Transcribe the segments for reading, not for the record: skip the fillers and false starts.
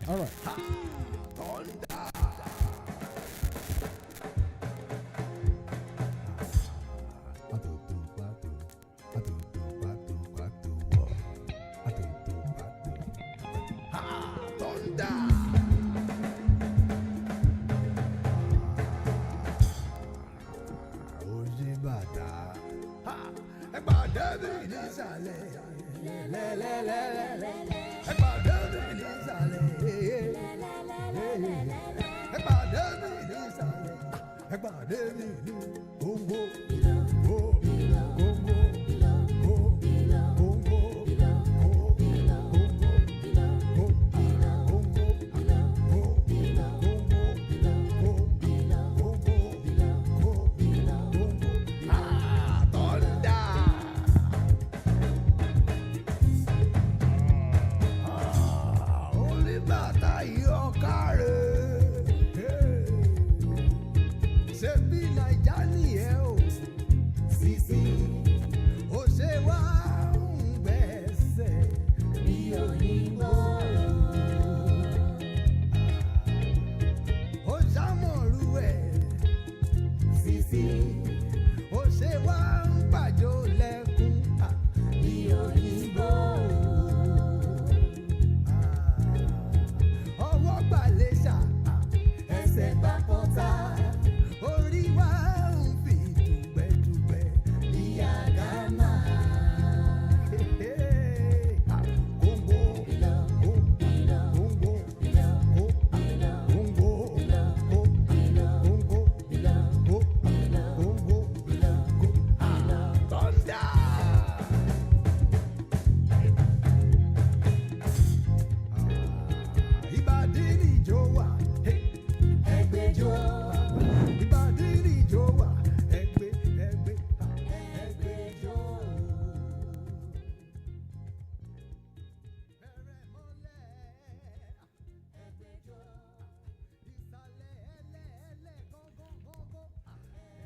All right.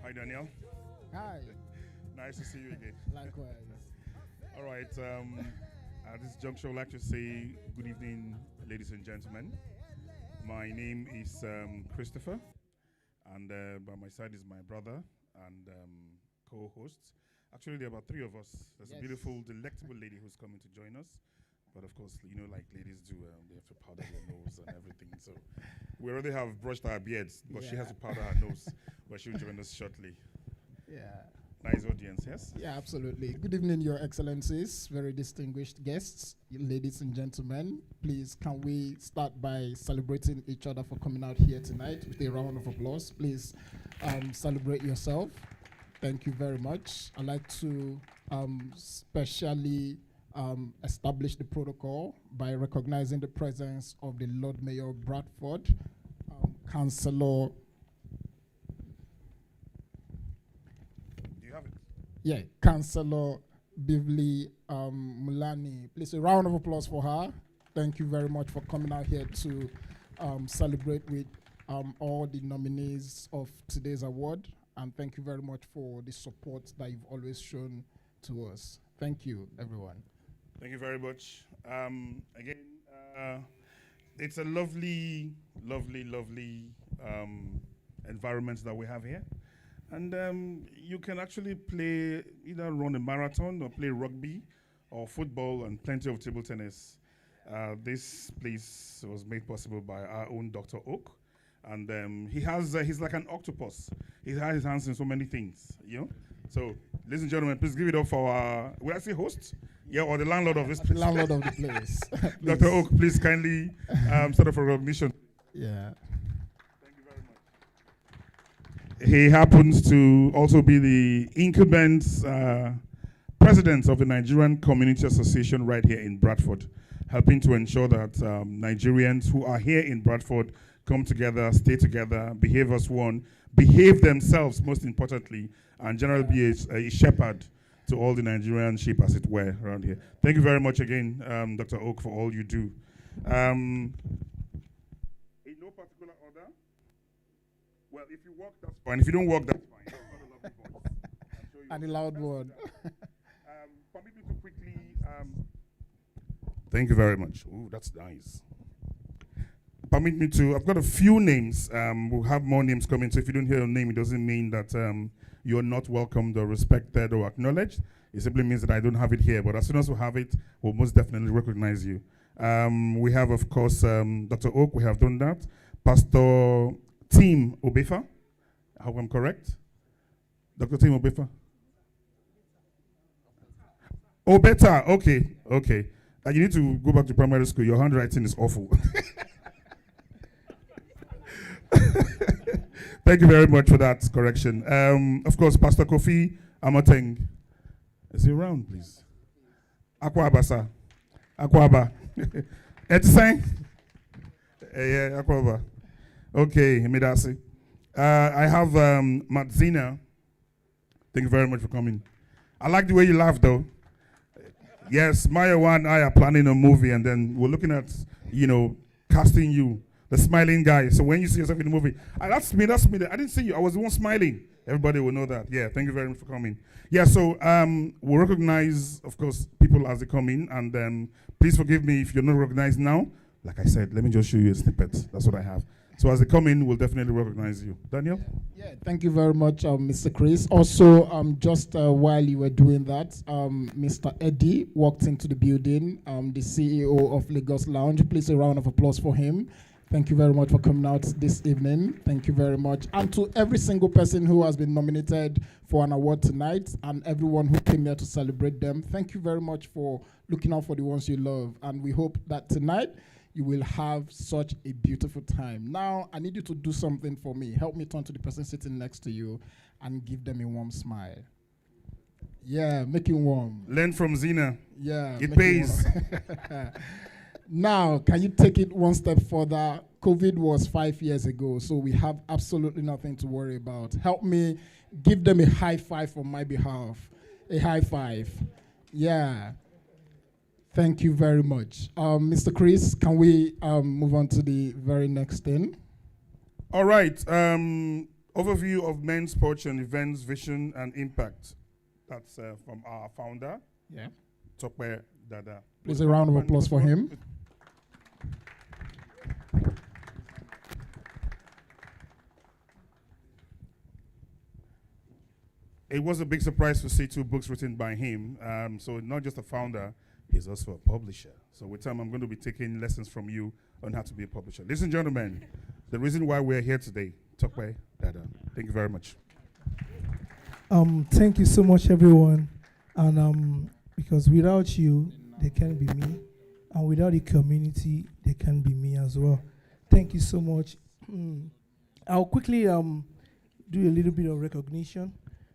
Hi, Daniel. Hi. Nice to see you again. Likewise. All right. At this juncture, I'd like to say good evening, ladies and gentlemen. My name is Christopher, and by my side is my brother and co-host. Actually, there are about three of us. There's a beautiful, delectable lady who's coming to join us. But of course, you know, like ladies do, they have to powder their nose and everything. So we already have brushed our beards, but she has to powder her nose. But she'll join us shortly. Yeah. Nice audience, yes? Yeah, absolutely. Good evening, Your Excellencies, very distinguished guests, ladies and gentlemen. Please, can we start by celebrating each other for coming out here tonight with a round of applause? Please celebrate yourself. Thank you very much. I'd like to specially establish the protocol by recognizing the presence of the Lord Mayor of Bradford, Councillor. Do you have it? Yeah, Cllr Beverley Mullaney. Please, a round of applause for her. Thank you very much for coming out here to celebrate with all the nominees of today's award. And thank you very much for the support that you've always shown to us. Thank you, everyone. Thank you very much. Again, it's a lovely, lovely, lovely environment that we have here. And you can actually play, either run a marathon or play rugby or football and plenty of table tennis. This place was made possible by our own Dr. Oak. And he's like an octopus. He has his hands in so many things, you know? So, ladies and gentlemen, please give it up for our, would I say host? Yeah, or the landlord of this place. The landlord of the place. Dr. Oak, please kindly start off for recognition. Yeah. Thank you very much. He happens to also be the incumbent president of the Nigerian Community Association right here in Bradford, helping to ensure that Nigerians who are here in Bradford come together, stay together, behave as one, behave themselves most importantly, and generally be a shepherd to all the Nigerian sheep, as it were, around here. Thank you very much again, Dr. Oak, for all you do. In no particular order, Well, if you walk, that's fine. If you don't walk, that's fine. You've got a lovely voice. I'm sure you And a will. loud Let's do one. that. Permit me to quickly. Thank you very much. Ooh, that's nice. Permit me to. I've got a few names. We'll have more names coming. So if you don't hear your name, it doesn't mean that you're not welcomed or respected or acknowledged. It simply means that I don't have it here. But as soon as we have it, we'll most definitely recognize you. We have, of course, Dr. Oak. We have done that. Pastor Tim Obefa. I hope I'm correct. Dr. Tim Obefa. Obeta. Okay. Okay. You need to go back to primary school. Your handwriting is awful. Thank you very much for that correction. Of course, Pastor Kofi Amateng. Is he around, please? Akwaba, sir. Akwaba. Etisang? Yeah, Akwaba. Okay, Midasi. I have Matzina. Thank you very much for coming. I like the way you laugh, though. Yes, Maya and I are planning a movie, and then we're looking at, casting you, the smiling guy. So when you see yourself in the movie, that's me. I didn't see you. I was the one smiling. Everybody will know that. Yeah, thank you very much for coming. Yeah, so we'll recognize, of course, people as they come in, and please forgive me if you're not recognized now. Like I said, let me just show you a snippet. That's what I have. So as they come in, we'll definitely recognize you. Daniel? Yeah, thank you very much, Mr. Chris. Also, just while you were doing that, Mr. Eddie walked into the building, the CEO of Lagos Lounge. Please a round of applause for him. Thank you very much for coming out this evening. Thank you very much. And to every single person who has been nominated for an award tonight and everyone who came here to celebrate them, thank you very much for looking out for the ones you love. And we hope that tonight you will have such a beautiful time. Now, I need you to do something for me. Help me turn to the person sitting next to you and give them a warm smile. Yeah, make it warm. Learn from Zena. Yeah. It pays. Now, can you take it one step further? COVID was 5 years ago, so we have absolutely nothing to worry about. Help me give them a high five on my behalf. A high five. Yeah. Thank you very much. Mr. Chris, can we move on to the very next thing? All right. Overview of Men's Porch and Events, Vision and Impact. That's from our founder, Yeah. Tokwe Dada. Please a round of applause for him. It was a big surprise to see 2 books written by him. So not just a founder, he's also a publisher. So with time, I'm going to be taking lessons from you on how to be a publisher. Ladies and gentlemen, the reason why we're here today, Tokwe Dada. Thank you very much. Thank you so much, everyone. And because without you, there can't be me. And without the community, there can be me as well. Thank you so much. I'll quickly do a little bit of recognition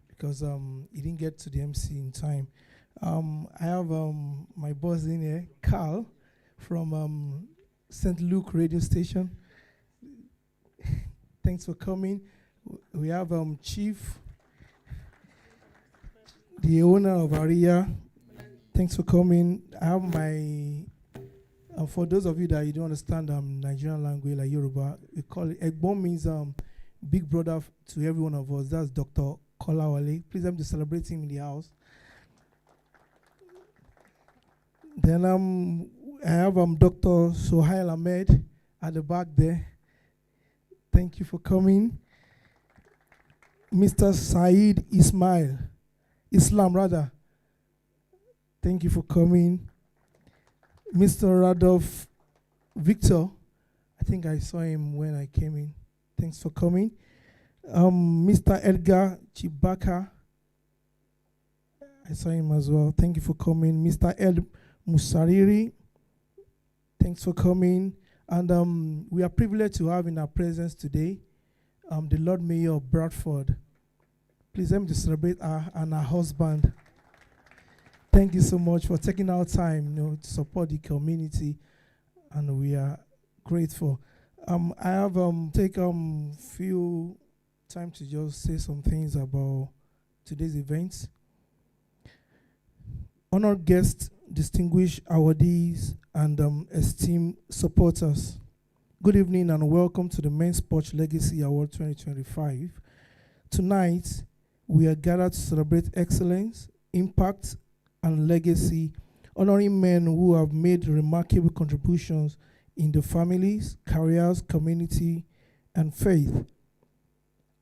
because he didn't get to the MC in time. I have my boss in here, Cllr, from St. Luke radio station. Thanks for coming. We have Chief, the owner of Aria. Thanks for coming. I have my, for those of you that you don't understand Nigerian language like Yoruba, we call it, Egbon means big brother to every one of us. That's Dr. Kolawale. Please help me to celebrate him in the house. Then I have Dr. Sohail Ahmed at the back there. Thank you for coming. Mr. Saeed Islam rather. Thank you for coming. Mr. Radolf Victor, I think I saw him when I came in. Thanks for coming. Mr. Edgar Chibaka, I saw him as well. Thank you for coming. Mr. Ed Musariri, thanks for coming. And we are privileged to have in our presence today the Lord Mayor of Bradford. Please let me to celebrate her and her husband. Thank you so much for taking our time, to support the community, and we are grateful. I have take few time to just say some things about today's events. Honored guests, distinguished awardees, and esteemed supporters. Good evening and welcome to the Men's Porch Legacy Award 2025. Tonight, we are gathered to celebrate excellence, impact, and legacy, honoring men who have made remarkable contributions in the families, careers, community, and faith.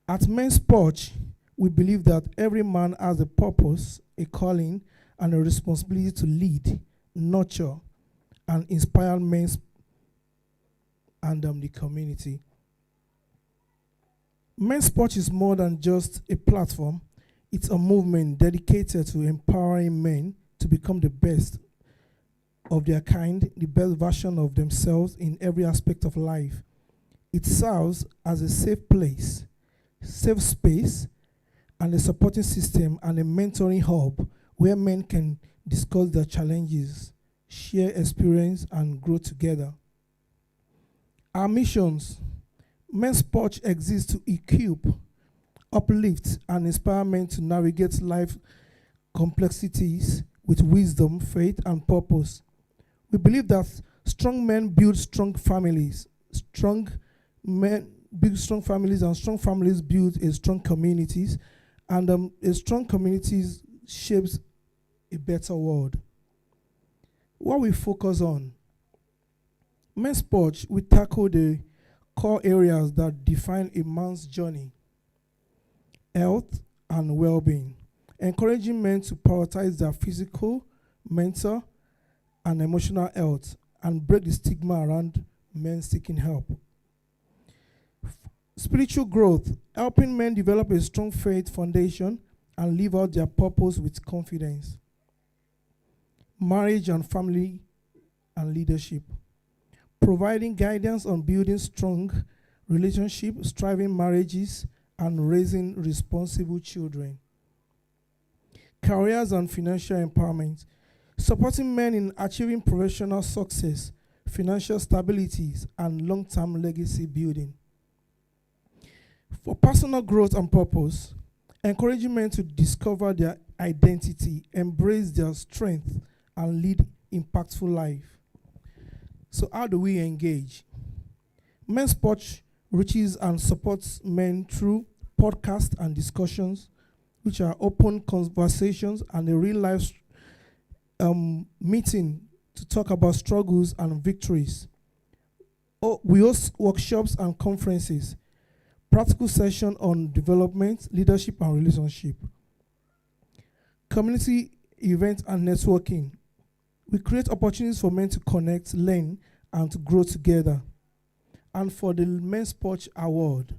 At Men's Porch, we believe that every man has a purpose, a calling, and a responsibility to lead, nurture, and inspire men and the community. Men's Porch is more than just a platform. It's a movement dedicated to empowering men to become the best of their kind, the best version of themselves in every aspect of life. It serves as a safe place, safe space, and a supporting system and a mentoring hub where men can discuss their challenges, share experience, and grow together. Our missions: Men's Porch exists to equip, uplift, and inspire men to navigate life complexities with wisdom, faith, and purpose. We believe that strong men build strong families, strong men build strong families, and strong families build a strong communities, and a strong communities shapes a better world. What we focus on: Men's Porch, we tackle the core areas that define a man's journey: health and well-being, encouraging men to prioritize their physical, mental, and emotional health, and break the stigma around men seeking help. Spiritual growth, helping men develop a strong faith foundation and live out their purpose with confidence. Marriage and family and leadership, providing guidance on building strong relationships, thriving marriages, and raising responsible children. Careers and financial empowerment, supporting men in achieving professional success, financial stabilities, and long-term legacy building. For personal growth and purpose, encouraging men to discover their identity, embrace their strength, and lead impactful life. So how do we engage? Men's Porch reaches and supports men through podcasts and discussions, which are open conversations and a real-life meeting to talk about struggles and victories. We host workshops and conferences, practical session on development, leadership, and relationship. Community events and networking. We create opportunities for men to connect, learn, and to grow together. And for the Men's Porch Award,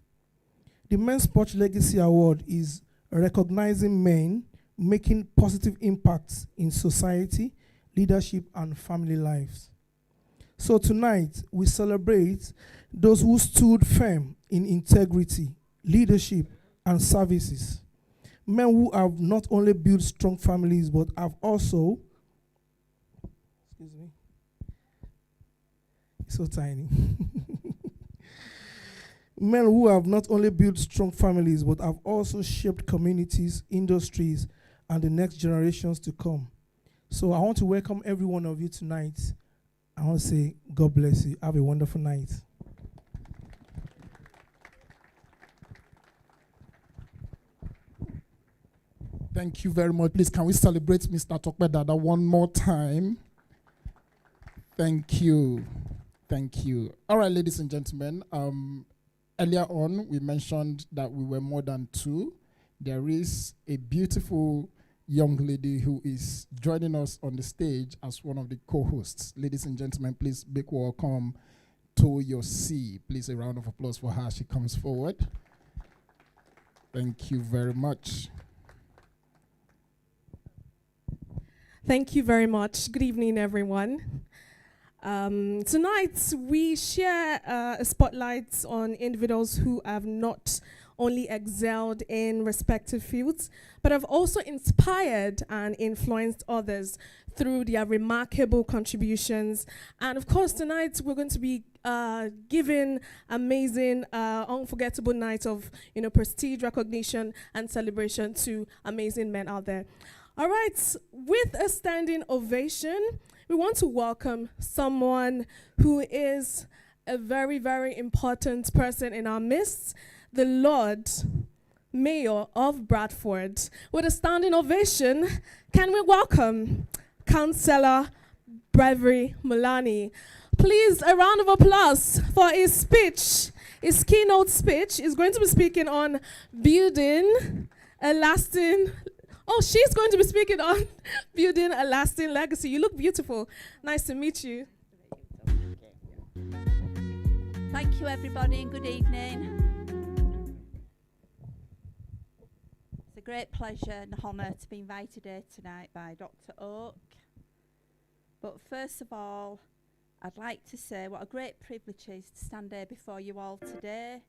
the Men's Porch Legacy Award is recognizing men making positive impacts in society, leadership, and family lives. So tonight, we celebrate those who stood firm in integrity, leadership, and services. Men who have not only built strong families, but have also, excuse me, it's so tiny. Men who have not only built strong families, but have also shaped communities, industries, and the next generations to come. So I want to welcome every one of you tonight. I want to say, God bless you. Have a wonderful night. Thank you very much. Please, can we celebrate Mr. Tokpedada one more time? Thank you. Thank you. All right, ladies and gentlemen. Earlier on, we mentioned that we were more than two. There is a beautiful young lady who is joining us on the stage as one of the co-hosts. Ladies and gentlemen, please big welcome to your C. Please, a round of applause for her as she comes forward. Thank you very much. Thank you very much. Good evening, everyone. Tonight, we share a spotlight on individuals who have not only excelled in respective fields, but have also inspired and influenced others through their remarkable contributions. And of course, tonight, we're going to be giving amazing, unforgettable night of prestige, recognition, and celebration to amazing men out there. All right, with a standing ovation, we want to welcome someone who is a very, very important person in our midst, the Lord Mayor of Bradford. With a standing ovation, can we welcome Cllr Beverley Mullaney. Please, a round of applause for his speech, his keynote speech. He's going to be speaking on building a lasting... Oh, she's going to be speaking on building a lasting legacy. You look beautiful. Nice to meet you. Thank you, everybody, and good evening. It's a great pleasure and honour to be invited here tonight by Dr. Oak. But first of all, I'd like to say what a great privilege it is to stand here before you all today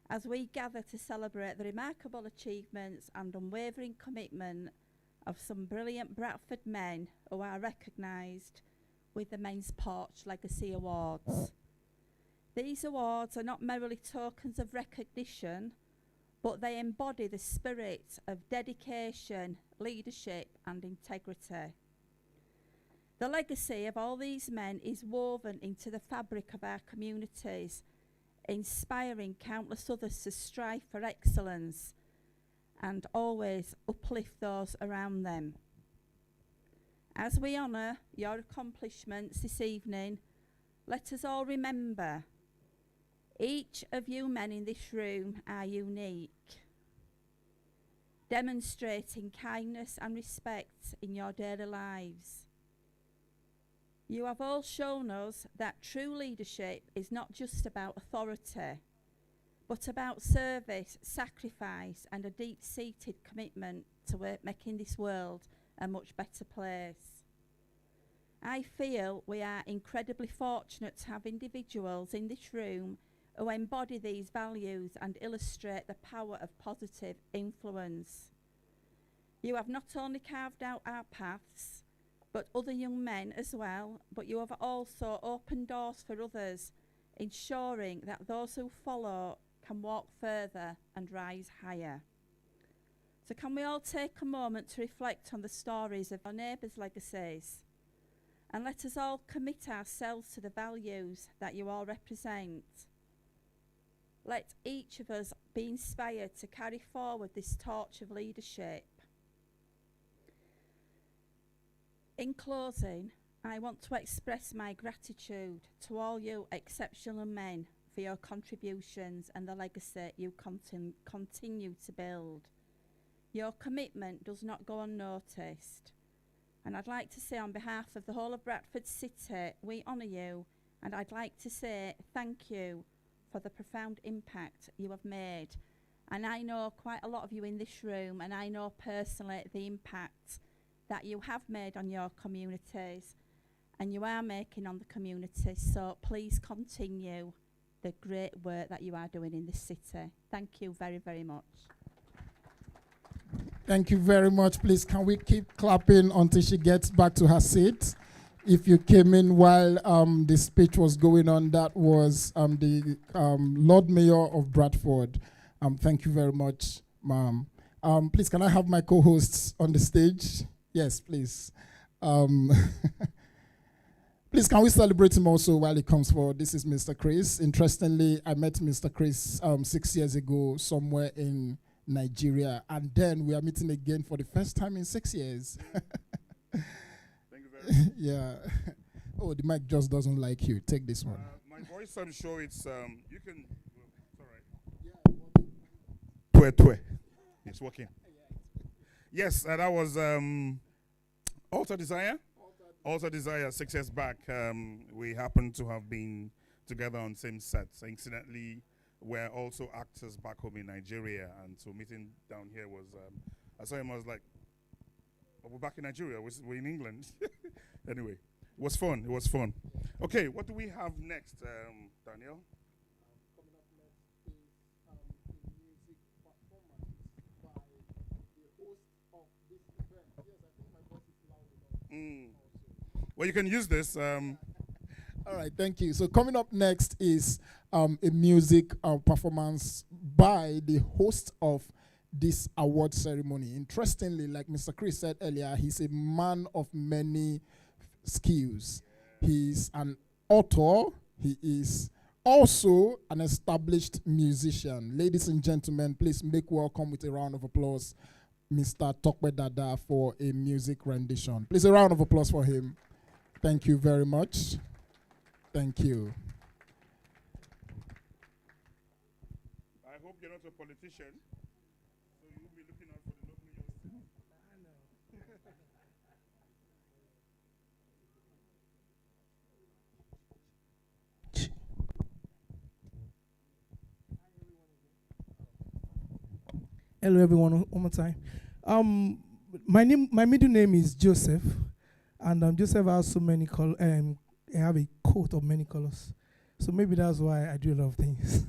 as we gather to celebrate the remarkable achievements and unwavering commitment of some brilliant Bradford men who are recognised with the Men's Porch Legacy Awards. These awards are not merely tokens of recognition, but they embody the spirit of dedication, leadership and integrity. The legacy of all these men is woven into the fabric of our communities, inspiring countless others to strive for excellence and always uplift those around them. As we honour your accomplishments this evening, let us all remember each of you men in this room are unique, demonstrating kindness and respect in your daily lives. You have all shown us that true leadership is not just about authority, but about service, sacrifice, and a deep-seated commitment to making this world a much better place. I feel we are incredibly fortunate to have individuals in this room who embody these values and illustrate the power of positive influence. You have not only carved out our paths, but other young men as well, but you have also opened doors for others, ensuring that those who follow can walk further and rise higher. So can we all take a moment to reflect on the stories of our neighbours' legacies? And let us all commit ourselves to the values that you all represent. Let each of us be inspired to carry forward this torch of leadership. In closing, I want to express my gratitude to all you exceptional men for your contributions and the legacy you continue to build. Your commitment does not go unnoticed. And I'd like to say on behalf of the whole of Bradford City, we honour you, and I'd like to say thank you for the profound impact you have made. And I know quite a lot of you in this room, and I know personally the impact that you have made on your communities and you are making on the community. So please continue the great work that you are doing in this city. Thank you very, very much. Thank you very much. Please, can we keep clapping until she gets back to her seat? If you came in while the speech was going on, that was the Lord Mayor of Bradford. Thank you very much, ma'am. Please, can I have my co-hosts on the stage? Yes, please. Please, can we celebrate him also while he comes forward? This is Mr. Chris. Interestingly, I met Mr. Chris 6 years ago somewhere in Nigeria, and then we are meeting again for the first time in 6 years. Thank you very much. Yeah. Oh, the mic just doesn't like you. Take this one. My voice, I'm sure it's, you can, it's all right. Twe. It's working. Yes, that was Altar Desire. Altar Desire 6 years back. We happened to have been together on same sets. Incidentally, we're also actors back home in Nigeria, and so meeting down here was, I saw him, I was like, oh, we're back in Nigeria, we're in England. Anyway, it was fun, it was fun. Okay, what do we have next, Daniel? Coming up next is a music performance by the host of this event. Yes, I think my voice is loud enough. Well, you can use this. All right, thank you. So coming up next is a music performance by the host of this award ceremony. Interestingly, like Mr. Chris said earlier, he's a man of many skills. He's an author, he is also an established musician. Ladies and gentlemen, please make welcome with a round of applause Mr. Tokwe Dada for a music rendition. Please, a round of applause for him. Thank you very much. Thank you. I hope you're not a politician, so you'll be looking out for the Lord Mayor. Hello, everyone. One more time. My middle name is Joseph, and Joseph has so many colors. I have a coat of many colors, so maybe that's why I do a lot of things.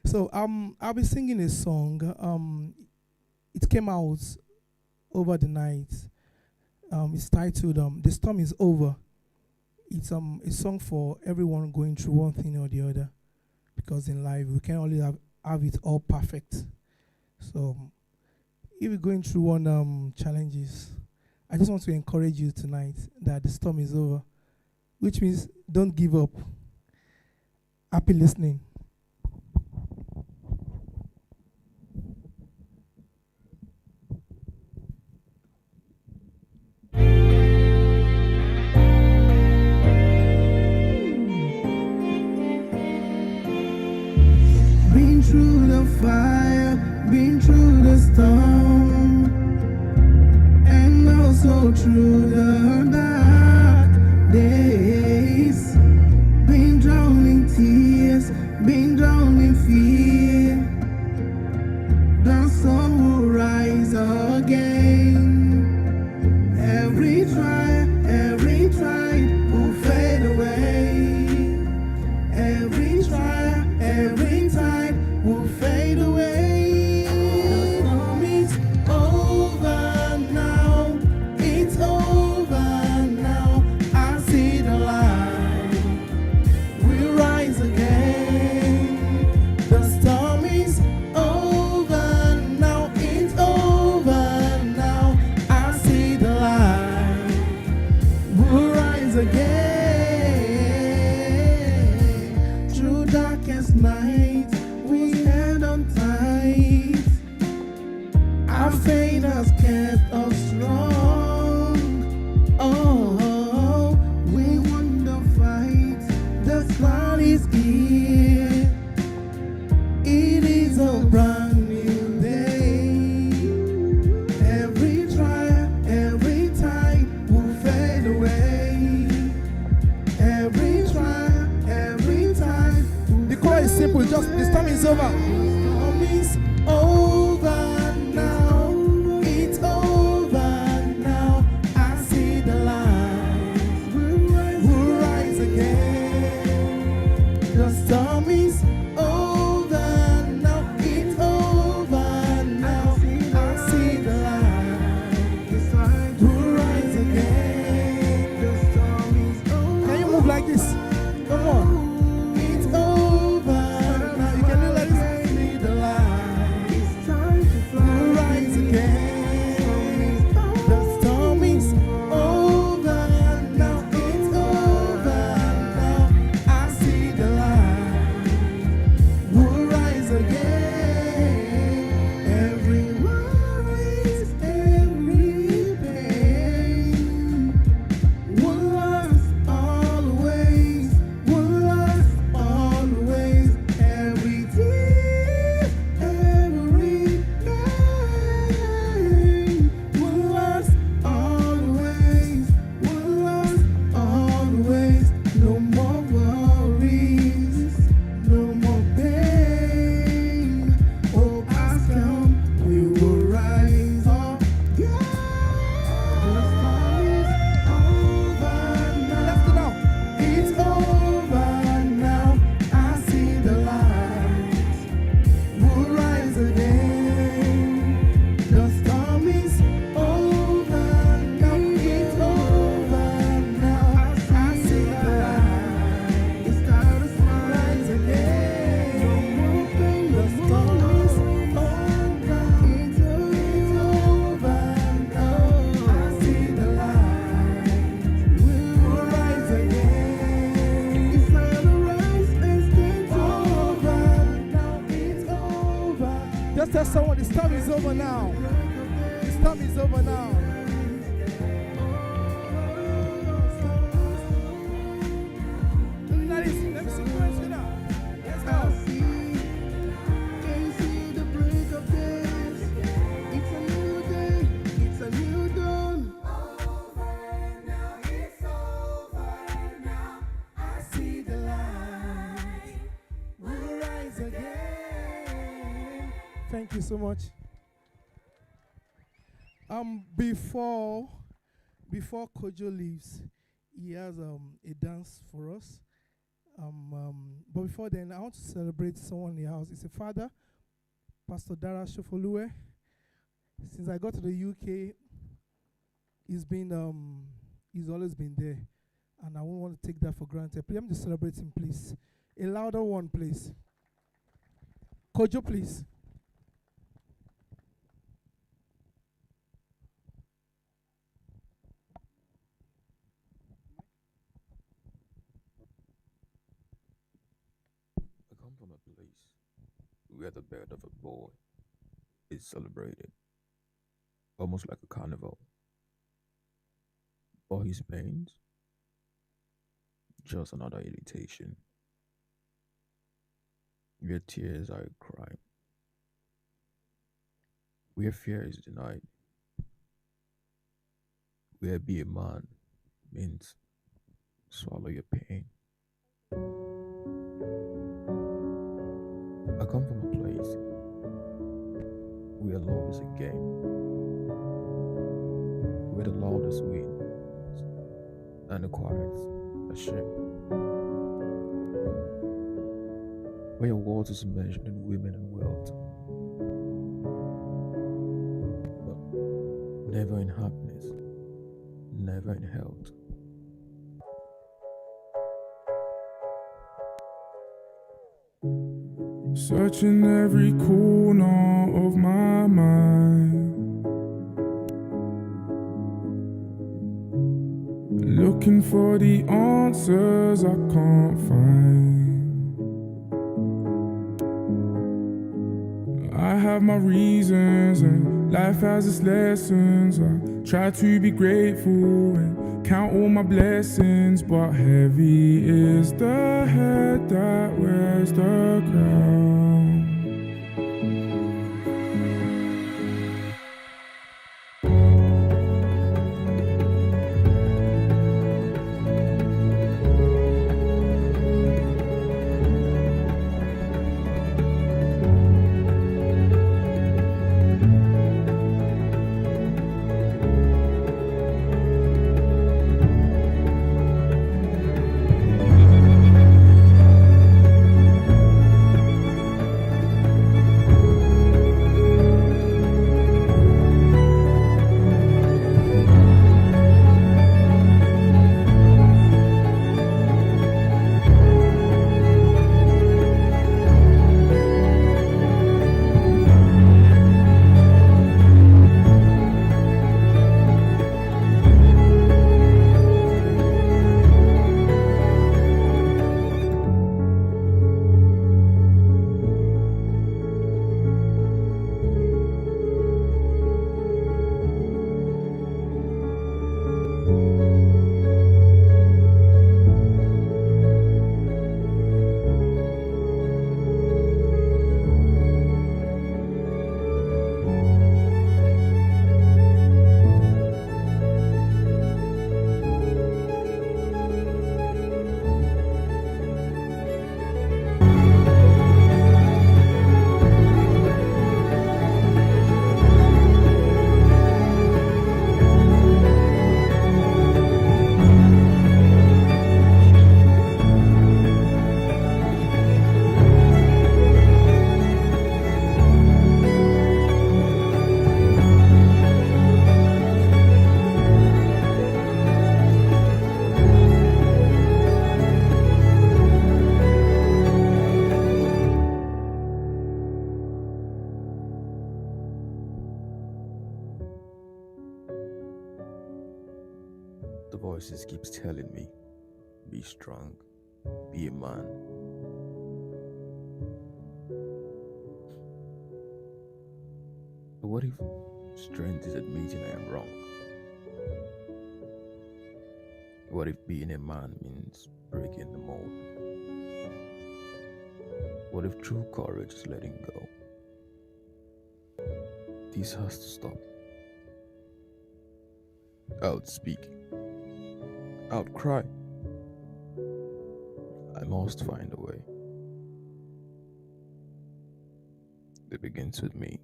So I'll be singing a song. It came out over the night. It's titled "The Storm Is Over." It's a song for everyone going through one thing or the other, because in life we can't only have it all perfect. So if you're going through one challenges, I just want to encourage you tonight that the storm is over, which means don't give up. Happy listening. Been through the fire, been through the storm, and also through the dark days. Been drowned in tears, been drowned in fear. The sun will rise again. Every trial will fade away. Every trial, every tide will fade away. The storm is over now. It's over now. I see the light. We'll rise again. The storm is over now. It's over now. I see the light. We'll rise again. Through darkest night, we held on tight. Our faith has kept us strong. Oh, we won the fight. The cloud is here. It is a brand new day. Every trial, every tide will fade away. Every trial, every tide. The chorus is simple. Just the storm is over. Storm is over now. It's over now. I see the light. We'll rise again. The storm is over now. It's over now. I see the light. We'll rise again. The storm is over. Can you move like this? Come on. It's over now. You can do like this. I see the light. Just tell someone this time is over now. This time is over now. Let me see friends with that. Let's go. The break of day. It's a new day. It's a new dawn. Over now. It's over now. I see the light. We'll rise again. Thank you so much. Before Kojo leaves, he has a dance for us. But before then, I want to celebrate someone in the house. It's a father, Pastor Dara Shofolue. Since I got to the UK, he's always been there, and I won't want to take that for granted. Please, let me just celebrate him, please. A louder one, please. Kojo, please. I come from a place where the birth of a boy is celebrated, almost like a carnival. But his pains, just another irritation. Where tears are a crime, where fear is denied, where be a man means swallow your pain. I come from a place where love is a game, where the loudest wins and the quietest a shame, where your worth is measured in women and wealth, but never in happiness, never in health. Searching every corner of my mind, looking for the answers I can't find. I have my reasons and life has its lessons. I try to be grateful and count all my blessings, but heavy is the head that wears the crown. The voices keeps telling me, be strong, be a man. What if strength is admitting I am wrong? What if being a man means breaking the mold? What if true courage is letting go? This has to stop. Out speaking. Out cry. I must find a way. It begins with me.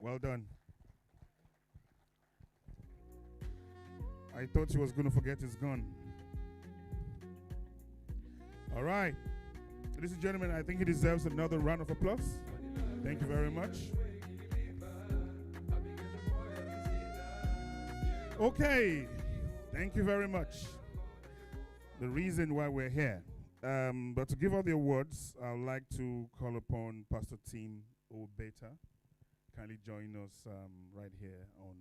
Well done. I thought he was going to forget his gun. All right. Ladies and gentlemen, I think he deserves another round of applause. Thank you very much. Okay. Thank you very much. The reason why we're here. But to give out the awards, I would like to call upon Pastor Tim Obeta. Kindly join us right here on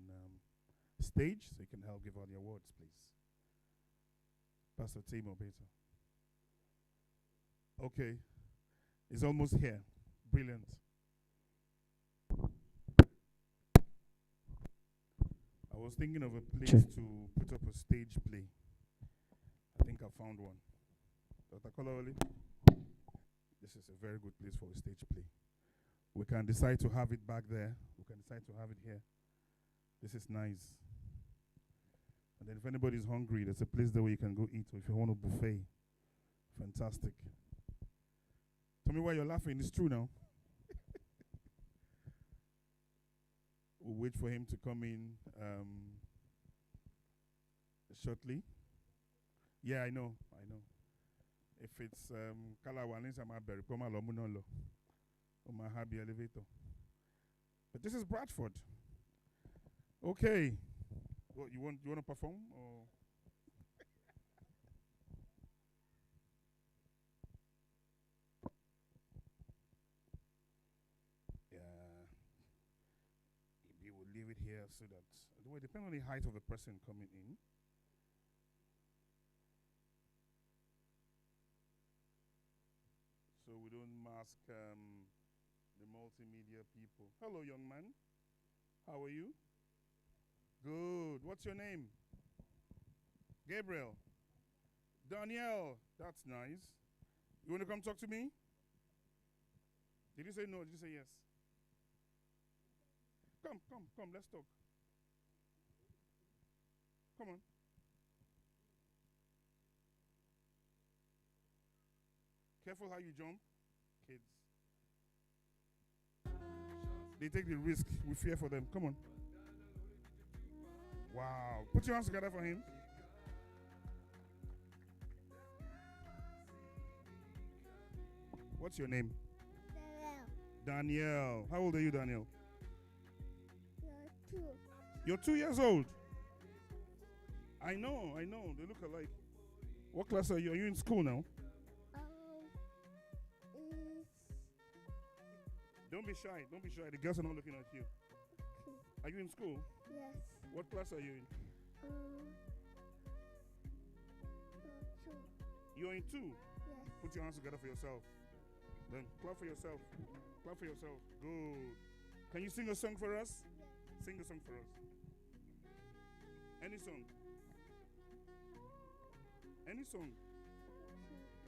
stage so you can help give out the awards, please. Pastor Tim Obeta. Okay. It's almost here. Brilliant. I was thinking of a place to put up a stage play. I think I found one. Dr. Kolawole, this is a very good place for a stage play. We can decide to have it back there. We can decide to have it here. This is nice. And then if anybody's hungry, there's a place there where you can go eat. Or if you want a buffet, fantastic. Tell me why you're laughing. It's true now. We'll wait for him to come in shortly. Yeah, I know. If it's Kalawalins, I'm Berry Poma Lomunolo. My happy elevator. But this is Bradford. Okay. What you want to perform or yeah. Maybe we'll leave it here so that it depends on the height of the person coming in. So we don't mask the multimedia people. Hello, young man. How are you? Good. What's your name? Gabriel. Danielle. That's nice. You want to come talk to me? Did you say no? Did you say yes? Come. Let's talk. Come on. Careful how you jump, kids. They take the risk. We fear for them. Come on. Wow. Put your hands together for him. What's your name? Danielle. How old are you, Danielle? You're 2. You're 2 years old. I know. They look alike. What class are you? Are you in school now? Don't be shy. The girls are not looking at you. Okay. Are you in school? Yes. What class are you in? You're in 2? Yes. Put your hands together for yourself. Then clap for yourself. Good. Can you sing a song for us? Yes. Sing a song for us. Any song.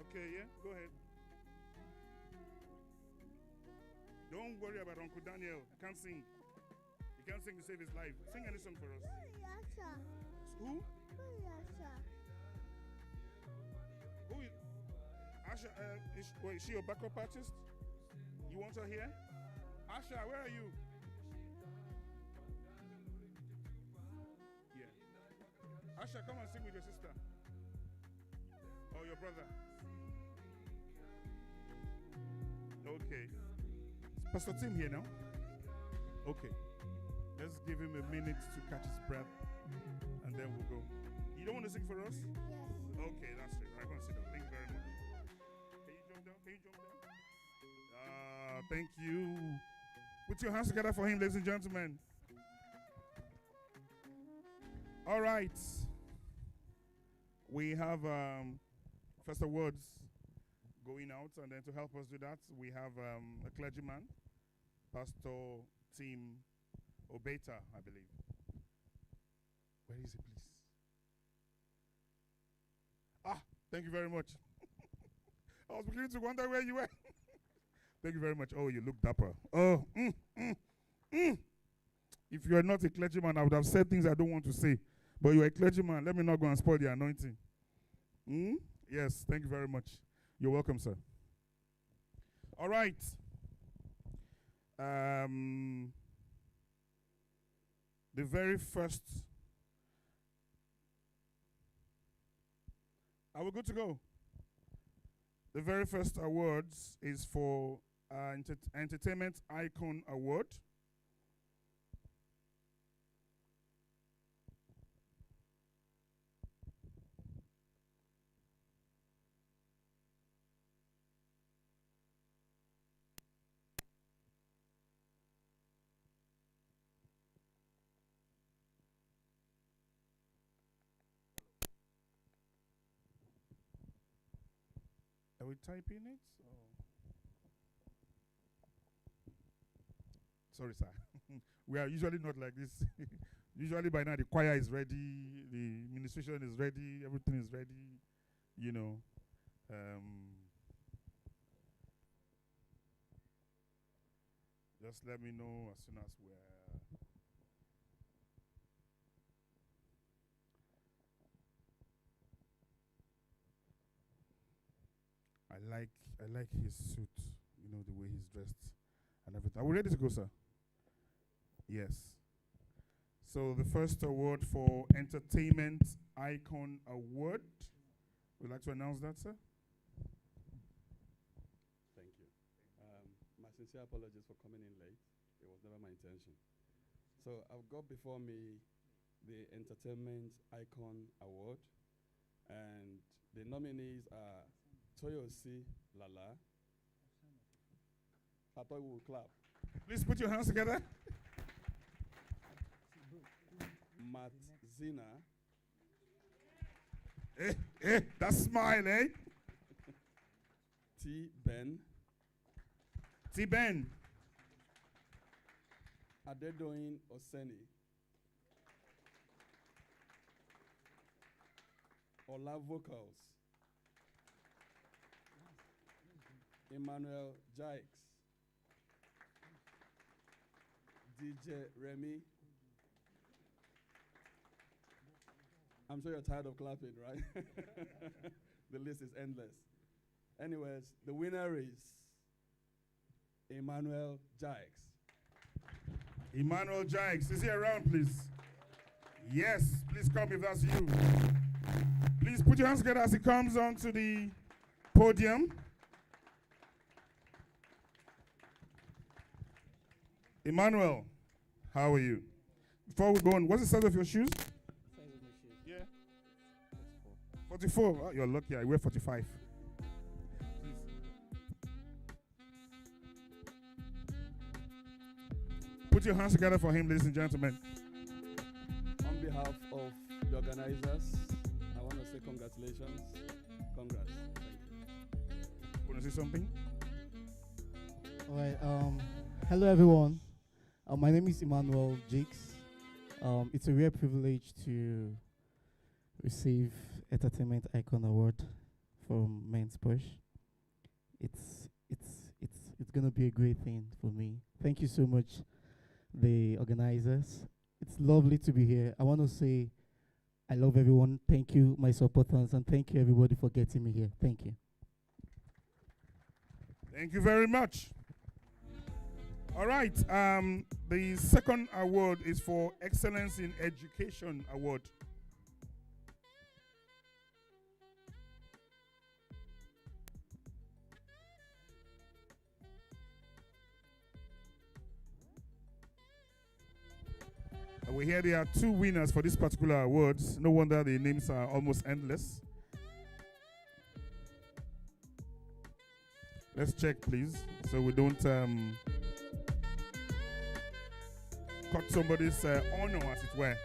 Okay, yeah? Go ahead. Don't worry about Uncle Daniel. He can't sing. He can't sing to save his life. Sing any song for us. Who? Who is Asha? Is she your backup artist? You want her here? Asha, where are you? Yeah. Asha, come and sing with your sister. Or your brother. Okay. Pastor Tim here now? Okay. Let's give him a minute to catch his breath and then we'll go. You don't want to sing for us? Yes. Okay, that's it. I'm going to sit down. Can you jump there? Thank you. Put your hands together for him, ladies and gentlemen. All right. We have first awards going out, and then to help us do that, we have a clergyman, Pastor Tim Obeta, I believe. Where is he, please? Thank you very much. I was beginning to wonder where you were. Thank you very much. Oh, you look dapper. Oh, If you are not a clergyman, I would have said things I don't want to say. But you are a clergyman. Let me not go and spoil the anointing. Yes, thank you very much. You're welcome, sir. All right. The very first. Are we good to go? The very first awards is for Entertainment Icon Award. Are we typing it? Sorry, sir. We are usually not like this. Usually by now the choir is ready, the administration is ready, everything is ready, you know. Just let me know as soon as we're... I like his suit, you know, the way he's dressed and everything. Are we ready to go, sir? Yes. So the first award for Entertainment Icon Award. Would you like to announce that, sir? Thank you. My sincere apologies for coming in late. It was never my intention. So I've got before me the Entertainment Icon Award, and the nominees are Toyosi Lala. I thought we would clap. Please put your hands together. Matt Zina. That smile, eh? T. Ben. T. Ben. Adedoyin Oseni. Ola Vocals. Emmanuel Jikes. DJ Remy. I'm sure you're tired of clapping, right? The list is endless. Anyways, the winner is Emmanuel Jikes. Emmanuel Jikes. Is he around, please? Yes, please come if that's you. Please put your hands together as he comes onto the podium. Emmanuel, how are you? Before we go on, what's the size of your shoes? Size of my shoes? Yeah. 44. 44. Oh, you're lucky. I wear 45. Please. Put your hands together for him, ladies and gentlemen. On behalf of the organizers, I want to say congratulations. Congrats. Thank you. Want to say something? All right. Hello, everyone. My name is Emmanuel Jakes. It's a rare privilege to receive Entertainment Icon Award from Men's Porch. It's gonna be a great thing for me. Thank you so much, the organizers. It's lovely to be here. I want to say I love everyone. Thank you, my supporters, and thank you everybody for getting me here. Thank you. Thank you very much. All right. The second award is for Excellence in Education Award. We hear there are two winners for this particular awards. No wonder the names are almost endless. Let's check, please, so we don't cut somebody's honor, as it were.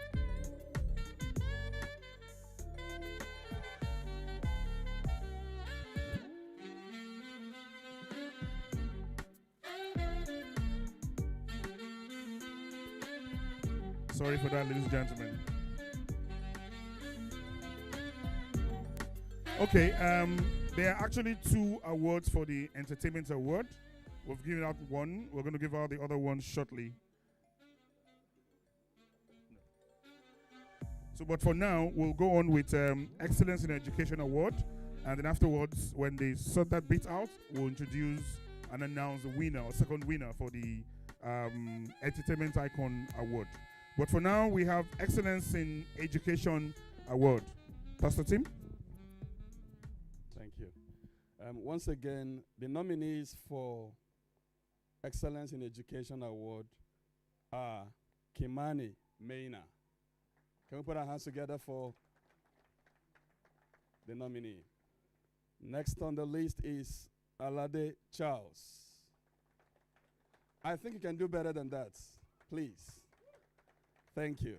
Sorry for that, ladies and gentlemen. Okay, there are actually 2 awards for the Entertainment Award. We've given out one. We're going to give out the other one shortly. So, but for now, we'll go on with Excellence in Education Award. And then afterwards, when they sort that bit out, we'll introduce and announce the winner, or second winner for the Entertainment Icon Award. But for now, we have Excellence in Education Award. Pastor Tim? Thank you. Once again, the nominees for Excellence in Education Award are Kimani Maina. Can we put our hands together for the nominee? Next on the list is Alade Charles. I think you can do better than that. Please. Thank you.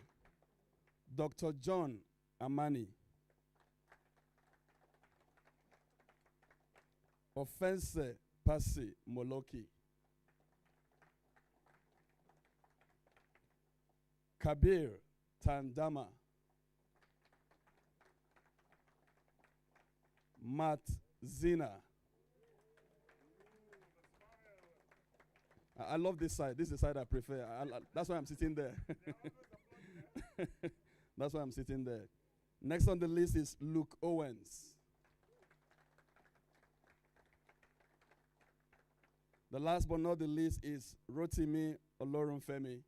Dr. John Amani. Offense Pasi Moloki. Kabir Tandama. Matt Zina. I love this side. This is the side I prefer. That's why I'm sitting there. That's why I'm sitting there. Next on the list is Luke Owens. The last but not the least is Rotimi Olorunfemi.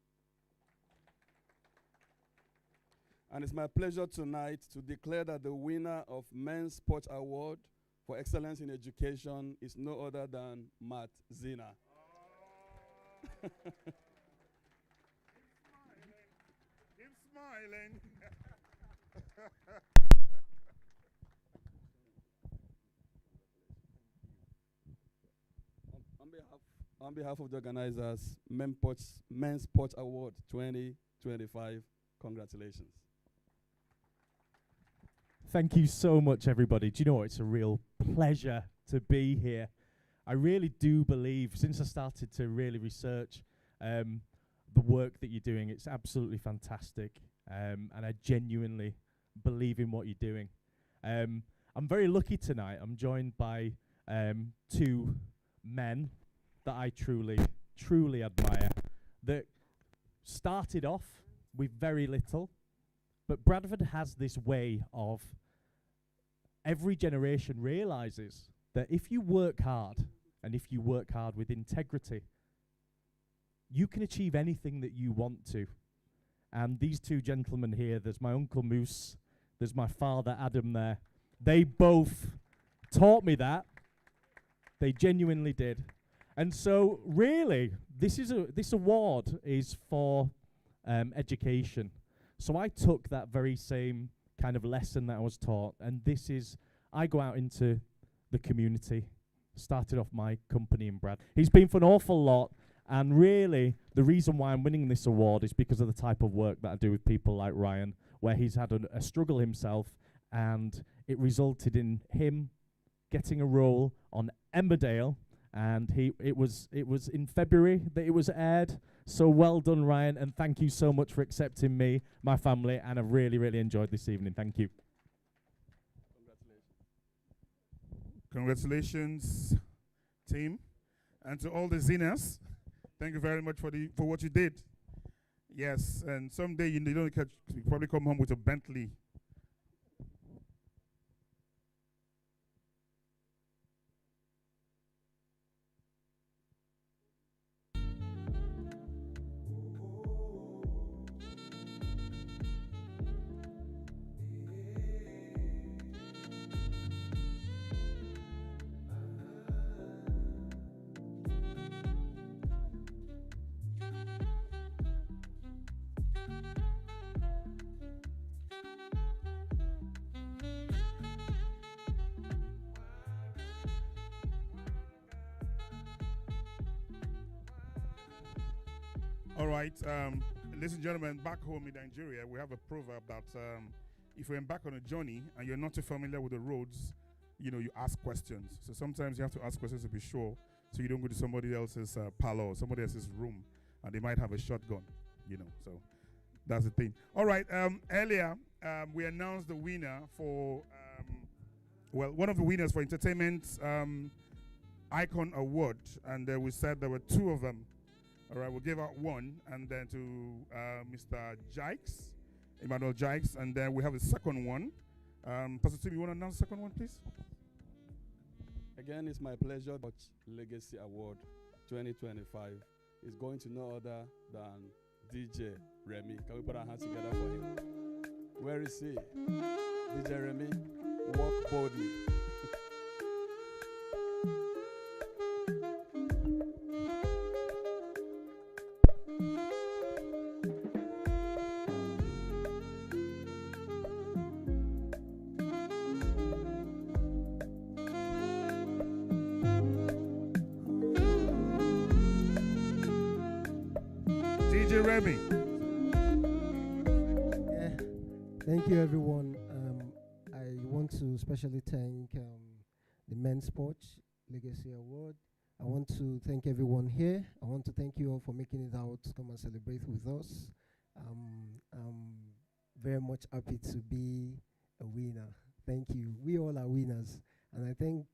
And it's my pleasure tonight to declare that the winner of Men's Porch Award for Excellence in Education is no other than Matt Zina. Keep smiling. On behalf of the organizers, Men's Porch Award 2025, congratulations. Thank you so much, everybody. Do you know what? It's a real pleasure to be here. I really do believe, since I started to really research the work that you're doing, it's absolutely fantastic. And I genuinely believe in what you're doing. I'm very lucky tonight. I'm joined by 2 men that I truly, truly admire, that started off with very little. But Bradford has this way of every generation realizes that if you work hard, and if you work hard with integrity, you can achieve anything that you want to. And these 2 gentlemen here, there's my Uncle Moose, there's my father Adam there. They both taught me that. They genuinely did. And so really, this award is for education. So I took that very same kind of lesson that I was taught, and I go out into the community, started off my company in Brad. He's been for an awful lot, and really, the reason why I'm winning this award is because of the type of work that I do with people like Ryan, where he's had a struggle himself, and it resulted in him getting a role on Embodale, and it was in February that it was aired. So well done, Ryan, and thank you so much for accepting me, my family, and I've really, really enjoyed this evening. Thank you. Congratulations, team. And to all the Zinas, thank you very much for what you did. Yes, and someday you probably come home with a Bentley. All right, ladies and gentlemen, back home in Nigeria, we have a proverb that if you embark on a journey and you're not too familiar with the roads, you ask questions. So sometimes you have to ask questions to be sure, so you don't go to somebody else's parlor or somebody else's room, and they might have a shotgun, So that's the thing. All right, earlier we announced the winner for, one of the winners for Entertainment Icon Award, and we said there were two of them. All right, we'll give out one, and then to Mr. Jikes, Emmanuel Jikes, and then we have a second one. Pastor Tim, you want to announce the second one, please? Again, it's my pleasure. Porch Legacy Award 2025 is going to no other than DJ Remy. Can we put our hands together for him? Where is he? DJ Remy, walk boldly. DJ Remy. Yeah. Thank you, everyone. I want to especially thank the Men's Porch Legacy Award. I want to thank everyone here. I want to thank you all for making it out to come and celebrate with us. I'm very much happy to be a winner. Thank you. We all are winners. And I thank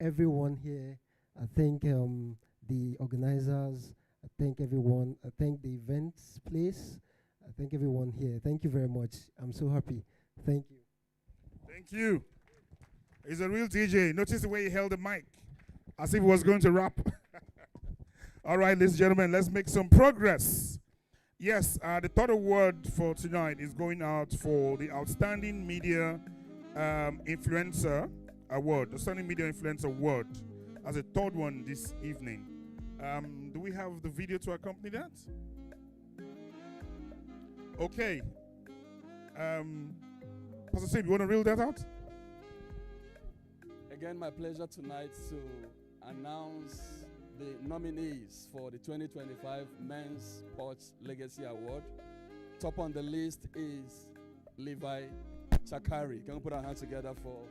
everyone here. I thank the organizers. I thank everyone. I thank the events place. I thank everyone here. Thank you very much. I'm so happy. Thank you. Thank you. He's a real DJ. Notice the way he held the mic, as if he was going to rap. All right, ladies and gentlemen, let's make some progress. Yes, the third award for tonight is going out for the Outstanding Media Influencer Award. Outstanding Media Influencer Award as a third one this evening. Do we have the video to accompany that? Okay. Pastor Sid, you want to reel that out? Again, my pleasure tonight to announce the nominees for the 2025 Men's Porch Legacy Award. Top on the list is Levi Chakari. Can we put our hands together for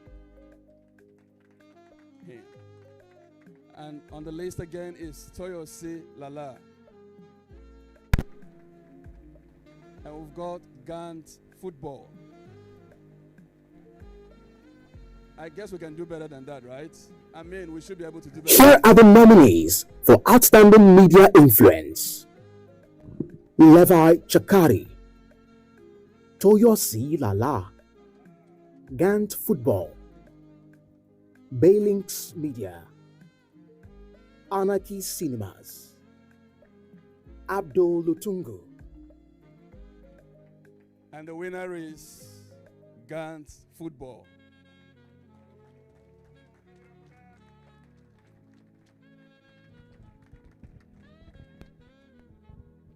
him? And on the list again is Toyosi Lala. And we've got Gant Football. I guess we can do better than that, right? I mean, we should be able to do better. Here are the nominees for Outstanding Media Influence: Levi Chakari, Toyosi Lala, Gant Football, Baylinks Media, Anarchy Cinemas, Abdul Lutungu. And the winner is Gant Football.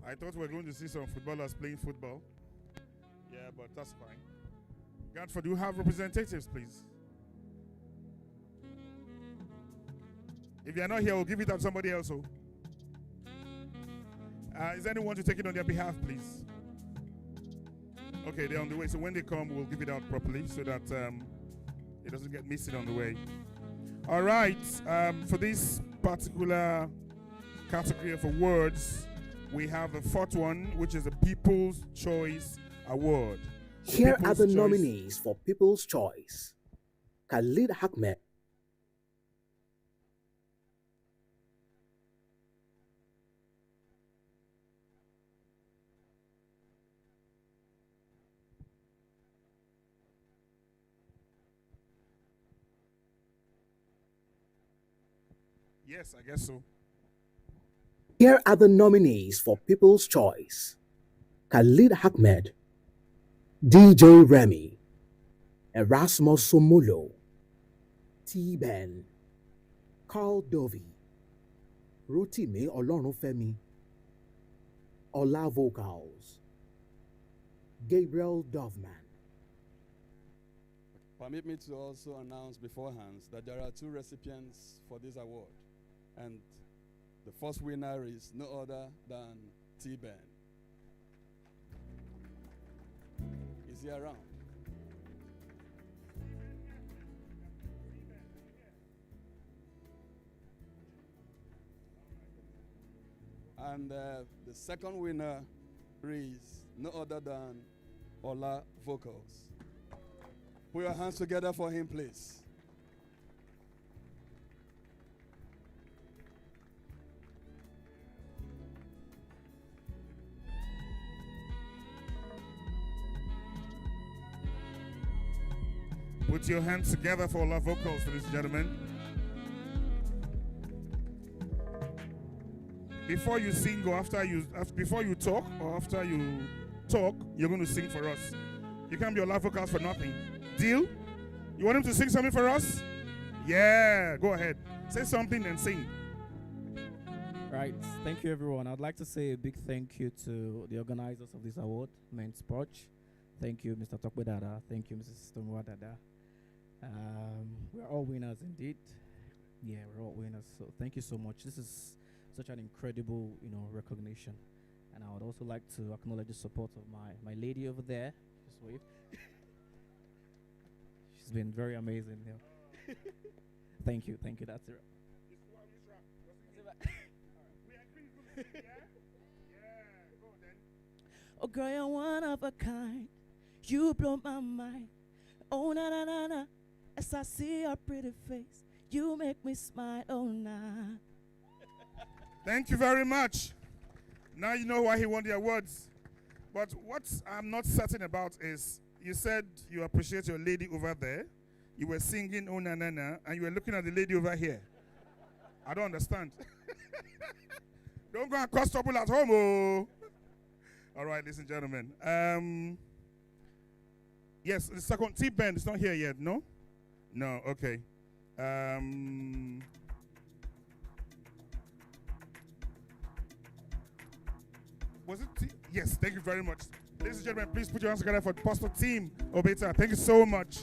I thought we were going to see some footballers playing football. Yeah, but that's fine. Godford, do you have representatives, please? If you're not here, we'll give it up to somebody else. Is anyone to take it on their behalf, please? Okay, they're on the way. So when they come, we'll give it out properly so that it doesn't get missing on the way. All right. For this particular category of awards, we have a fourth one, which is the People's Choice Award. Here are the nominees for People's Choice: Khalid Ahmed, Yes, I guess so. Here are the nominees for People's Choice: Khalid Ahmed, DJ Remy, Erasmus Somulo, T-Ben, Carl Dovey, Rotimi Olorunfemi, Ola Vocals, Gabriel Dovman. Permit me to also announce beforehand that there are two recipients for this award. And the first winner is no other than T-Band. Is he around? And the second winner is no other than Ola Vocals. Put your hands together for him, please. Put your hands together for Ola Vocals, ladies and gentlemen. Before you sing or before you talk or after you talk, you're going to sing for us. You can't be Ola Vocals for nothing. Deal? You want him to sing something for us? Yeah, go ahead. Say something and sing. Right. Thank you, everyone. I'd like to say a big thank you to the organizers of this award, Porch. Thank you, Mr. Tokbedada. Thank you, Mrs. Stonwadada. We're all winners indeed. Yeah, we're all winners. So thank you so much. This is such an incredible, recognition. And I would also like to acknowledge the support of my lady over there. Just wave. She's been very amazing. Thank you. That's it. Oh girl, you're one of a kind. You blow my mind. Oh na na na na. As I see your pretty face, you make me smile. Oh nah. Thank you very much. Now you know why he won the awards. But what I'm not certain about is, you said you appreciate your lady over there. You were singing Oh na na na, and you were looking at the lady over here. I don't understand. Don't go and cause trouble at home, oh. All right, ladies and gentlemen. Yes, the second T-Band is not here yet, no? No, okay. Was it yes, thank you very much. Ladies and gentlemen, please put your hands together for Pastor Team Obeta. Thank you so much.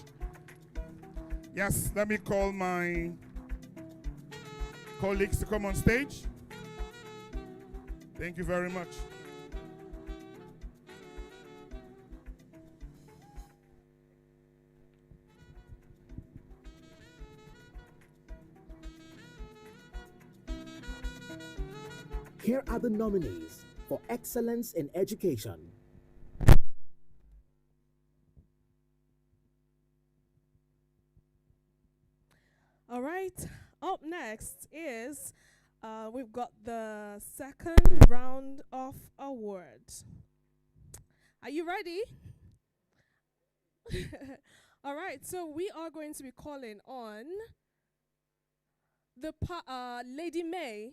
Yes, let me call my colleagues to come on stage. Thank you very much. Here are the nominees for Excellence in Education. All right. Up next is we've got the second round of awards. Are you ready? All right. So we are going to be calling on the Lady May.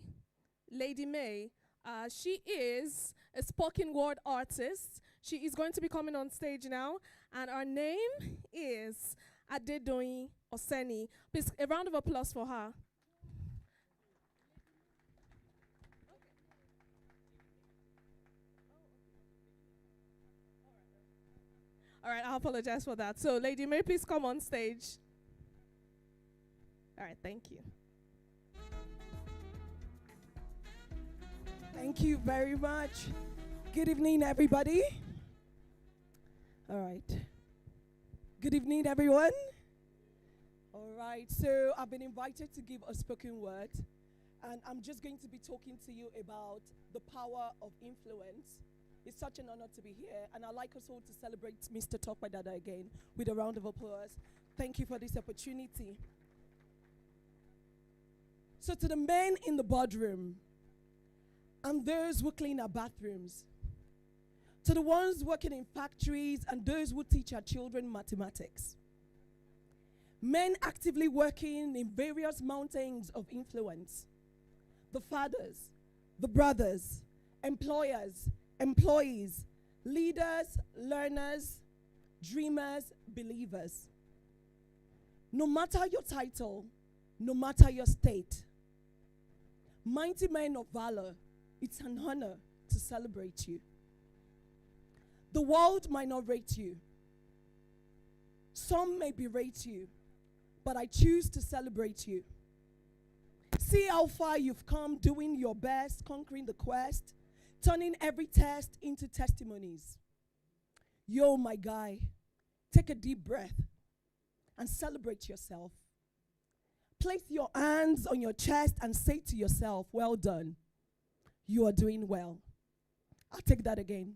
Lady May. She is a spoken word artist. She is going to be coming on stage now, and her name is Adedoyin Oseni. Please, a round of applause for her. All right, I apologize for that. So, Lady May, please come on stage. All right, thank you. Thank you very much. Good evening, everybody. All right. Good evening, everyone. All right, so I've been invited to give a spoken word, and I'm just going to be talking to you about the power of influence. It's such an honor to be here, and I'd like us all to celebrate Mr. Tokwadada again with a round of applause. Thank you for this opportunity. So to the men in the boardroom, and those who clean our bathrooms, to the ones working in factories and those who teach our children mathematics, men actively working in various mountains of influence, the fathers, the brothers, employers, employees, leaders, learners, dreamers, believers. No matter your title, no matter your state, mighty men of valor, it's an honor to celebrate you. The world might not rate you. Some may berate you, but I choose to celebrate you. See how far you've come doing your best, conquering the quest turning every test into testimonies. Yo, my guy, take a deep breath and celebrate yourself. Place your hands on your chest and say to yourself, well done. You are doing well. I'll take that again.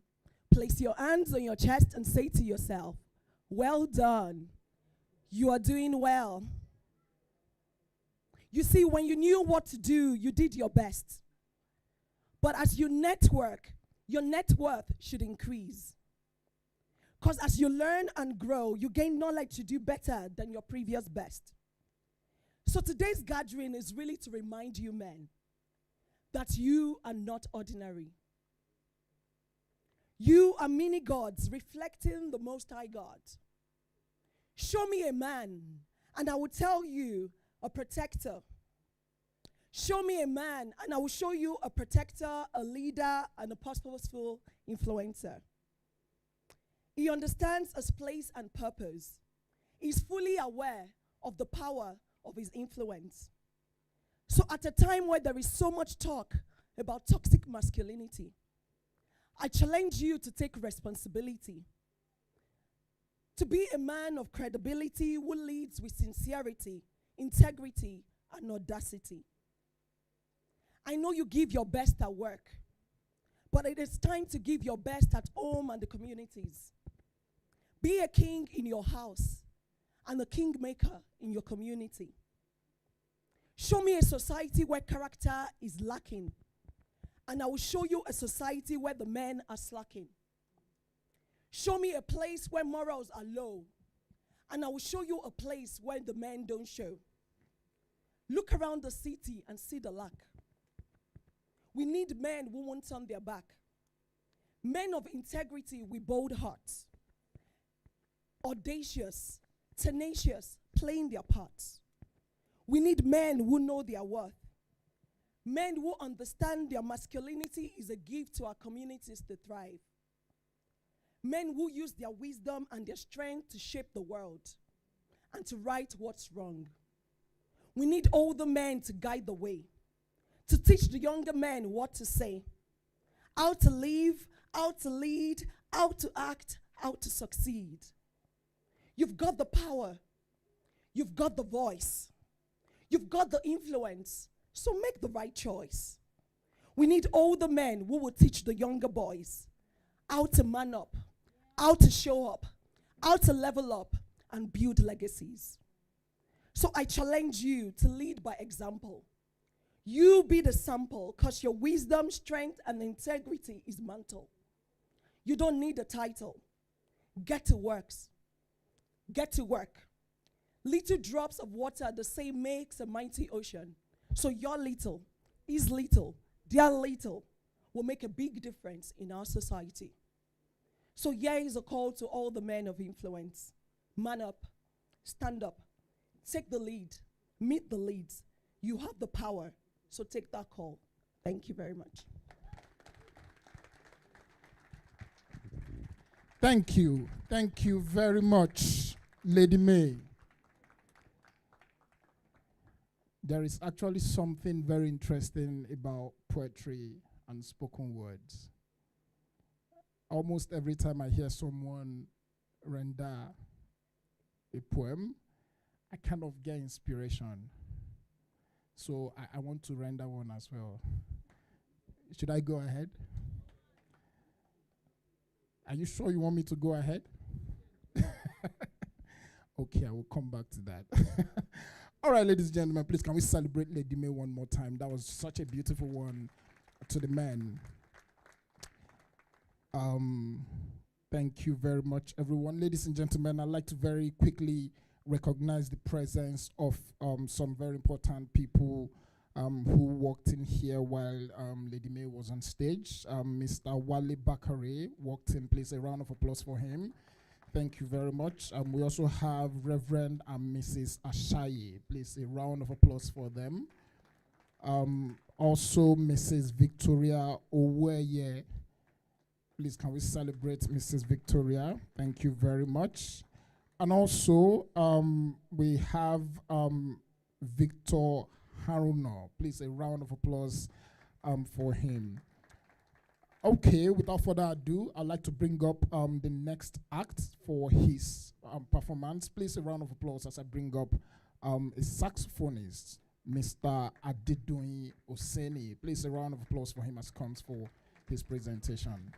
Place your hands on your chest and say to yourself, well done. You are doing well. You see, when you knew what to do, you did your best. But as you network, your net worth should increase. Because as you learn and grow, you gain knowledge to do better than your previous best. So today's gathering is really to remind you men that you are not ordinary. You are mini gods reflecting the Most High God. Show me a man, and I will tell you a protector. Show me a man, and I will show you a protector, a leader, and a purposeful influencer. He understands his place and purpose. He's fully aware of the power of his influence. So at a time where there is so much talk about toxic masculinity, I challenge you to take responsibility. To be a man of credibility who leads with sincerity, integrity, and audacity. I know you give your best at work, but it is time to give your best at home and the communities. Be a king in your house and a kingmaker in your community. Show me a society where character is lacking, and I will show you a society where the men are slacking. Show me a place where morals are low, and I will show you a place where the men don't show. Look around the city and see the lack. We need men who won't turn their back. Men of integrity with bold hearts. Audacious, tenacious, playing their parts. We need men who know their worth. Men who understand their masculinity is a gift to our communities to thrive. Men who use their wisdom and their strength to shape the world and to right what's wrong. We need older men to guide the way, to teach the younger men what to say, how to live, how to lead, how to act, how to succeed. You've got the power. You've got the voice. You've got the influence. So make the right choice. We need older men who will teach the younger boys how to man up, how to show up, how to level up and build legacies. So I challenge you to lead by example. You be the sample because your wisdom, strength, and integrity is mantle. You don't need a title. Get to work. Get to work. Little drops of water the same makes a mighty ocean. So your little, his little, their little will make a big difference in our society. So here is a call to all the men of influence. Man up, stand up, take the lead, meet the leads. You have the power, so take that call. Thank you very much. Thank you. Thank you very much, Lady May. There is actually something very interesting about poetry and spoken words. Almost every time I hear someone render a poem, I kind of get inspiration. So I want to render one as well. Should I go ahead? Are you sure you want me to go ahead? Okay, I will come back to that. All right, ladies and gentlemen, please can we celebrate Lady May one more time? That was such a beautiful one to the men. Thank you very much, everyone. Ladies and gentlemen, I'd like to very quickly recognize the presence of some very important people who walked in here while Lady May was on stage. Mr. Wale Bakare walked in. Please, a round of applause for him. Thank you very much. We also have Reverend and Mrs. Ashaye. Please, a round of applause for them. Also, Mrs. Victoria Oweye. Please, can we celebrate Mrs. Victoria? Thank you very much. And also, we have Victor Haruna. Please, a round of applause for him. Okay, without further ado, I'd like to bring up the next act for his performance. Please, a round of applause as I bring up a saxophonist, Mr. Adedoyin Oseni. Please, a round of applause for him as he comes for his presentation.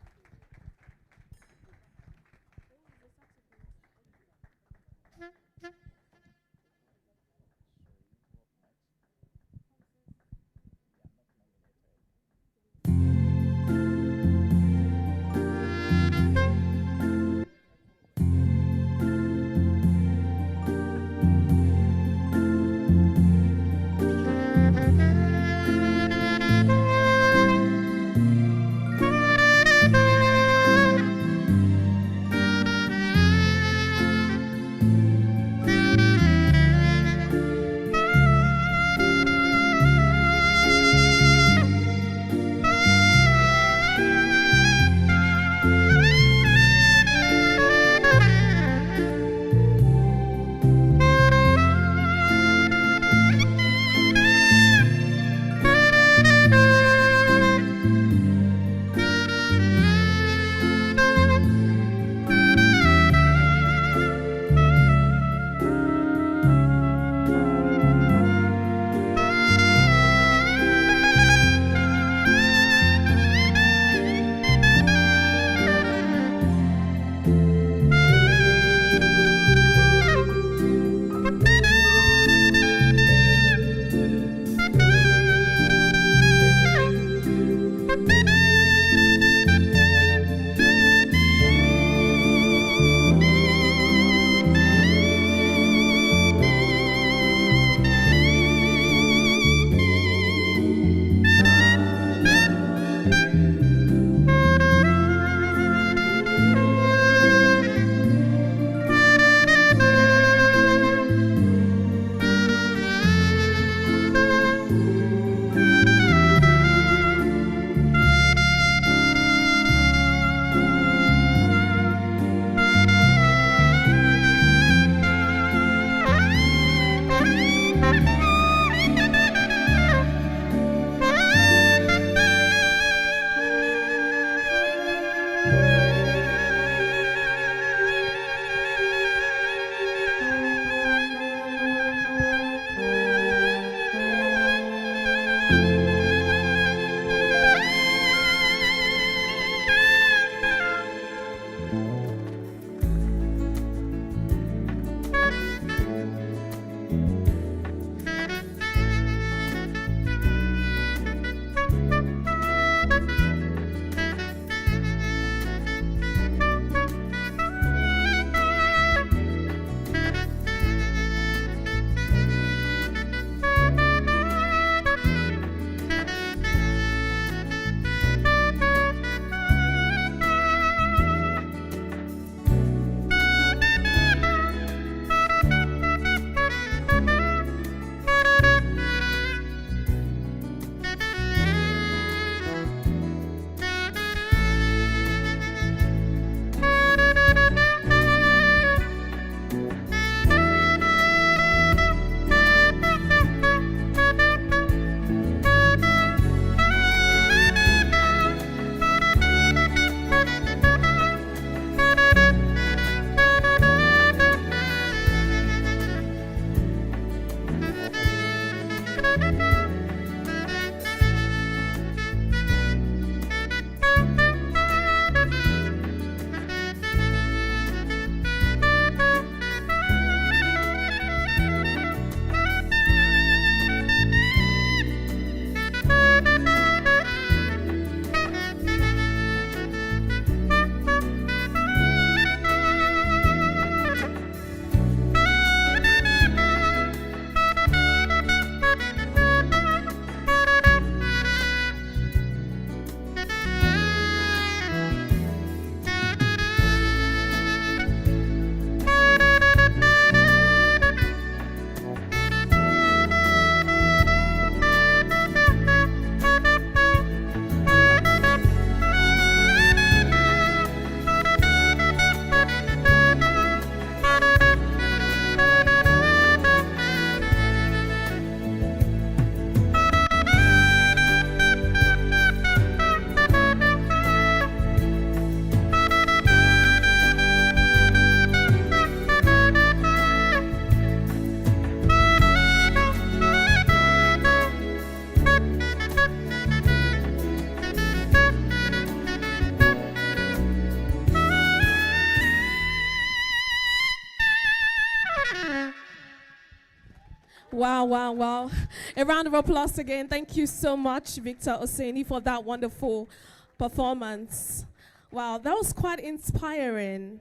Wow, wow, wow. A round of applause again. Thank you so much, Victor Oseni, for that wonderful performance. Wow, that was quite inspiring.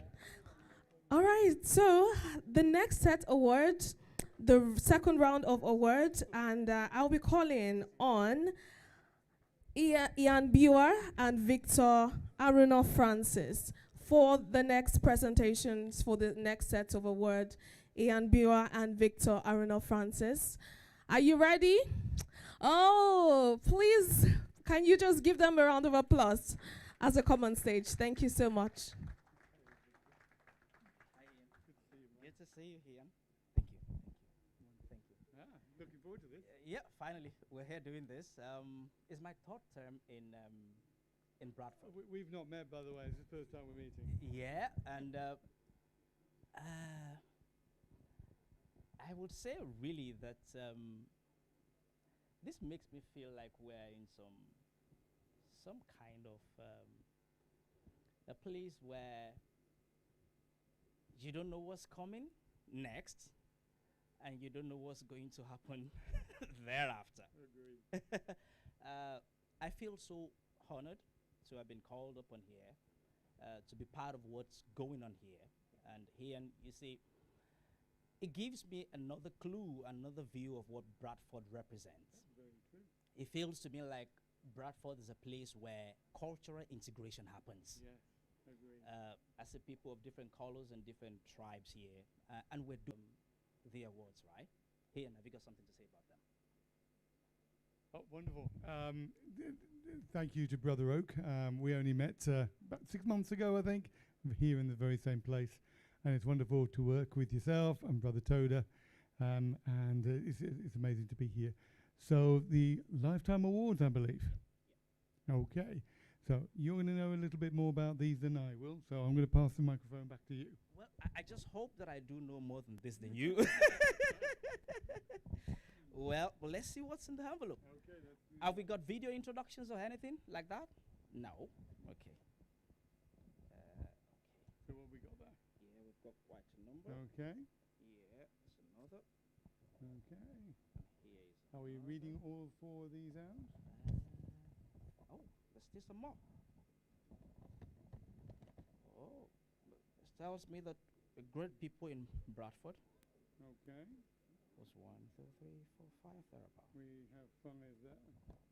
All right, so the next set award, the second round of awards, and I'll be calling on Ian Buer and Victor Aruno Francis for the next presentations for the next set of awards. Ian Buer and Victor Aruno Francis. Are you ready? Oh, please, can you just give them a round of applause as they come on stage? Thank you so much. Good to see you here. Thank you. Thank you. Looking forward to this. Yeah, finally, we're here doing this. It's my third term in Bradford. We've not met, by the way. It's the first time we're meeting. Yeah, and I would say really that this makes me feel like we're in some kind of a place where you don't know what's coming next, and you don't know what's going to happen thereafter. Agreed. I feel so honored to have been called upon here, to be part of what's going on here. And here, you see, it gives me another clue, another view of what Bradford represents. Very true. It feels to me like Bradford is a place where cultural integration happens. Yes, agreed. As a people of different colors and different tribes here, and we're doing the awards, right? Here, have you got something to say about them? Oh, wonderful. Thank you to Brother Oak. We only met about 6 months ago, I think, here in the very same place. And it's wonderful to work with yourself and Brother Toda. And it's amazing to be here. So the Lifetime Awards, I believe. Yeah. Okay. So you're going to know a little bit more about these than I will. So I'm going to pass the microphone back to you. Well, I just hope that I do know more than this than you. Well, let's see what's in the envelope. Okay, have we got video introductions or anything like that? No. Okay. So what we got there? Yeah, we've got quite a number. Okay. Yeah, there's another. Okay. Here is Are we reading all 4 of these out? Oh, let's do some more. Oh, this tells me that great people in Bradford. Okay. Was 1, 2, 3, 4, 5 thereabout. We have fun as that.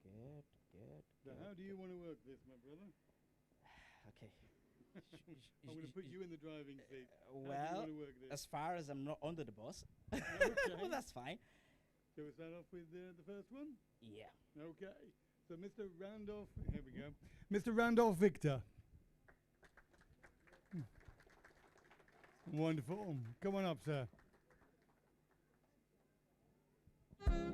Good, good. So how do you want to work this, my brother? Okay. I'm going to put you in the driving seat. Well, work as far as I'm not under the bus, well, that's fine. Shall we start off with the first one? Yeah. Okay. So Mr. Randolph, here we go. Mr. Randolph Victor. Wonderful. Come on up, sir. Thank you.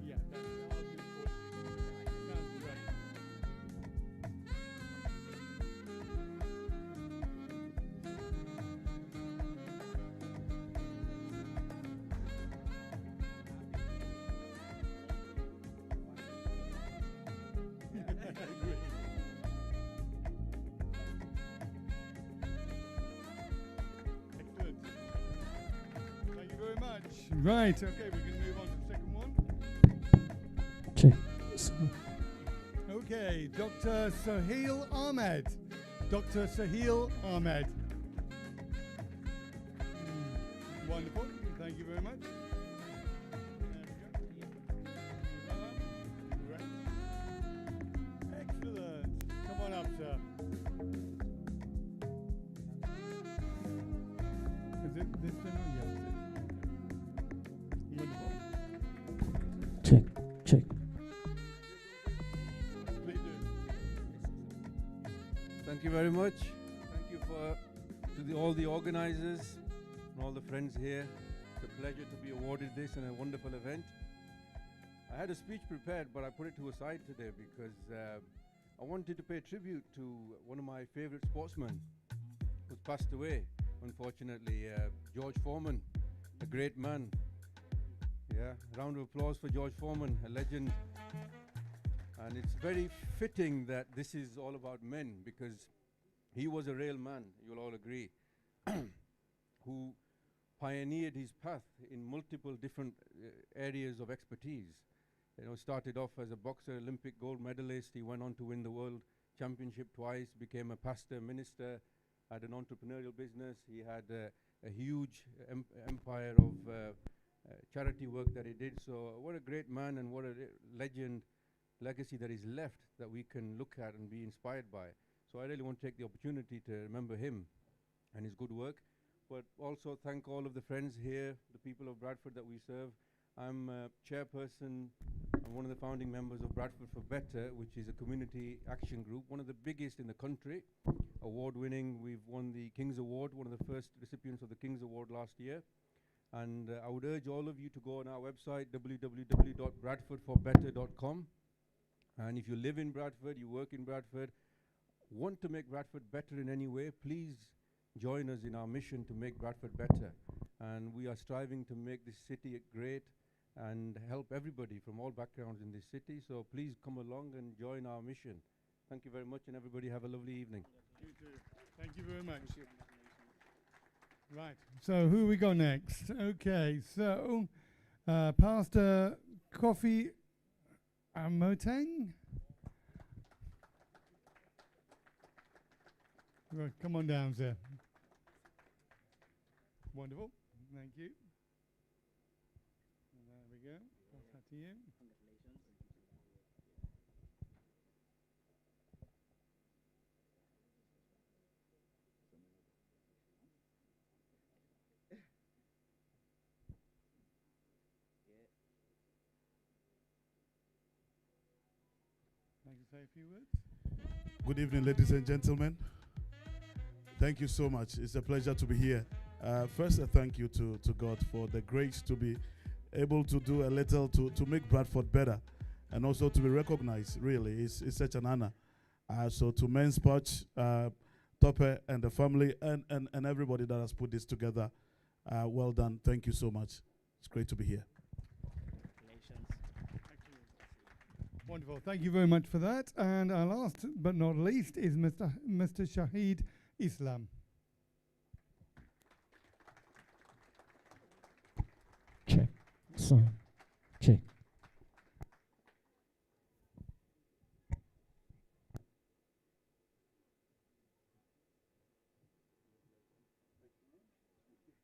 Yeah, that's I'll do it for you. Sounds great. Excellent. Thank you very much. Right, okay, we're going to move on to the second one. Okay, Dr. Sahil Ahmed. Dr. Sahil Ahmed. Wonderful. Thank you very much. There we go. Great. Excellent. Come on up, sir. Is it this one? Yes. Wonderful. Check, check. Please do. Thank you very much. Thank you to all the organizers and all the friends here. It's a pleasure to be awarded this and a wonderful event. I had a speech prepared, but I put it to a side today because I wanted to pay tribute to one of my favorite sportsmen who's passed away, unfortunately, George Foreman, a great man. Yeah, round of applause for George Foreman, a legend. And it's very fitting that this is all about men, because he was a real man, you'll all agree, who pioneered his path in multiple different areas of expertise. You know, started off as a boxer, Olympic gold medalist. He went on to win the world championship twice, became a pastor, minister, had an entrepreneurial business. He had a huge empire of charity work that he did. So what a great man, and what a legend legacy that is left that we can look at and be inspired by. So I really want to take the opportunity to remember him and his good work, but also thank all of the friends here, the people of Bradford that we serve. I'm chairperson and one of the founding members of Bradford for Better, which is a community action group, one of the biggest in the country, award-winning. We've won the King's Award, one of the first recipients of the King's Award last year. And I would urge all of you to go on our website, www.bradfordforbetter.com. And if you live in Bradford, you work in Bradford, want to make Bradford better in any way, please join us in our mission to make Bradford better. And we are striving to make this city great and help everybody from all backgrounds in this city. So please come along and join our mission. Thank you very much, and everybody have a lovely evening. You too. Thank you very much. Right, so who we got next? Okay, so Pastor Kofi Amoteng. Right, come on down, sir. Wonderful, thank you. And there we go. Pass that to you. Like to say a few words? Good evening, ladies and gentlemen. Thank you so much. It's a pleasure to be here. First, a thank you to God for the grace to be able to do a little to make Bradford better, and also to be recognized. Really, it's such an honor. So to Men's Porch, Topper and the family, and everybody that has put this together, well done. Thank you so much. It's great to be here. Wonderful. Thank you very much for that. And our last but not least is Mr. Shahid Islam. Check. Sound. Check.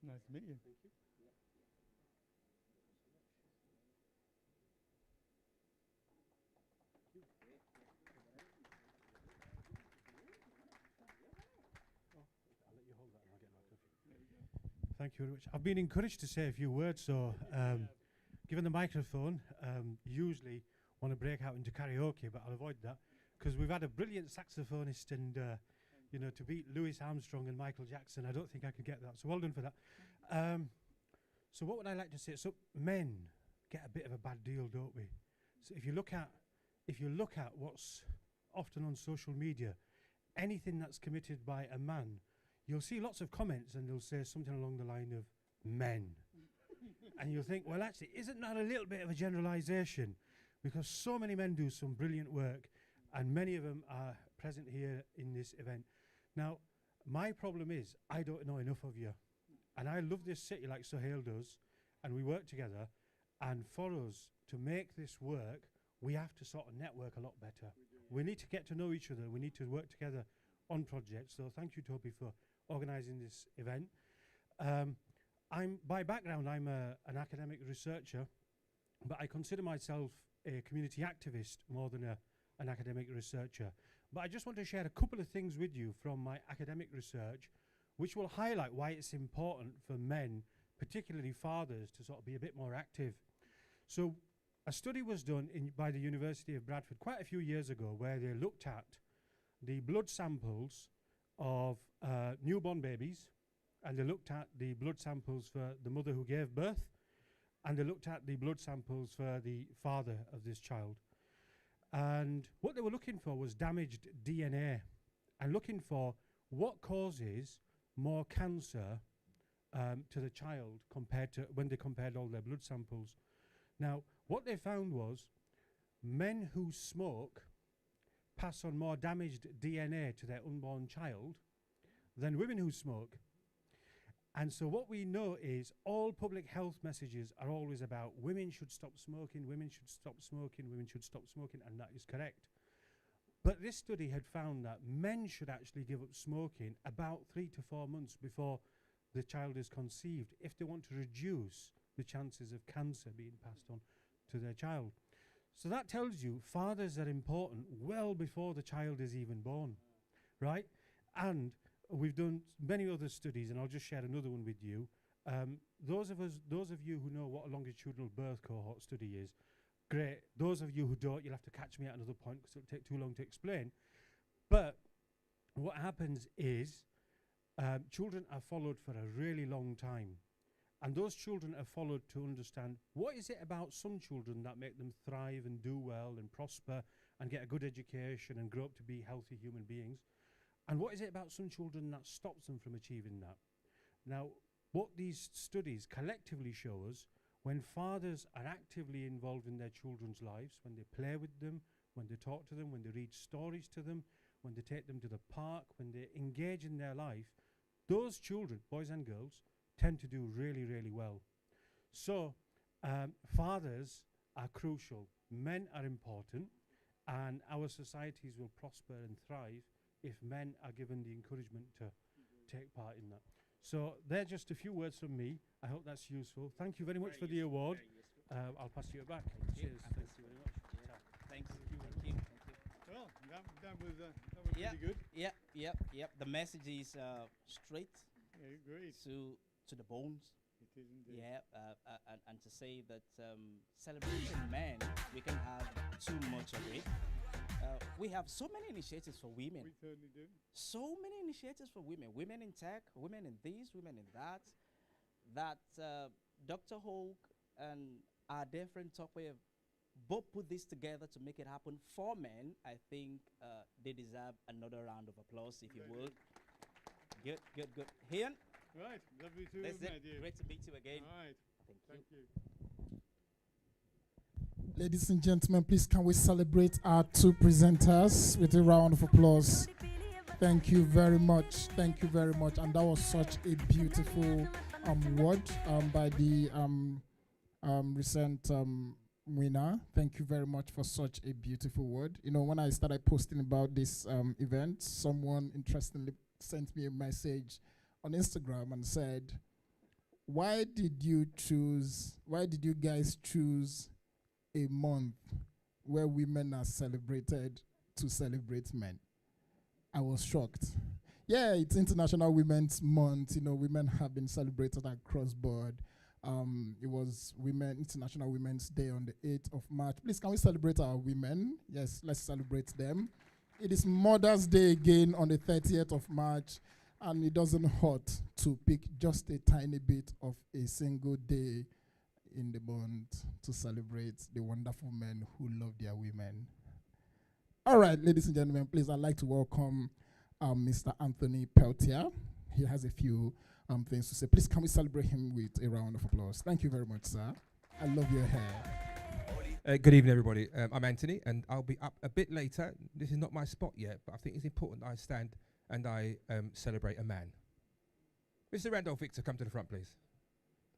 Nice to meet you. Thank you. Thank you very much. I've been encouraged to say a few words, so given the microphone, usually want to break out into karaoke, but I'll avoid that because we've had a brilliant saxophonist, and you know, to beat Louis Armstrong and Michael Jackson, I don't think I could get that. So well done for that. So what would I like to say? So men get a bit of a bad deal, don't we? So if you look at what's often on social media, anything that's committed by a man, you'll see lots of comments and they'll say something along the line of men. And you'll think, well, actually, isn't that a little bit of a generalization? Because so many men do some brilliant work, and many of them are present here in this event. Now, my problem is I don't know enough of you. And I love this city like Sohail does, and we work together. And for us to make this work, we have to sort of network a lot better. We need to get to know each other. We need to work together on projects. So thank you, Toby, for organising this event. By background, I'm an academic researcher, but I consider myself a community activist more than an academic researcher. But I just want to share a couple of things with you from my academic research, which will highlight why it's important for men, particularly fathers, to sort of be a bit more active. So a study was done by the University of Bradford quite a few years ago, where they looked at the blood samples of newborn babies, and they looked at the blood samples for the mother who gave birth, and they looked at the blood samples for the father of this child. And what they were looking for was damaged DNA, and looking for what causes more cancer to the child compared to when they compared all their blood samples. Now, what they found was men who smoke pass on more damaged DNA to their unborn child than women who smoke. And so what we know is all public health messages are always about women should stop smoking, women should stop smoking, women should stop smoking, and that is correct. But this study had found that men should actually give up smoking about 3 to 4 months before the child is conceived if they want to reduce the chances of cancer being passed on to their child. So that tells you fathers are important well before the child is even born, right? And we've done many other studies, and I'll just share another one with you. Those of you who know what a longitudinal birth cohort study is, great. Those of you who don't, you'll have to catch me at another point because it'll take too long to explain. But what happens is children are followed for a really long time. And those children are followed to understand what is it about some children that make them thrive and do well and prosper and get a good education and grow up to be healthy human beings. And what is it about some children that stops them from achieving that? Now, what these studies collectively show us, when fathers are actively involved in their children's lives, when they play with them, when they talk to them, when they read stories to them, when they take them to the park, when they engage in their life, those children, boys and girls, tend to do really, really well. So fathers are crucial. Men are important, and our societies will prosper and thrive if men are given the encouragement to take part in that. So they're just a few words from me. I hope that's useful. Thank you very much for the award. I'll pass you back. Cheers. Thank you very much. Thanks. Thank you. Well, that was really good. Yep. The message is straight Great. to the bones. It is indeed. Yeah, and to say that celebrating men, we can have too much of it. We have so many initiatives for women. We certainly do. So many initiatives for women. Women in tech, women in this, women in that. That Dr. Hoke and our dear friend Tokwe have both put this together to make it happen for men. I think they deserve another round of applause, if you would. Good. Ian? Right, lovely to That's meet it. you. Great to meet you again. All right. Thank you. Ladies and gentlemen, please can we celebrate our two presenters with a round of applause. Thank you very much. Thank you very much. And that was such a beautiful word by the recent winner. Thank you very much for such a beautiful word. You know, when I started posting about this event, someone interestingly sent me a message on Instagram and said, why did you guys choose a month where women are celebrated to celebrate men? I was shocked. Yeah, it's International Women's Month. You know, women have been celebrated across board. It was International Women's Day on the 8th of March. Please, can we celebrate our women? Yes, let's celebrate them. It is Mother's Day again on the 30th of March, and it doesn't hurt to pick just a tiny bit of a single day in the month to celebrate the wonderful men who love their women. All right, ladies and gentlemen, please, I'd like to welcome Mr. Anthony Peltier. He has a few things to say. Please, can we celebrate him with a round of applause? Thank you very much, sir. I love your hair. Good evening, everybody. I'm Anthony, and I'll be up a bit later. This is not my spot yet, but I think it's important that I stand and I celebrate a man. Mr. Randolph Victor, come to the front, please.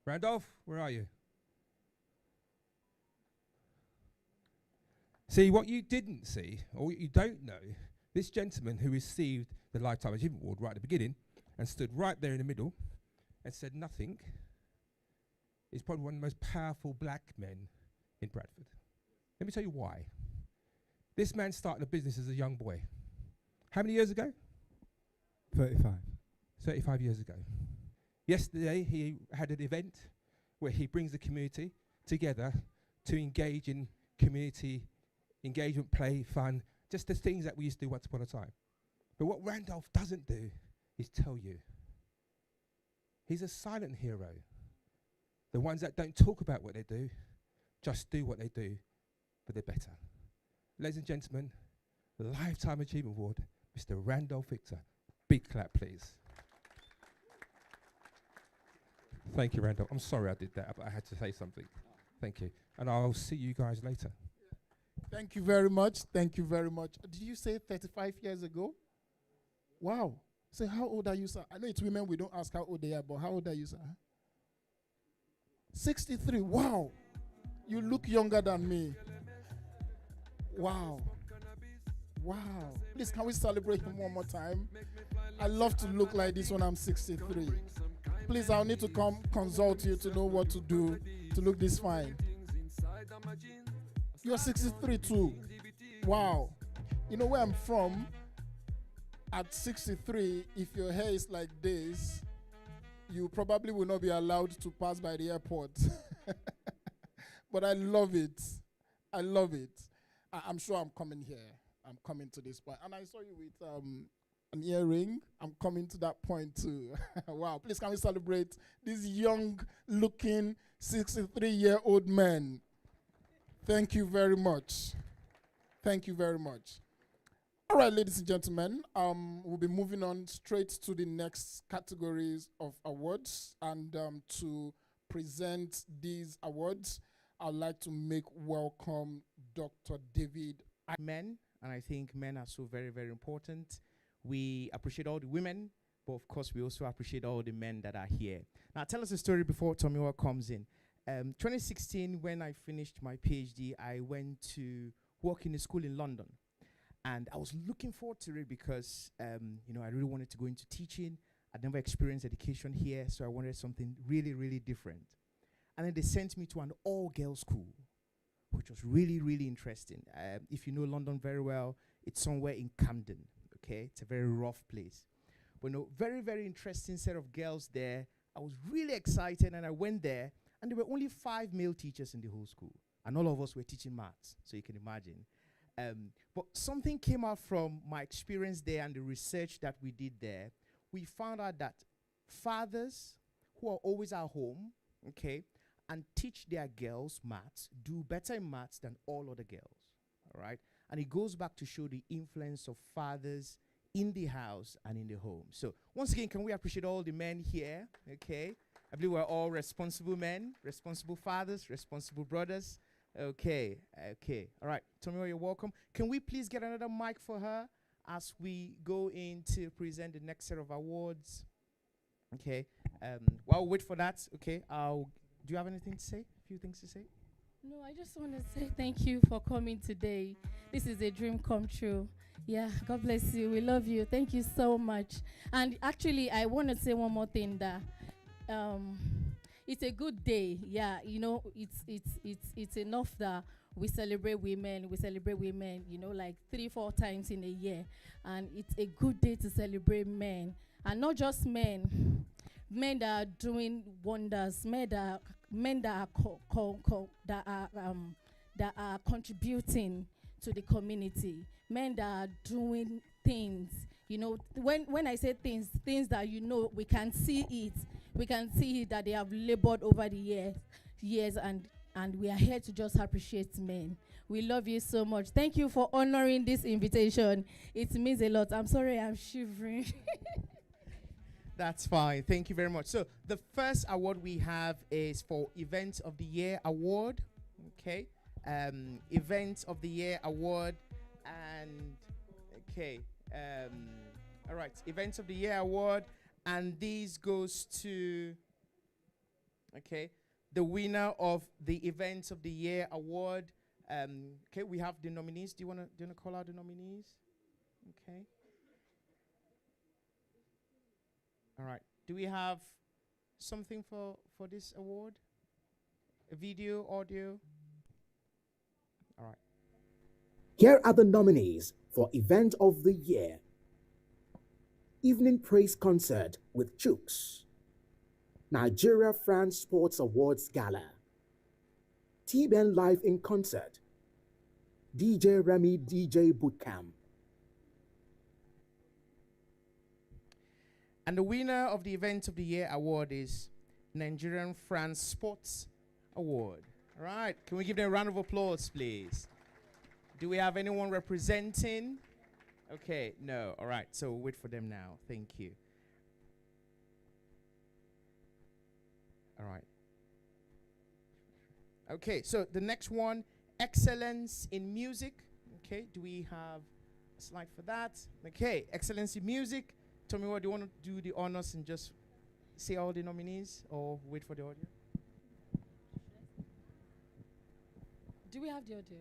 Randolph, where are you? See, what you didn't see, or what you don't know, this gentleman who received the Lifetime Achievement Award right at the beginning and stood right there in the middle and said nothing, is probably one of the most powerful black men in Bradford. Let me tell you why. This man started a business as a young boy. How many years ago? 35. 35 years ago. Yesterday, he had an event where he brings the community together to engage in community engagement, play, fun, just the things that we used to do once upon a time. But what Randolph doesn't do is tell you. He's a silent hero. The ones that don't talk about what they do, just do what they do, but they're better. Ladies and gentlemen, the Lifetime Achievement Award, Mr. Randolph Victor. Big clap, please. Thank you, Randolph. I'm sorry I did that, but I had to say something. Thank you. And I'll see you guys later. Thank you very much. Thank you very much. Did you say 35 years ago? Wow. So how old are you, sir? I know it's women, we don't ask how old they are, but how old are you, sir? 63. Wow. You look younger than me. Wow. Wow. Please, can we celebrate him one more time? I love to look like this when I'm 63. Please, I'll need to come consult you to know what to do to look this fine. You're 63 too. Wow. You know where I'm from? At 63, if your hair is like this, you probably will not be allowed to pass by the airport. But I love it. I love it. I'm sure I'm coming here. I'm coming to this point. And I saw you with an earring. I'm coming to that point too. Wow. Please, can we celebrate this young-looking 63-year-old man? Thank you very much. Thank you very much. All right, ladies and gentlemen, we'll be moving on straight to the next categories of awards. And to present these awards, I'd like to make welcome Dr. David. Men, and I think men are so very, very important. We appreciate all the women, but of course we also appreciate all the men that are here. Now tell us a story before Tomiwa comes in. 2016, when I finished my PhD, I went to work in a school in London. And I was looking forward to it because, you know, I really wanted to go into teaching. I'd never experienced education here, so I wanted something really, really different. And then they sent me to an all-girls school, which was really, really interesting. If you know London very well, it's somewhere in Camden, okay? It's a very rough place. But no, very, very interesting set of girls there. I was really excited, and I went there, and there were only 5 male teachers in the whole school. And all of us were teaching maths, so you can imagine. But something came out from my experience there and the research that we did there. We found out that fathers who are always at home, okay, and teach their girls maths do better in maths than all other girls, all right? And it goes back to show the influence of fathers in the house and in the home. So once again, can we appreciate all the men here, okay? I believe we're all responsible men, responsible fathers, responsible brothers. Okay, okay. All right, Tomiwa, you're welcome. Can we please get another mic for her as we go in to present the next set of awards? Okay, while we wait for that, okay, do you have anything to say? A few things to say? No, I just want to say thank you for coming today. This is a dream come true. Yeah, God bless you. We love you. Thank you so much. And actually, I want to say one more thing that it's a good day. Yeah, you know, it's enough that we celebrate women, you know, like 3-4 times in a year. And it's a good day to celebrate men. And not just men that are doing wonders, men that are contributing to the community, men that are doing things. You know, when I say things that, you know, we can see it. We can see that they have labored over the years, and we are here to just appreciate men. We love you so much. Thank you for honoring this invitation. It means a lot. I'm sorry, I'm shivering. That's fine. Thank you very much. So the first award we have is for Event of the Year Award. Okay. Event of the Year Award. And okay. All right. Event of the Year Award. And this goes to, okay, the winner of the Event of the Year Award. Okay, we have the nominees. Do you wanna call out the nominees? Okay. All right. Do we have something for this award? A video, audio? All right. Here are the nominees for Event of the Year. Evening Praise Concert with Chooks. Nigeria France Sports Awards Gala. T-Ben Live in Concert. DJ Remy DJ Bootcamp. And the winner of the Event of the Year Award is Nigerian France Sports Award. All right. Can we give them a round of applause, please? Do we have anyone representing? Okay, no. All right. So we'll wait for them now. Thank you. All right. Okay, so the next one excellence in music. Okay, do we have a slide for that? Okay, excellence in music. Tell me what, do you want to do the honors and just say all the nominees or wait for the audio? Do we have the audio?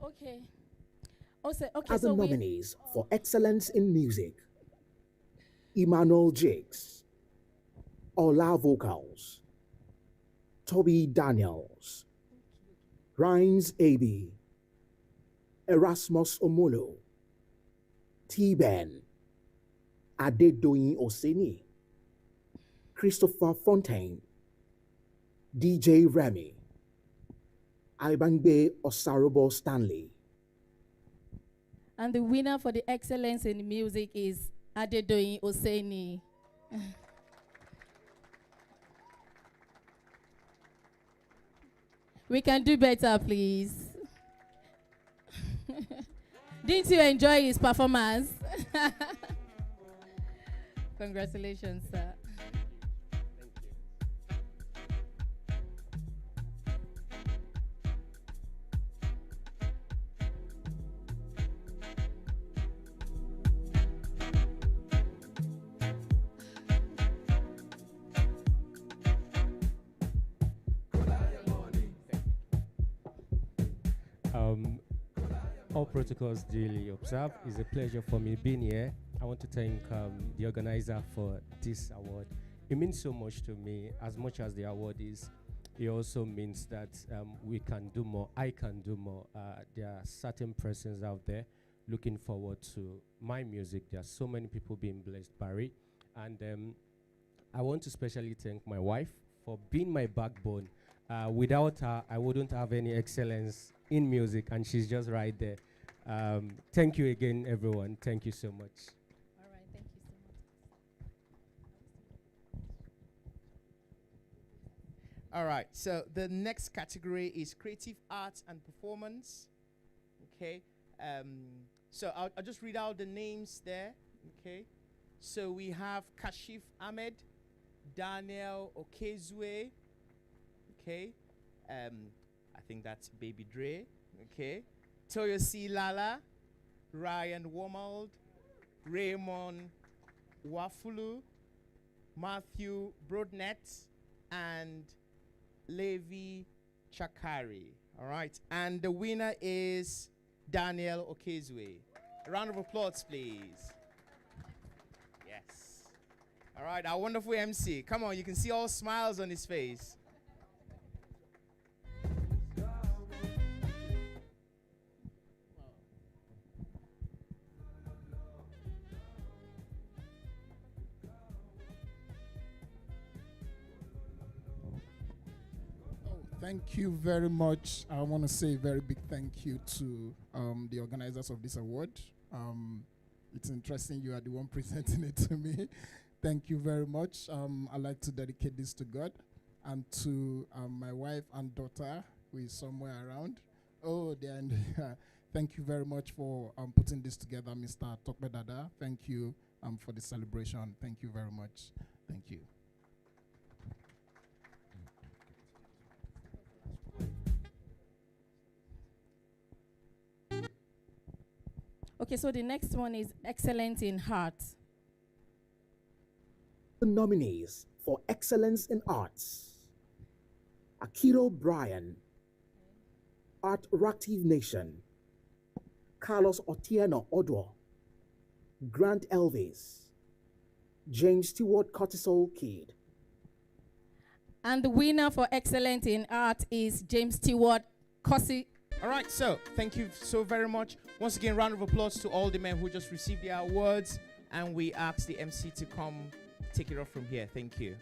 Okay. Okay, Other so we nominees for excellence in music: Emmanuel Jakes, Ola Vocals, Toby Daniels, Rhymes AB, Erasmus Omolo, T-Ben, Adedoyin Oseni, Christopher Fontaine, DJ Remy, Aibangbe Osarobo Stanley. and the winner for the excellence in music is Adedoyin Oseni. We can do better, please. Didn't you enjoy his performance? Congratulations, sir. All protocols duly observed. It's a pleasure for me being here. I want to thank the organizer for this award. It means so much to me. As much as the award is, it also means that we can do more. I can do more. There are certain persons out there looking forward to my music. There are so many people being blessed by it. And I want to especially thank my wife for being my backbone. Without her, I wouldn't have any excellence in music, and she's just right there. Thank you again, everyone. Thank you so much. All right, thank you so much. All right, so the next category is creative arts and performance. Okay, so I'll just read out the names there. Okay, so we have Kashif Ahmed, Daniel Okezue. Okay, I think that's Baby Dre. Okay, Toyosi Lala, Ryan Wormald, Raymond Wafulu, Matthew Broadnet, and Levi Chakari. All right, and the winner is Daniel Okezue. A round of applause, please. Yes. All right, our wonderful MC. Come on, you can see all smiles on his face. Thank you very much. I want to say a very big thank you to the organizers of this award. It's interesting you are the one presenting it to me. Thank you very much. I'd like to dedicate this to God and to my wife and daughter, who is somewhere around. Oh, thank you very much for putting this together, Mr. Tokbedada. Thank you for the celebration. Thank you very much. Thank you. Okay, so the next one is excellent in heart. The nominees for excellence in arts: Akiro Bryan, Art Reactive Nation, Carlos Otieno Odwo, Grant Elvis, James Stewart Cortisol Kid. And the winner for excellent in art is James Stewart Corsi. All right, so thank you so very much. Once again, round of applause to all the men who just received their awards. And we ask the MC to come take it off from here. Thank you.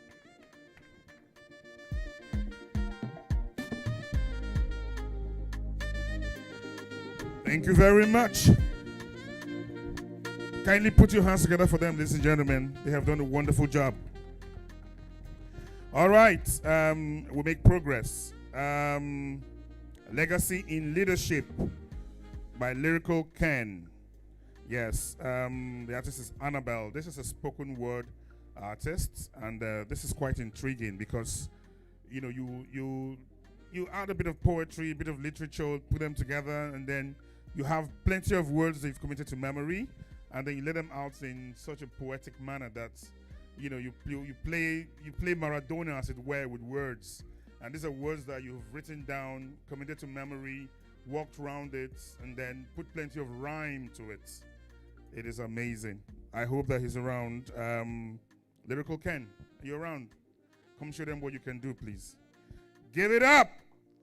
Thank you very much. Kindly put your hands together for them, ladies and gentlemen. They have done a wonderful job. All right, we make progress. Legacy in Leadership by Lyrical Ken. Yes, the artist is Annabelle. This is a spoken word artists, and this is quite intriguing because, you know, you add a bit of poetry, a bit of literature, put them together, and then you have plenty of words that you've committed to memory, and then you let them out in such a poetic manner that, you know, you play Maradona, as it were, with words. And these are words that you've written down, committed to memory, walked around it, and then put plenty of rhyme to it. It is amazing. I hope that he's around. Lyrical Ken, are you around? Come show them what you can do, please. Give it up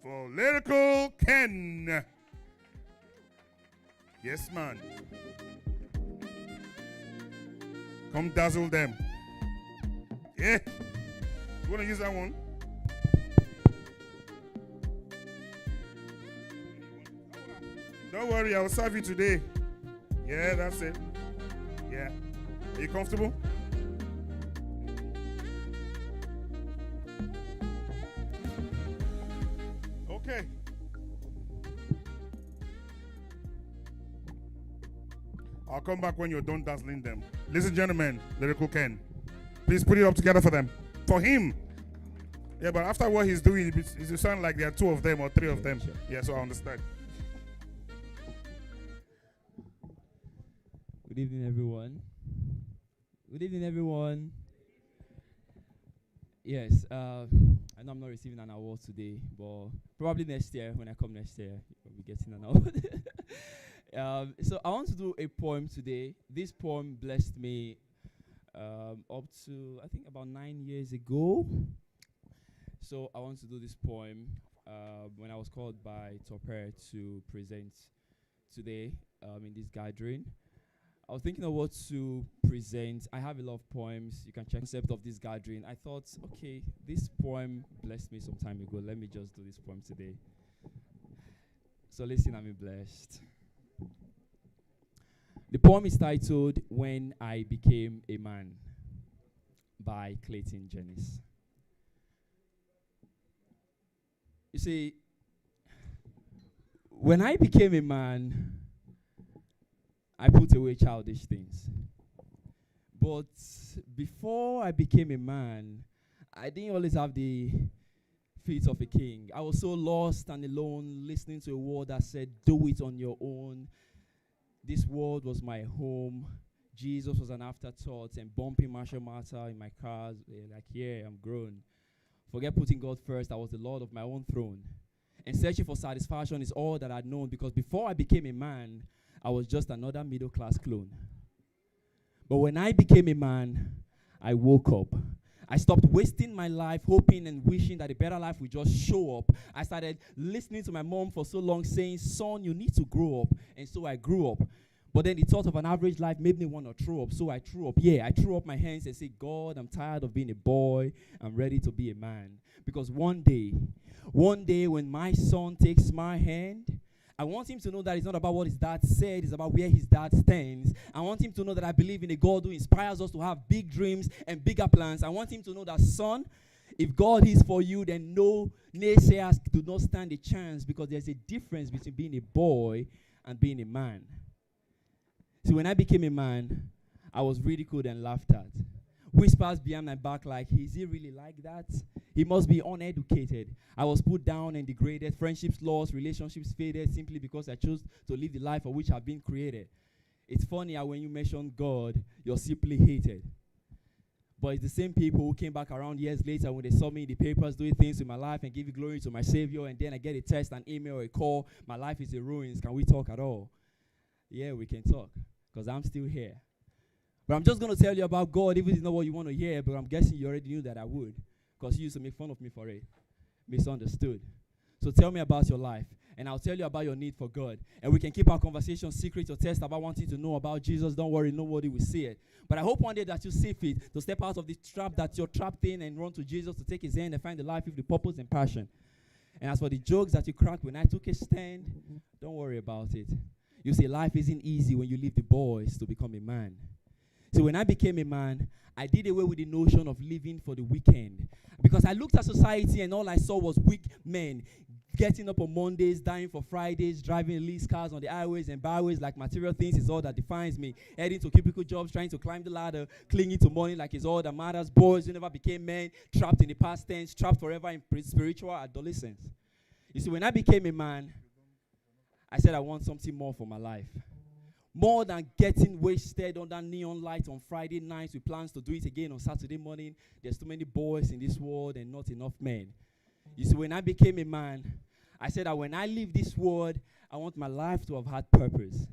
for Lyrical Ken. Yes, man. Come dazzle them. Yeah. You want to use that one? Don't worry, I'll serve you today. Yeah, that's it. Yeah. Are you comfortable? Okay. I'll come back when you're done dazzling them. Ladies and gentlemen, Lyrical Ken, please put it up together for them. For him. Yeah, but after what he's doing, it will sound like there are two of them or three of them. Yeah, so I understand. Good evening, everyone. Good evening, everyone. Yes, I know I'm not receiving an award today, but probably next year, when I come next year, I'll be getting an award. So I want to do a poem today. This poem blessed me up to, I think, about 9 years ago. So I want to do this poem when I was called by Cllr to present today in this gathering. I was thinking of what to present. I have a lot of poems. You can check the concept of this gathering. I thought, okay, this poem blessed me some time ago. Let me just do this poem today. So listen, I'm blessed. The poem is titled When I Became a Man by Clayton Jennings. You see, when I became a man, I put away childish things. But before I became a man, I didn't always have the feet of a king. I was so lost and alone, listening to a word that said, do it on your own. This world was my home. Jesus was an afterthought, and bumping Marshall Martha in my cars, like, yeah, I'm grown. Forget putting God first, I was the Lord of my own throne. And searching for satisfaction is all that I'd known, because before I became a man, I was just another middle-class clone. But when I became a man, I woke up. I stopped wasting my life hoping and wishing that a better life would just show up. I started listening to my mom for so long saying, son, you need to grow up. And so I grew up. But then the thought of an average life made me want to throw up. So I threw up. Yeah, I threw up my hands and said, God, I'm tired of being a boy. I'm ready to be a man. Because one day when my son takes my hand, I want him to know that it's not about what his dad said, it's about where his dad stands. I want him to know that I believe in a God who inspires us to have big dreams and bigger plans. I want him to know that, son, if God is for you, then no naysayers do not stand a chance, because there's a difference between being a boy and being a man. See, when I became a man, I was ridiculed and laughed at. Whispers behind my back like, is he really like that? He must be uneducated. I was put down and degraded. Friendships lost, relationships faded, simply because I chose to live the life for which I've been created. It's funny how when you mention God, you're simply hated. But it's the same people who came back around years later when they saw me in the papers doing things in my life and give glory to my Savior, and then I get a text, an email, or a call, my life is in ruins. Can we talk at all? Yeah, we can talk, because I'm still here. But I'm just going to tell you about God, even if it's not what you want to hear, but I'm guessing you already knew that I would, because you used to make fun of me for it. Misunderstood. So tell me about your life, and I'll tell you about your need for God. And we can keep our conversation secret or test about wanting to know about Jesus. Don't worry, nobody will see it. But I hope one day that you see fit to step out of the trap that you're trapped in and run to Jesus to take his hand and find the life with the purpose and passion. And as for the jokes that you cracked when I took a stand, don't worry about it. You see, life isn't easy when you leave the boys to become a man. So when I became a man, I did away with the notion of living for the weekend. Because I looked at society and all I saw was weak men getting up on Mondays, dying for Fridays, driving lease cars on the highways and byways like material things is all that defines me. Heading to cubicle jobs, trying to climb the ladder, clinging to money like it's all that matters. Boys who never became men, trapped in the past tense, trapped forever in spiritual adolescence. You see, when I became a man, I said I want something more for my life. More than getting wasted under neon lights on Friday nights with plans to do it again on Saturday morning. There's too many boys in this world and not enough men. You see, when I became a man, I said that when I leave this world, I want my life to have had purpose.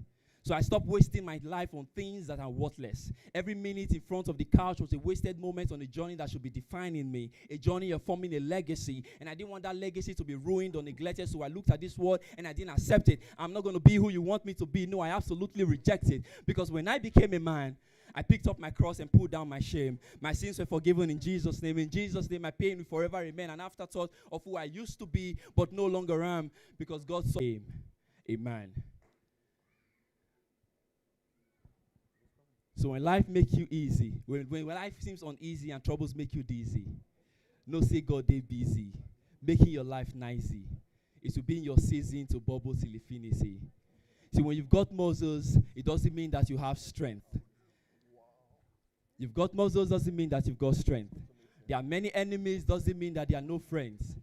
So I stopped wasting my life on things that are worthless. Every minute in front of the couch was a wasted moment on a journey that should be defining me, a journey of forming a legacy. And I didn't want that legacy to be ruined or neglected, so I looked at this world and I didn't accept it. I'm not going to be who you want me to be. No, I absolutely reject it. Because when I became a man, I picked up my cross and put down my shame. My sins were forgiven in Jesus' name. In Jesus' name, my pain will forever remain an afterthought of who I used to be, but no longer am, because God saw him. Amen. So when life makes you easy, when life seems uneasy and troubles make you dizzy, no say God they busy, making your life nicey. It will be in your season to bubble till it finishes. See, when you've got muscles, it doesn't mean that you have strength. You've got muscles doesn't mean that you've got strength. There are many enemies doesn't mean that there are no friends.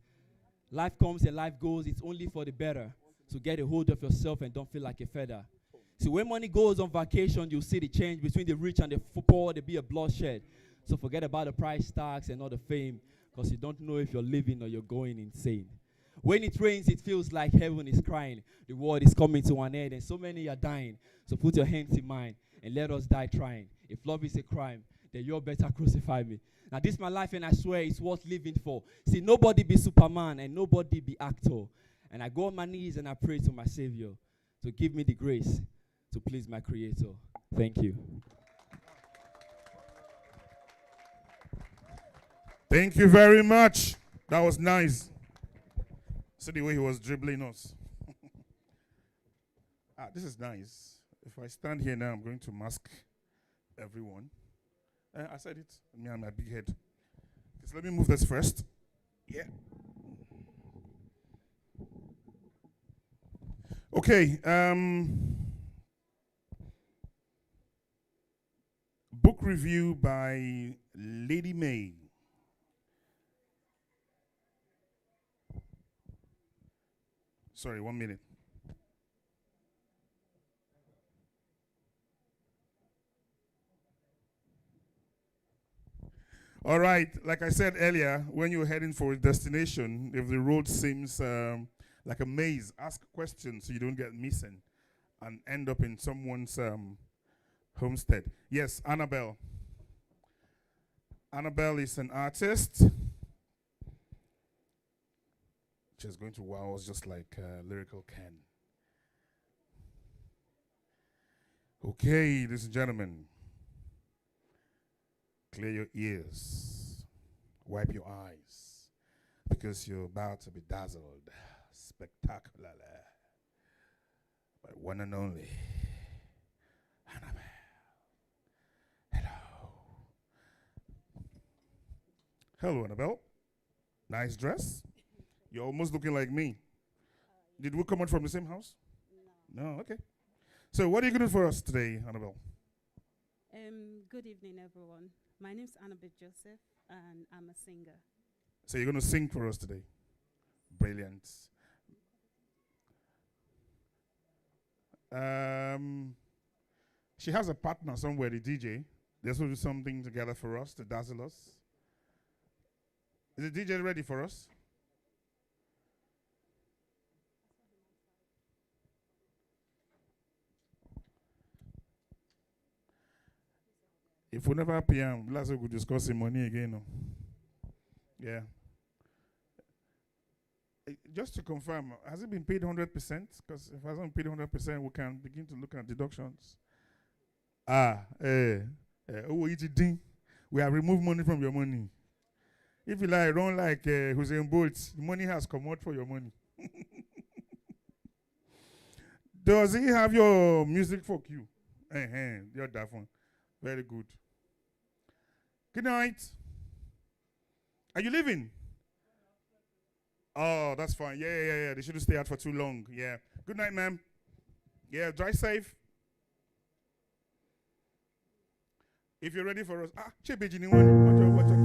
Life comes and life goes, it's only for the better. So get a hold of yourself and don't feel like a feather. See, when money goes on vacation, you'll see the change between the rich and the poor. There'll be a bloodshed. So forget about the price tags and all the fame, because you don't know if you're living or you're going insane. When it rains, it feels like heaven is crying. The world is coming to an end, and so many are dying. So put your hands in mine, and let us die trying. If love is a crime, then you're better crucify me. Now, this is my life, and I swear it's worth living for. See, nobody be Superman, and nobody be actor. And I go on my knees, and I pray to my Savior to give me the grace to please my Creator. Thank you. Thank you very much. That was nice. See the way he was dribbling us. This is nice. If I stand here now, I'm going to mask everyone. I said it. Me and my big head. So let me move this first. Yeah. Okay. Book review by Lady May. Sorry, 1 minute. All right, like I said earlier, when you're heading for a destination, if the road seems like a maze, ask questions so you don't get missing and end up in someone's homestead. Yes, Annabelle. Annabelle is an artist. She's going to wow us just like Lyrical Ken. Okay, ladies and gentlemen. Clear your ears. Wipe your eyes. Because you're about to be dazzled spectacularly by one and only Annabelle. Hello, Annabelle. Nice dress. You're almost looking like me. Did we come out from the same house? No. No, okay. So what are you going to do for us today, Annabelle? Good evening, everyone. My name's Annabelle Joseph, and I'm a singer. So you're going to sing for us today. Brilliant. She has a partner somewhere, the DJ. They're supposed to do something together for us to dazzle us. Is the DJ ready for us? If we never PM, last week we discussing money again. No? Yeah. Just to confirm, has it been paid 100%? Because if it hasn't been paid 100%, we can begin to look at deductions. We have removed money from your money. If you like, run like Hussein Bolt, the money has come out for your money. Does he have your music for you? You're that one. Very good. Good night. Are you leaving? Oh, that's fine. Yeah. They shouldn't stay out for too long. Yeah. Good night, ma'am. Yeah, drive safe. If you're ready for us. Chebeji ni one. Watch your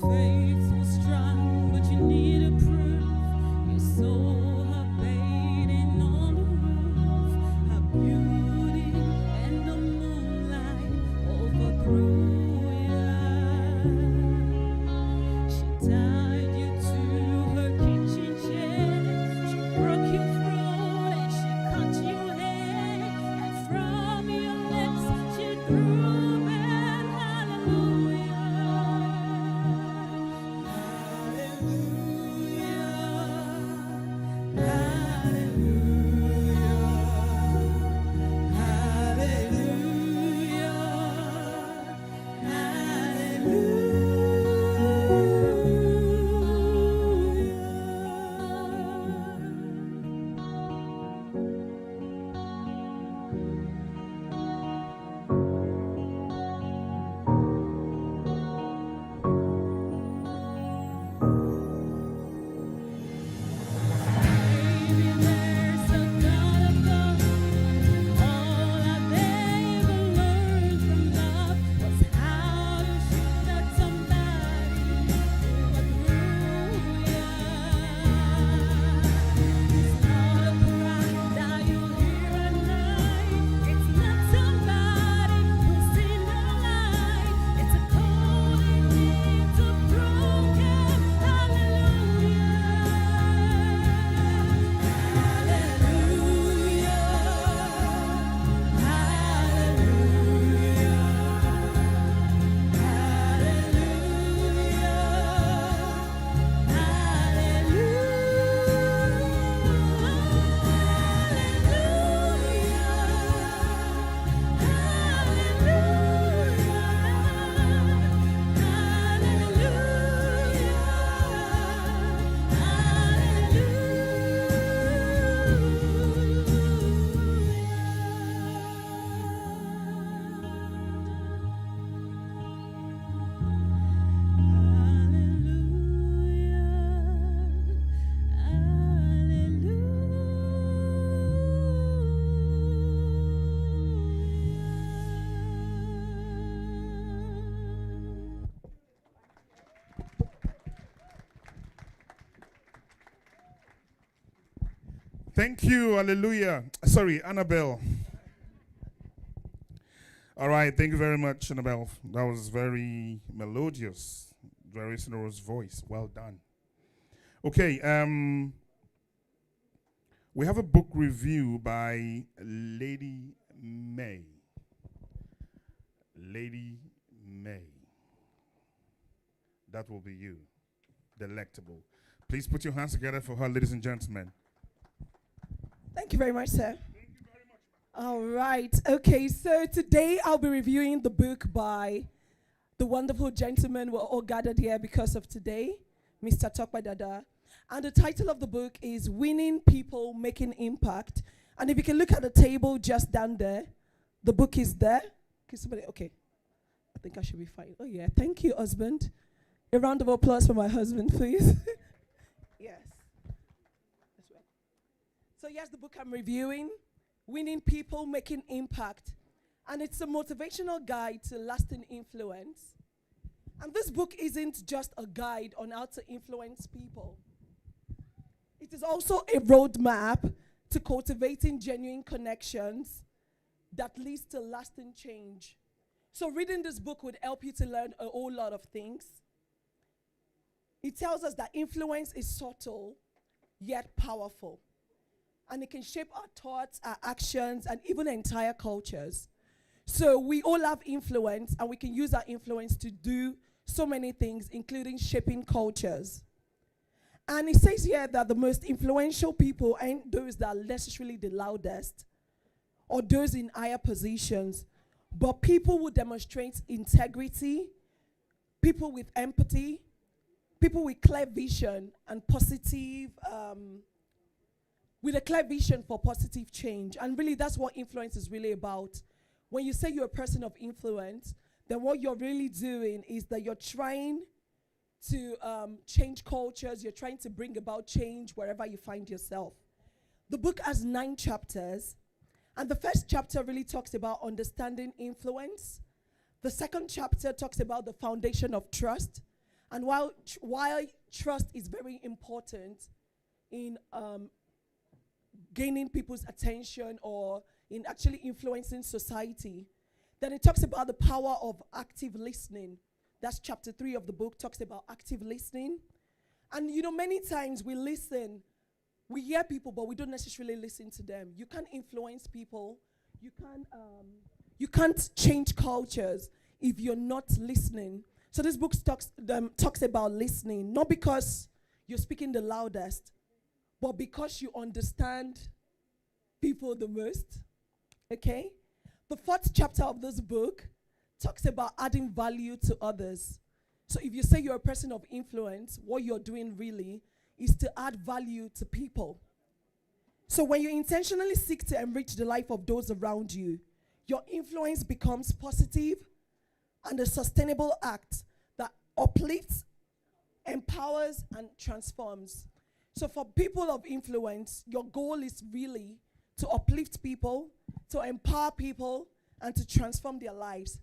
faithful, strong, but you need a proof. You saw her bathing on the roof, her beauty and the moonlight overthrew you. She tied you to her kitchen chair. She broke your throat and she cut your hair. And from your lips she drew an hallelujah. Thank you, hallelujah. Sorry, Annabelle. All right, thank you very much, Annabelle. That was very melodious, very sonorous voice. Well done. Okay, we have a book review by Lady May. Lady May. That will be you, delectable. Please put your hands together for her, ladies and gentlemen. Thank you very much, sir. Thank you very much. All right. Okay, so today I'll be reviewing the book by the wonderful gentlemen we're all gathered here because of today, Mr. Tokwe Dada. And the title of the book is Winning People, Making Impact. And if you can look at the table just down there, the book is there. Can somebody, okay. I think I should be fine. Oh yeah, thank you, husband. A round of applause for my husband, please. Yes. So yes, the book I'm reviewing, Winning People, Making Impact. And it's a motivational guide to lasting influence. And this book isn't just a guide on how to influence people. It is also a roadmap to cultivating genuine connections that leads to lasting change. So reading this book would help you to learn a whole lot of things. It tells us that influence is subtle, yet powerful. And it can shape our thoughts, our actions, and even entire cultures. So we all have influence, and we can use our influence to do so many things, including shaping cultures. And it says here that the most influential people aren't those that are necessarily the loudest or those in higher positions, but people who demonstrate integrity, people with empathy, people with clear vision and positive, with a clear vision for positive change. And really that's what influence is really about. When you say you're a person of influence, then what you're really doing is that you're trying to change cultures, you're trying to bring about change wherever you find yourself. The book has 9 chapters, and the first chapter really talks about understanding influence. The second chapter talks about the foundation of trust, And while trust is very important in gaining people's attention or in actually influencing society, then it talks about the power of active listening. That's chapter 3 of the book, talks about active listening. And many times we listen, we hear people, but we don't necessarily listen to them. You can't influence people. You can't change cultures if you're not listening. So this book talks about listening, not because you're speaking the loudest, but because you understand people the most. Okay? The 4th chapter of this book talks about adding value to others. So if you say you're a person of influence, what you're doing really is to add value to people. So when you intentionally seek to enrich the life of those around you, your influence becomes positive and a sustainable act that uplifts, empowers, and transforms. So for people of influence, your goal is really to uplift people, to empower people, and to transform their lives.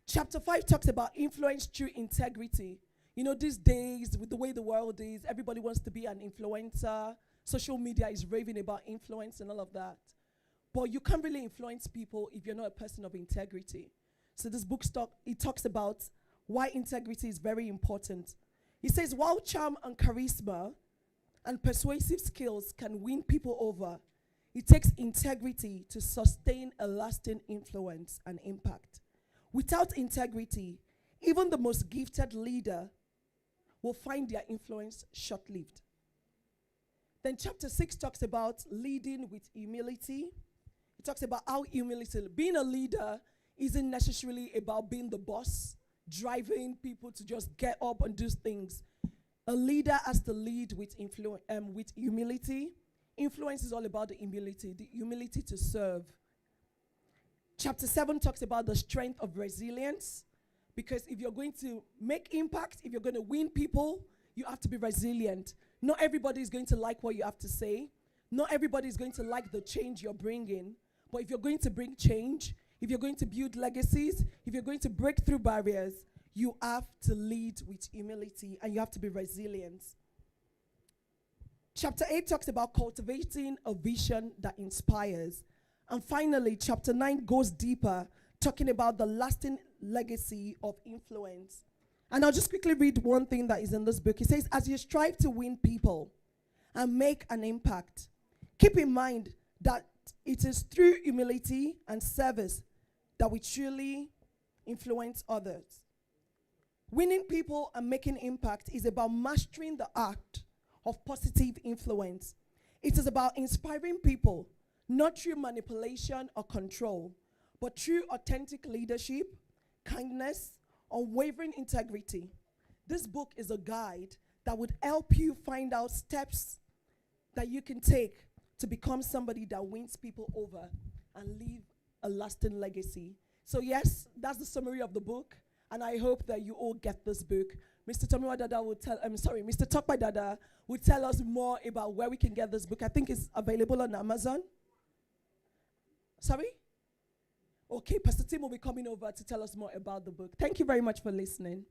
Chapter 5 talks about influence through integrity. These days, with the way the world is, everybody wants to be an influencer. Social media is raving about influence and all of that. But you can't really influence people if you're not a person of integrity. So this book talks about why integrity is very important. He says, while charm and charisma and persuasive skills can win people over, it takes integrity to sustain a lasting influence and impact. Without integrity, even the most gifted leader will find their influence short-lived. Then chapter 6 talks about leading with humility. It talks about how humility, being a leader isn't necessarily about being the boss, driving people to just get up and do things. A leader has to lead with humility. Influence is all about the humility to serve. Chapter 7 talks about the strength of resilience, because if you're going to make impact, if you're going to win people, you have to be resilient. Not everybody is going to like what you have to say. Not everybody is going to like the change you're bringing. But if you're going to bring change, if you're going to build legacies, if you're going to break through barriers, you have to lead with humility and you have to be resilient. Chapter 8 talks about cultivating a vision that inspires. And finally, chapter 9 goes deeper, talking about the lasting legacy of influence. And I'll just quickly read one thing that is in this book. It says, as you strive to win people and make an impact, keep in mind that it is through humility and service that we truly influence others. Winning people and making impact is about mastering the art of positive influence. It is about inspiring people, not through manipulation or control, but through authentic leadership, kindness, unwavering integrity. This book is a guide that would help you find out steps that you can take to become somebody that wins people over and leave a lasting legacy. So yes, that's the summary of the book, and I hope that you all get this book. Mr. Tomiwa Dada will Mr. Tokpa Dada will tell us more about where we can get this book. I think it's available on Amazon. Sorry? Okay, Pastor Tim will be coming over to tell us more about the book. Thank you very much for listening.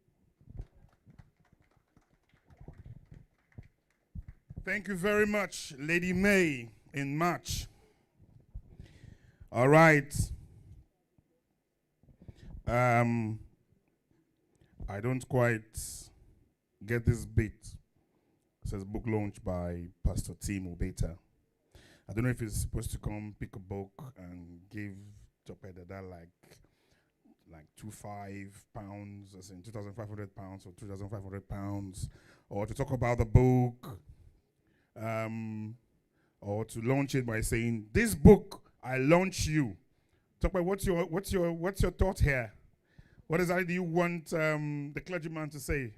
Thank you very much, Lady May in March. All right. I don't quite get this bit. It says book launch by Pastor Tim Obeta. I don't know if he's supposed to come pick a book and give Topedada like £25, as in £2,500 or £2,500, or to talk about the book, or to launch it by saying, "This book, I launch you." Tope, what's your thought here? What exactly do you want the clergyman to say?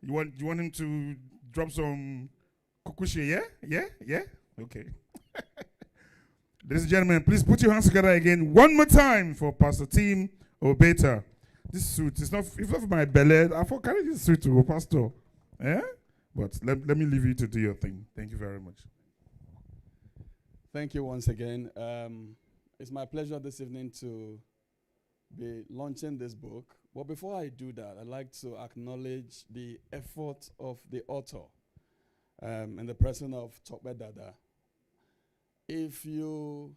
You want him to drop some kukushi? Yeah. Okay. Ladies and gentlemen, please put your hands together again one more time for Pastor Tim Obeta. This suit is not for my belly. I thought carry this suit to go, Pastor. Yeah? But let me leave you to do your thing. Thank you very much. Thank you once again. It's my pleasure this evening to be launching this book, But before I do that, I'd like to acknowledge the effort of the author in the person of Tokbe Dada. If you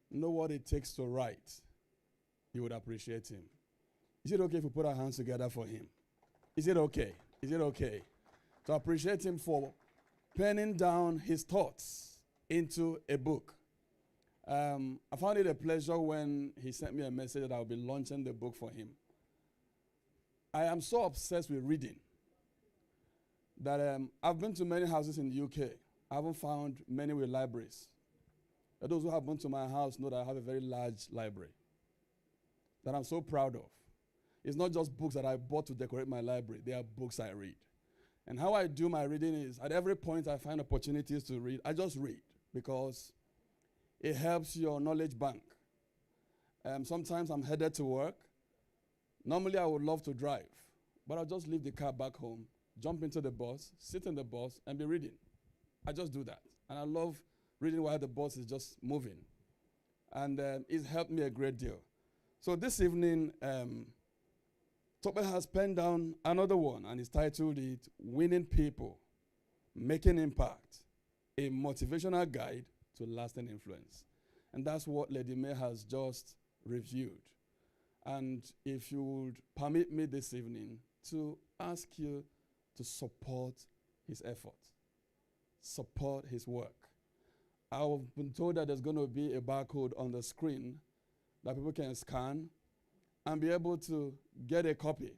know what it takes to write, you would appreciate him. Is it okay if we put our hands together for him? Is it okay? Is it okay to appreciate him for penning down his thoughts into a book? I found it a pleasure when he sent me a message that I will be launching the book for him. I am so obsessed with reading that I've been to many houses in the UK. I haven't found many with libraries. But those who have been to my house know that I have a very large library that I'm so proud of. It's not just books that I bought to decorate my library. They are books I read. And how I do my reading is, at every point I find opportunities to read, I just read because it helps your knowledge bank. Sometimes I'm headed to work. Normally I would love to drive, but I'll just leave the car back home, jump into the bus, sit in the bus, and be reading. I just do that. And I love reading while the bus is just moving. And it's helped me a great deal. So this evening, Tope has penned down another one, and he's titled it, Winning People, Making Impact, a Motivational Guide to Lasting Influence. And that's what Lady May has just reviewed. And if you would permit me this evening to ask you to support his effort, support his work. I've been told that there's going to be a barcode on the screen that people can scan and be able to get a copy.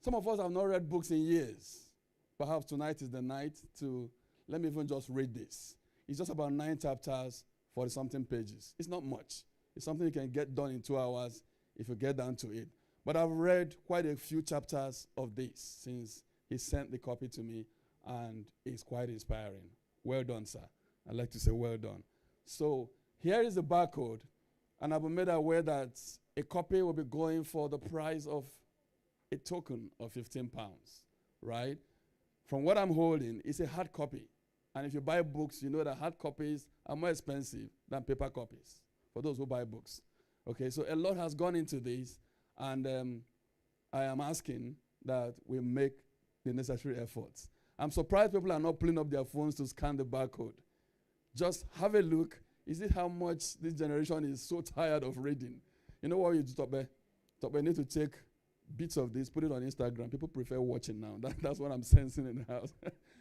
Some of us have not read books in years. Perhaps tonight is the night to, let me even just read this. It's just about 9 chapters, 40-something pages. It's not much. It's something you can get done in 2 hours if you get down to it. But I've read quite a few chapters of this since he sent the copy to me, and it's quite inspiring. Well done, sir. I'd like to say well done. So here is the barcode, and I've been made aware that a copy will be going for the price of a token of £15, right? From what I'm holding, it's a hard copy. And if you buy books, you know that hard copies are more expensive than paper copies for those who buy books. Okay, so a lot has gone into this, and I am asking that we make the necessary efforts. I'm surprised people are not pulling up their phones to scan the barcode. Just have a look. Is it how much this generation is so tired of reading? You know what you do, Tope? Tope, need to take bits of this, put it on Instagram. People prefer watching now. That's what I'm sensing in the house.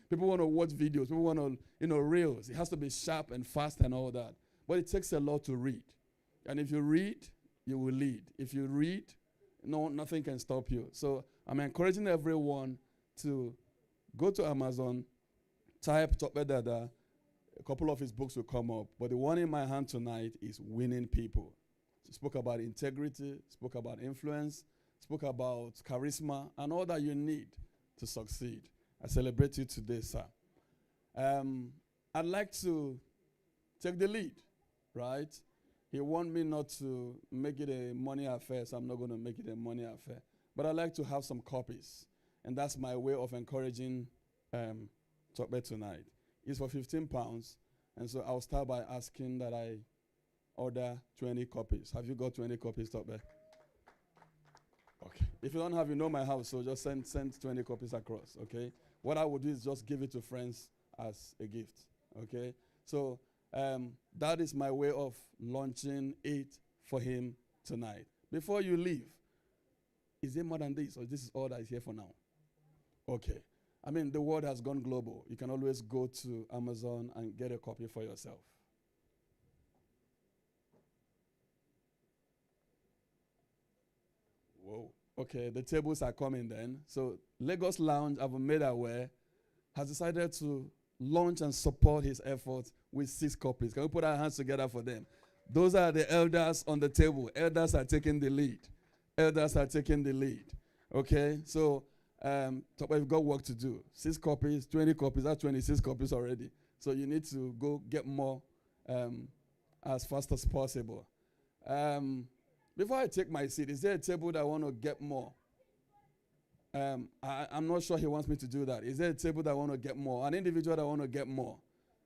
People want to watch videos. People want to, reels. It has to be sharp and fast and all that. But it takes a lot to read. And if you read, you will lead. If you read, nothing can stop you. So I'm encouraging everyone to go to Amazon, type Tope Dada. A couple of his books will come up. But the one in my hand tonight is Winning People. So spoke about integrity, spoke about influence, spoke about charisma, and all that you need to succeed. I celebrate you today, sir. I'd like to take the lead, right? He want me not to make it a money affair, so I'm not going to make it a money affair. But I'd like to have some copies. And that's my way of encouraging Tope tonight. It's for £15. And so I'll start by asking that I order 20 copies. Have you got 20 copies, Tope? Okay. If you don't have, you know my house, so just send 20 copies across, okay? What I would do is just give it to friends as a gift, okay? So that is my way of launching it for him tonight. Before you leave, is there more than this, or this is all that is here for now? Okay. I mean, the world has gone global. You can always go to Amazon and get a copy for yourself. Whoa. Okay, the tables are coming then. So Lagos Lounge, I've been made aware, has decided to launch and support his efforts with 6 copies. Can we put our hands together for them? Those are the elders on the table. Elders are taking the lead. Elders are taking the lead. Okay, so we've got work to do. 6 copies, 20 copies, that's 26 copies already. So you need to go get more as fast as possible. Before I take my seat, is there a table that I want to get more? I'm not sure he wants me to do that. Is there a table that I want to get more? An individual that I want to get more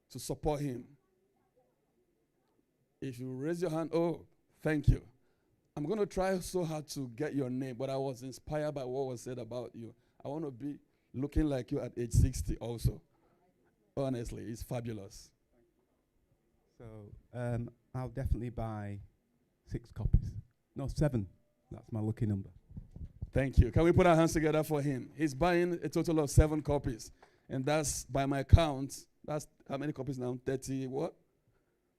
to support him? If you raise your hand, oh, thank you. I'm going to try so hard to get your name, but I was inspired by what was said about you. I want to be looking like you at age 60 also. Honestly, it's fabulous. So I'll definitely buy 6 copies. No, 7. That's my lucky number. Thank you. Can we put our hands together for him? He's buying a total of 7 copies. And that's, by my count, that's how many copies now? 30 what?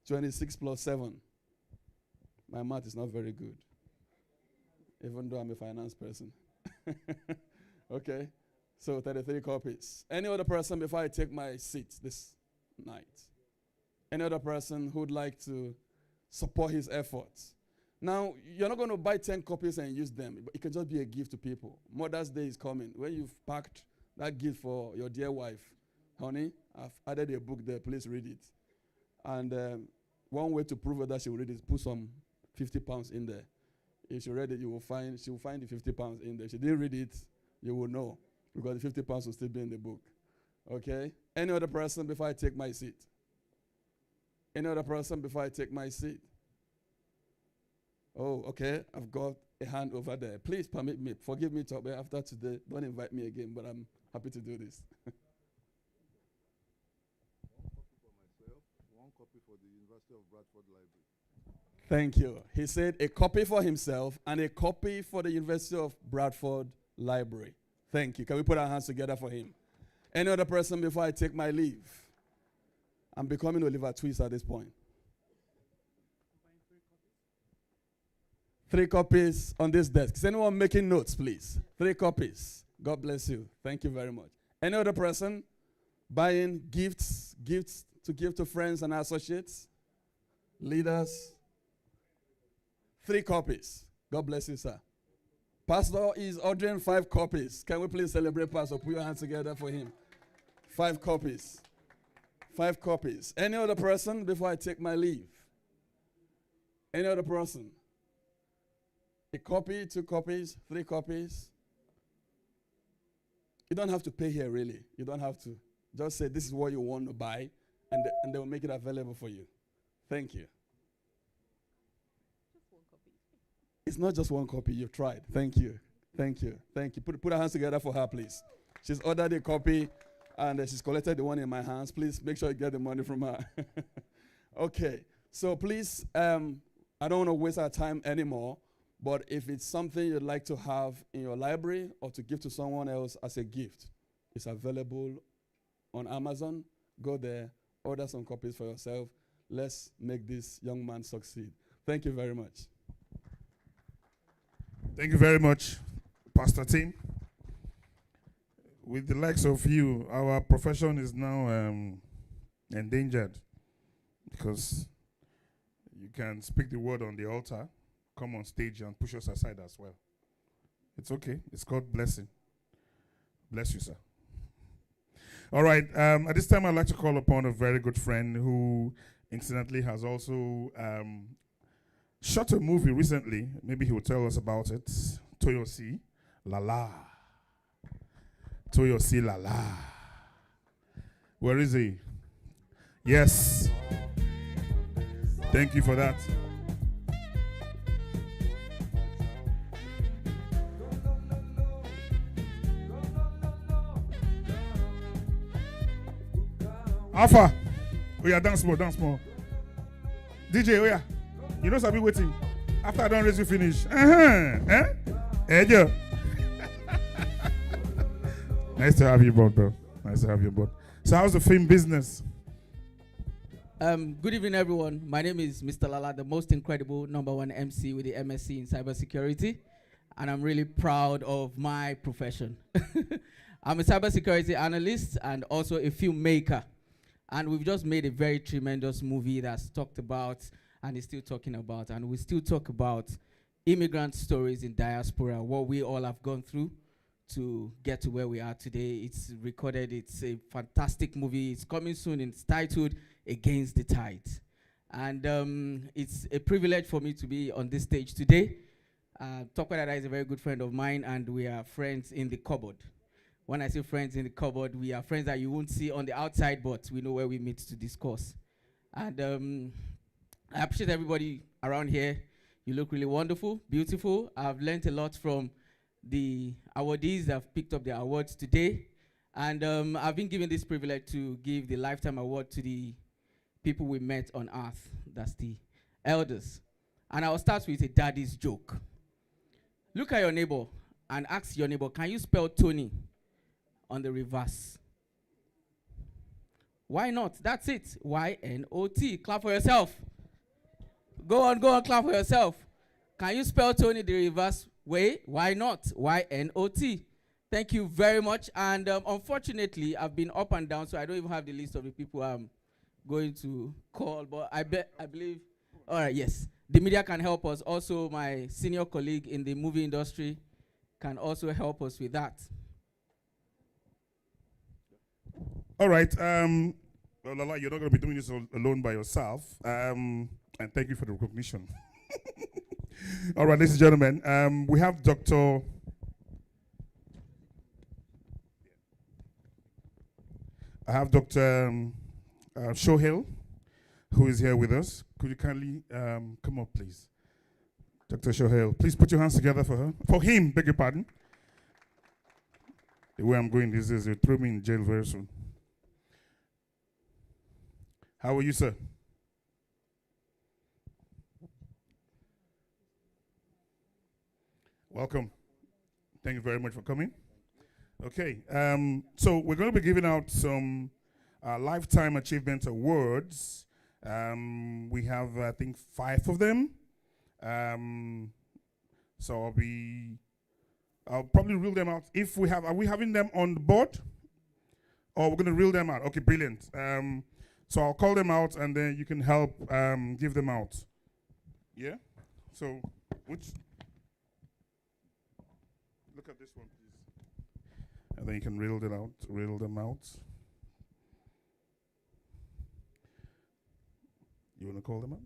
26 plus 7. My math is not very good, even though I'm a finance person. Okay, so 33 copies. Any other person before I take my seat this night? Any other person who would like to support his efforts? Now, you're not going to buy 10 copies and use them, but it can just be a gift to people. Mother's Day is coming. When you've packed that gift for your dear wife, honey, I've added a book there, please read it. And one way to prove that she will read it is put some 50 pounds in there. If she read it, she will find the 50 pounds in there. If she didn't read it, you will know, because the 50 pounds will still be in the book. Okay? Any other person before I take my seat? Any other person before I take my seat? Oh, okay. I've got a hand over there. Please permit me. Forgive me, Tobe, after today. Don't invite me again, but I'm happy to do this. One copy for the University of Bradford Library. Thank you. He said a copy for himself and a copy for the University of Bradford Library. Thank you. Can we put our hands together for him? Any other person before I take my leave? I'm becoming Oliver Twist at this point. 3 copies on this desk. Is anyone making notes, please? 3 copies. God bless you. Thank you very much. Any other person buying gifts to give to friends and associates, leaders? 3 copies. God bless you, sir. Pastor is ordering 5 copies. Can we please celebrate Pastor? Put your hands together for him. 5 copies. 5 copies. Any other person before I take my leave? Any other person? A copy, 2 copies, 3 copies. You don't have to pay here, really. You don't have to. Just say this is what you want to buy, and they will make it available for you. Thank you. It's not just 1 copy. You've tried. Thank you. Thank you. Thank you. Put our hands together for her, please. She's ordered a copy, and she's collected the one in my hands. Please make sure you get the money from her. Okay. So please, I don't want to waste our time anymore, but if it's something you'd like to have in your library or to give to someone else as a gift, it's available on Amazon. Go there, order some copies for yourself. Let's make this young man succeed. Thank you very much. Thank you very much, Pastor Tim. With the likes of you, our profession is now endangered, because you can speak the word on the altar, come on stage and push us aside as well. It's okay. It's called blessing. Bless you, sir. All right. At this time, I'd like to call upon a very good friend who incidentally has also shot a movie recently. Maybe he will tell us about it. Toyosi Lala. Toyosi Lala. Where is he? Yes. Thank you for that. Alpha. Oh yeah, dance more, dance more. DJ, oh yeah. You know, I'll be waiting. After I don't raise you finish. Hey, Joe. Nice to have you, bro. Nice to have you, bro. So how's the film business? Good evening, everyone. My name is Mr. Lala, the most incredible #1 MC with the MSc in cybersecurity. And I'm really proud of my profession. I'm a cybersecurity analyst and also a filmmaker. And we've just made a very tremendous movie that's talked about and is still talking about. And we still talk about immigrant stories in diaspora, what we all have gone through to get to where we are today. It's recorded. It's a fantastic movie. It's coming soon. It's titled Against the Tide. And it's a privilege for me to be on this stage today. Tokwedada is a very good friend of mine, and we are friends in the cupboard. When I say friends in the cupboard, we are friends that you won't see on the outside, but we know where we meet to discuss. And I appreciate everybody around here. You look really wonderful, beautiful. I've learned a lot from the awardees that have picked up their awards today. And I've been given this privilege to give the Lifetime Award to the people we met on earth. That's the elders. And I'll start with a daddy's joke. Look at your neighbor and ask your neighbor, can you spell Tony on the reverse? Why not? That's it. Y-N-O-T. Clap for yourself. Go on, clap for yourself. Can you spell Tony the reverse way? Why not? Y-N-O-T. Thank you very much. And unfortunately, I've been up and down, so I don't even have the list of the people I'm going to call. But I believe, all right, yes. The media can help us. Also, my senior colleague in the movie industry can also help us with that. All right. Well, Lala, you're not going to be doing this alone by yourself. And thank you for the recognition. All right, ladies and gentlemen, we have Dr. Shohil, who is here with us. Could you kindly come up, please? Dr. Shohil, please put your hands together for her. For him, beg your pardon. The way I'm going these days, they'll throw me in jail very soon. How are you, sir? Welcome. Thank you very much for coming. Okay, so we're going to be giving out some Lifetime Achievement Awards. We have, I think, 5 of them. So I'll probably reel them out. If we have, are we having them on the board? Or we're going to reel them out? Okay, brilliant. So I'll call them out and then you can help give them out. Yeah? So, look at this one, please. And then you can reel them out. You want to call them out?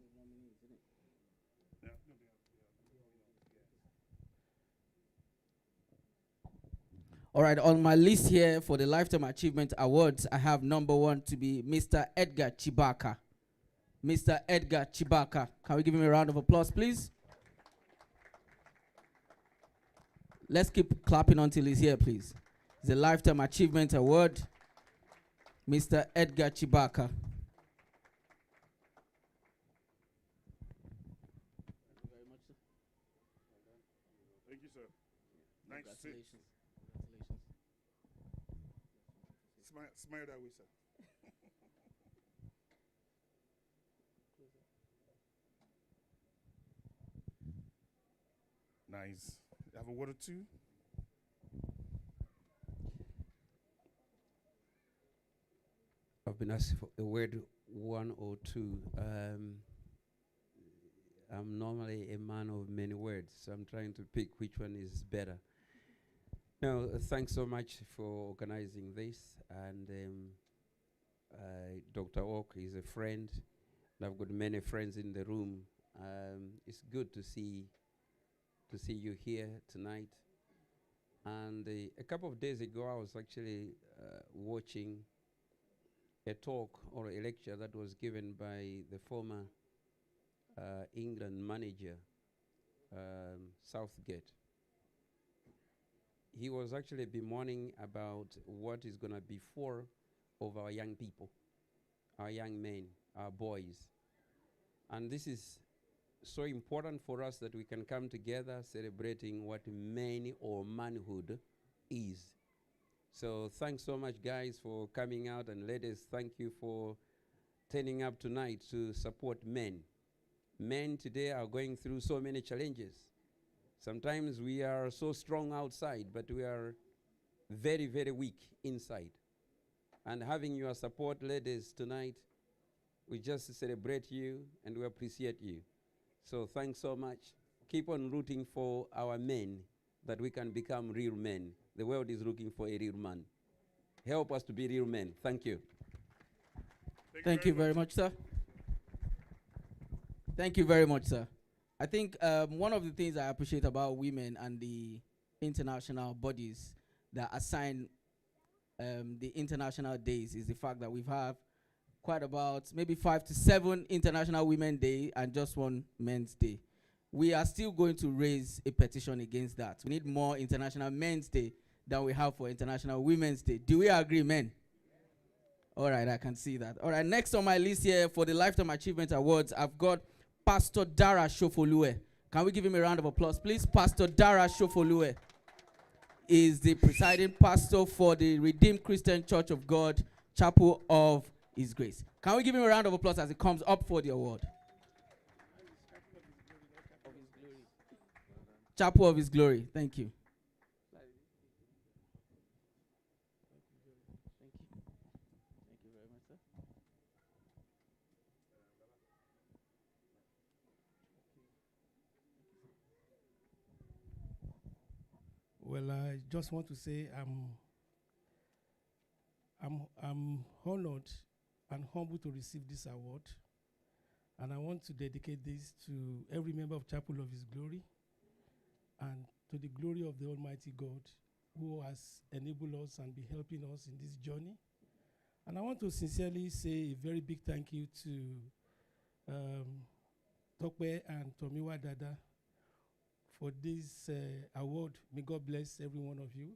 All right, on my list here for the Lifetime Achievement Awards, I have number 1 to be Mr. Edgar Chibaka. Mr. Edgar Chibaka. Can we give him a round of applause, please? Let's keep clapping until he's here, please. It's a Lifetime Achievement Award. Mr. Edgar Chibaka. Thank you, sir. Nice to see you. Smile that way, sir. Nice. Have a word or two? I've been asked for a word 1 or 2. I'm normally a man of many words, so I'm trying to pick which one is better. No, thanks so much for organizing this. And Dr. Oak is a friend, and I've got many friends in the room. It's good to see you here tonight. And a couple of days ago, I was actually watching a talk or a lecture that was given by the former England manager, Southgate. He was actually bemoaning about what is going to be for of our young people, our young men, our boys. And this is so important for us that we can come together celebrating what men or manhood is. So thanks so much, guys, for coming out, and ladies, thank you for turning up tonight to support men. Men today are going through so many challenges. Sometimes we are so strong outside, but we are very, very weak inside. And having your support, ladies, tonight, we just celebrate you and we appreciate you. So thanks so much. Keep on rooting for our men, that we can become real men. The world is looking for a real man. Help us to be real men. Thank you. Thank you very much, sir. Thank you very much, sir. I think one of the things I appreciate about women and the international bodies that assign the international days is the fact that we've had quite about maybe 5 to 7 International Women's Day and just 1 Men's Day. we are still going to raise a petition against that. We need more International Men's Day than we have for International Women's Day. Do we agree, men? All right, I can see that. All right, next on my list here for the Lifetime Achievement Awards, I've got Pastor Dara Shofolue. Can we give him a round of applause, please? Pastor Dara Shofolue is the presiding pastor for the Redeemed Christian Church of God, Chapel of His Grace. Can we give him a round of applause as he comes up for the award? Chapel of His Glory. Thank you. Well, I just want to say I'm honored and humbled to receive this award, and I want to dedicate this to every member of Chapel of His Glory and to the glory of the Almighty God who has enabled us and be helping us in this journey. And I want to sincerely say a very big thank you to Tokwe and Tomiwa Dada for this award. May God bless every one of you.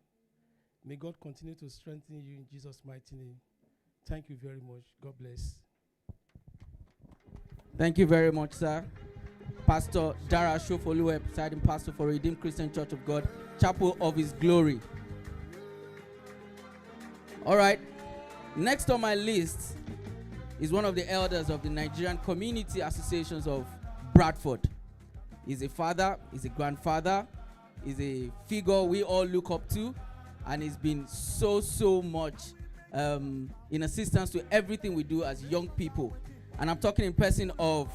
May God continue to strengthen you in Jesus' mighty name. Thank you very much. God bless. Thank you very much, sir. Pastor Dara Shofolue, presiding pastor for Redeemed Christian Church of God, Chapel of His Glory. All right. Next on my list is one of the elders of the Nigerian Community Associations of Bradford. He's a father, he's a grandfather, he's a figure we all look up to, and he's been so much in assistance to everything we do as young people. And I'm talking in person of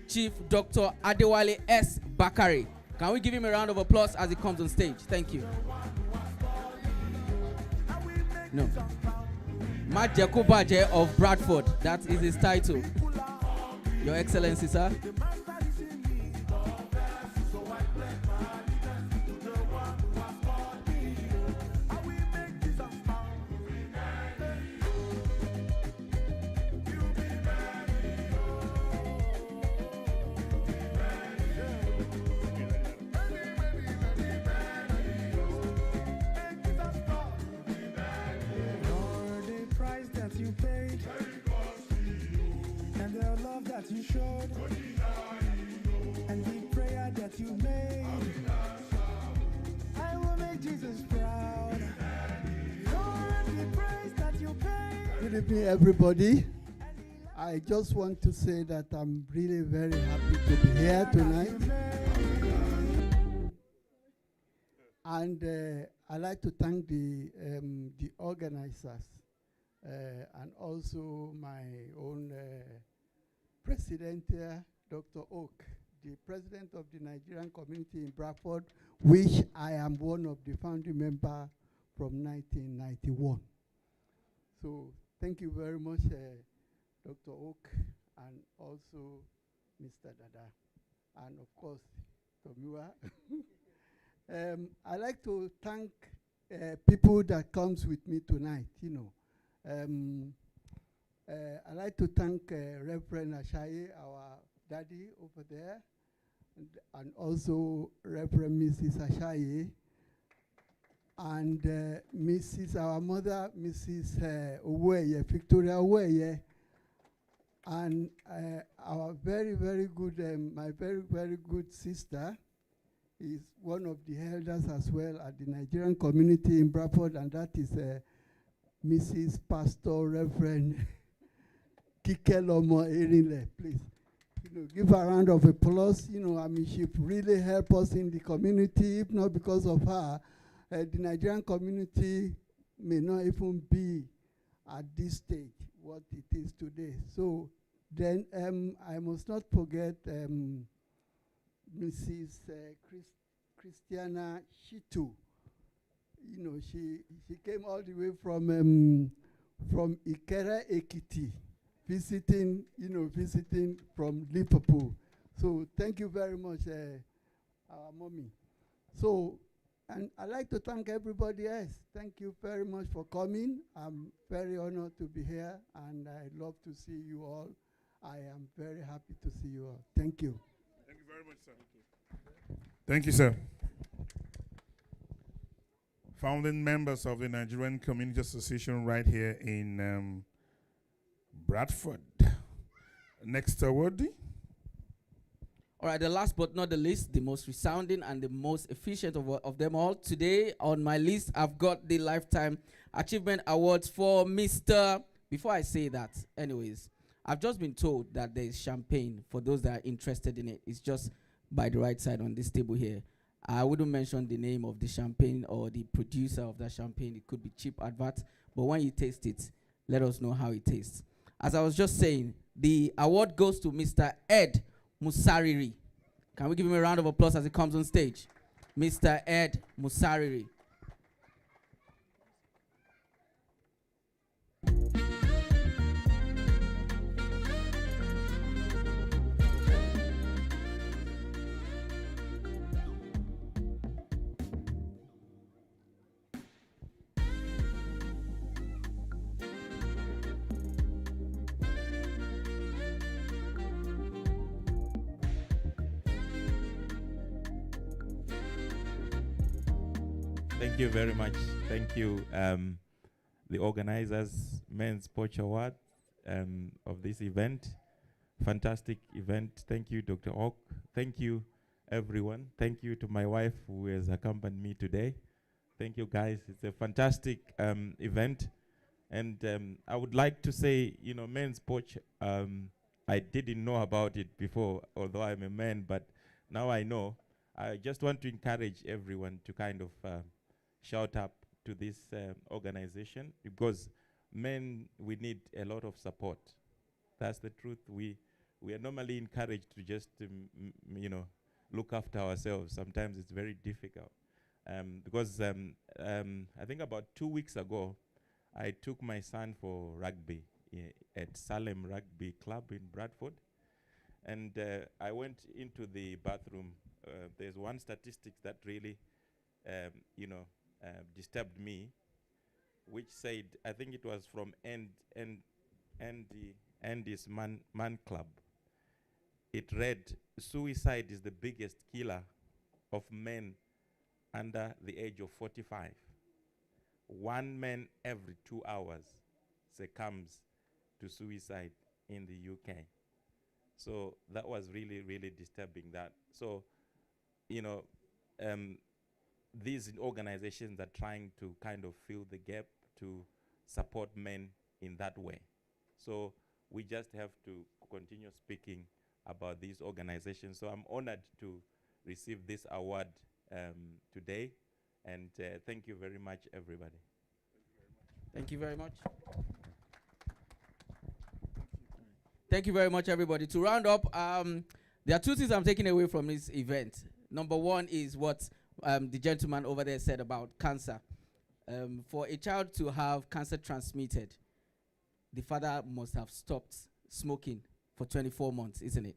Chief Dr. Adewale S. Bakare. Can we give him a round of applause as he comes on stage? Thank you. No. Majekobaje of Bradford. That is his title. Your Excellency, sir. You showed and the prayer that you made, I will make Jesus proud. Lord, the praise that you paid. Good evening, everybody. I just want to say that I'm really very happy to be here tonight, and I'd like to thank the organizers and also my own President Dr. Oak, the president of the Nigerian community in Bradford, which I am one of the founding members from 1991. So thank you very much, Dr. Oak, and also Mr. Dada, and of course, Tomiwa. I like to thank people that comes with me tonight, you know. I'd like to thank Reverend Ashaye, our daddy over there, and also Reverend Mrs. Ashaye, and Mrs. our mother, Mrs. Oweye, Victoria Oweye, and our very good, my very good sister is one of the elders as well at the Nigerian community in Bradford, and that is Mrs. Pastor Reverend Kikelomo Erinle, please. You know, give a round of applause. You know, I mean, she really helped us in the community. If not because of her, the Nigerian community may not even be at this stage what it is today. So then I must not forget Mrs. Christiana Shitu. You know, she came all the way from Ikere Ekiti, visiting from Liverpool. So thank you very much, our mommy. So, and I'd like to thank everybody else. Thank you very much for coming. I'm very honored to be here, and I love to see you all. I am very happy to see you all. Thank you. Thank you very very much, sir. Thank you, sir. Founding members of the Nigerian Community Association right here in Bradford. Next awardee. All right, the last but not the least, the most resounding and the most efficient of them all. Today on my list, I've got the Lifetime Achievement Awards for Mr. Before I say that, anyways, I've just been told that there is champagne for those that are interested in it. It's just by the right side on this table here. I wouldn't mention the name of the champagne or the producer of that champagne. It could be cheap advert, but when you taste it, let us know how it tastes. As I was just saying, the award goes to Mr. Ed Musariri. Can we give him a round of applause as he comes on stage? Mr. Ed Musariri. Thank you very much. Thank you, the organizers, Men's Porch Award of this event. Fantastic event. Thank you, Dr. Oak. Thank you, everyone. Thank you to my wife who has accompanied me today. Thank you, guys. It's a fantastic event. And I would like to say, you know, Men's Porch, I didn't know about it before, although I'm a man, but now I know. I just want to encourage everyone to kind of shout up to this organization, because men, we need a lot of support. That's the truth. We are normally encouraged to just you know, look after ourselves. Sometimes it's very difficult because I think about 2 weeks ago I took my son for rugby at Salem Rugby Club in Bradford, and I went into the bathroom. There's one statistic that really you know, disturbed me, which said, I think it was from Andy's Man Club. It read, suicide is the biggest killer of men under the age of 45. 1 man every 2 hours succumbs to suicide in the UK. So that was really, really disturbing that. So, you know, these organizations are trying to kind of fill the gap to support men in that way. So we just have to continue speaking about these organizations. So I'm honored to receive this award today. And thank you very much, everybody. Thank you very much. Thank you very much, everybody. To round up, there are 2 things I'm taking away from this event. Number 1 is what the gentleman over there said about cancer. For a child to have cancer transmitted, the father must have stopped smoking for 24 months, isn't it?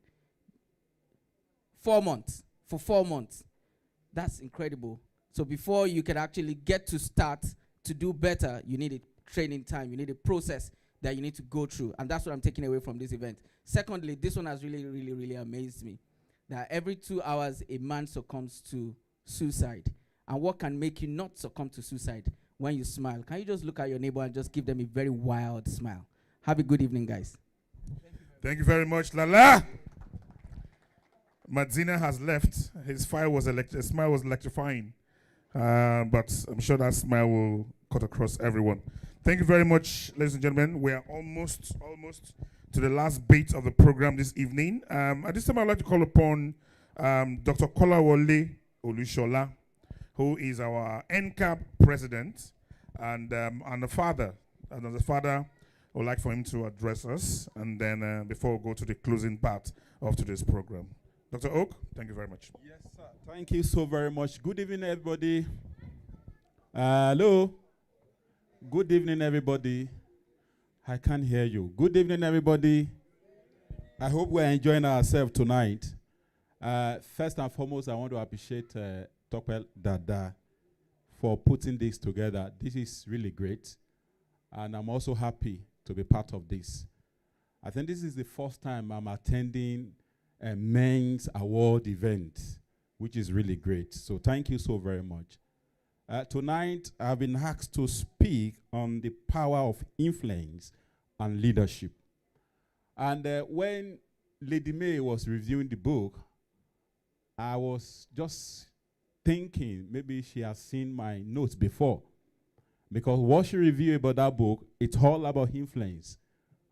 4 months. For 4 months. That's incredible. So before you can actually get to start to do better, you need a training time. You need a process that you need to go through. And that's what I'm taking away from this event. Secondly, this one has really, really, really amazed me. That every 2 hours, a man succumbs to suicide. And what can make you not succumb to suicide? When you smile. Can you just look at your neighbor and just give them a very wild smile? Have a good evening, guys. Thank you very much, Lala. Madzina has left. His smile was electrifying. But I'm sure that smile will cut across everyone. Thank you very much, ladies and gentlemen. We are almost to the last bit of the program this evening. At this time, I'd like to call upon Dr. Kolawole Olushola, who is our NCAP president and a father. And as a father, I would like for him to address us, and then before we go to the closing part of today's program. Dr. Oak, thank you very much. Yes, sir. Thank you so very much. Good evening, everybody. Hello. Good evening, everybody. I can't hear you. Good evening, everybody. I hope we're enjoying ourselves tonight. First and foremost, I want to appreciate Tokwe Dada for putting this together. This is really great. And I'm also happy to be part of this. I think this is the first time I'm attending a men's award event, which is really great. So thank you so very much. Tonight, I've been asked to speak on the power of influence and leadership. And when Lady May was reviewing the book, I was just thinking maybe she has seen my notes before. Because what she reviewed about that book, it's all about influence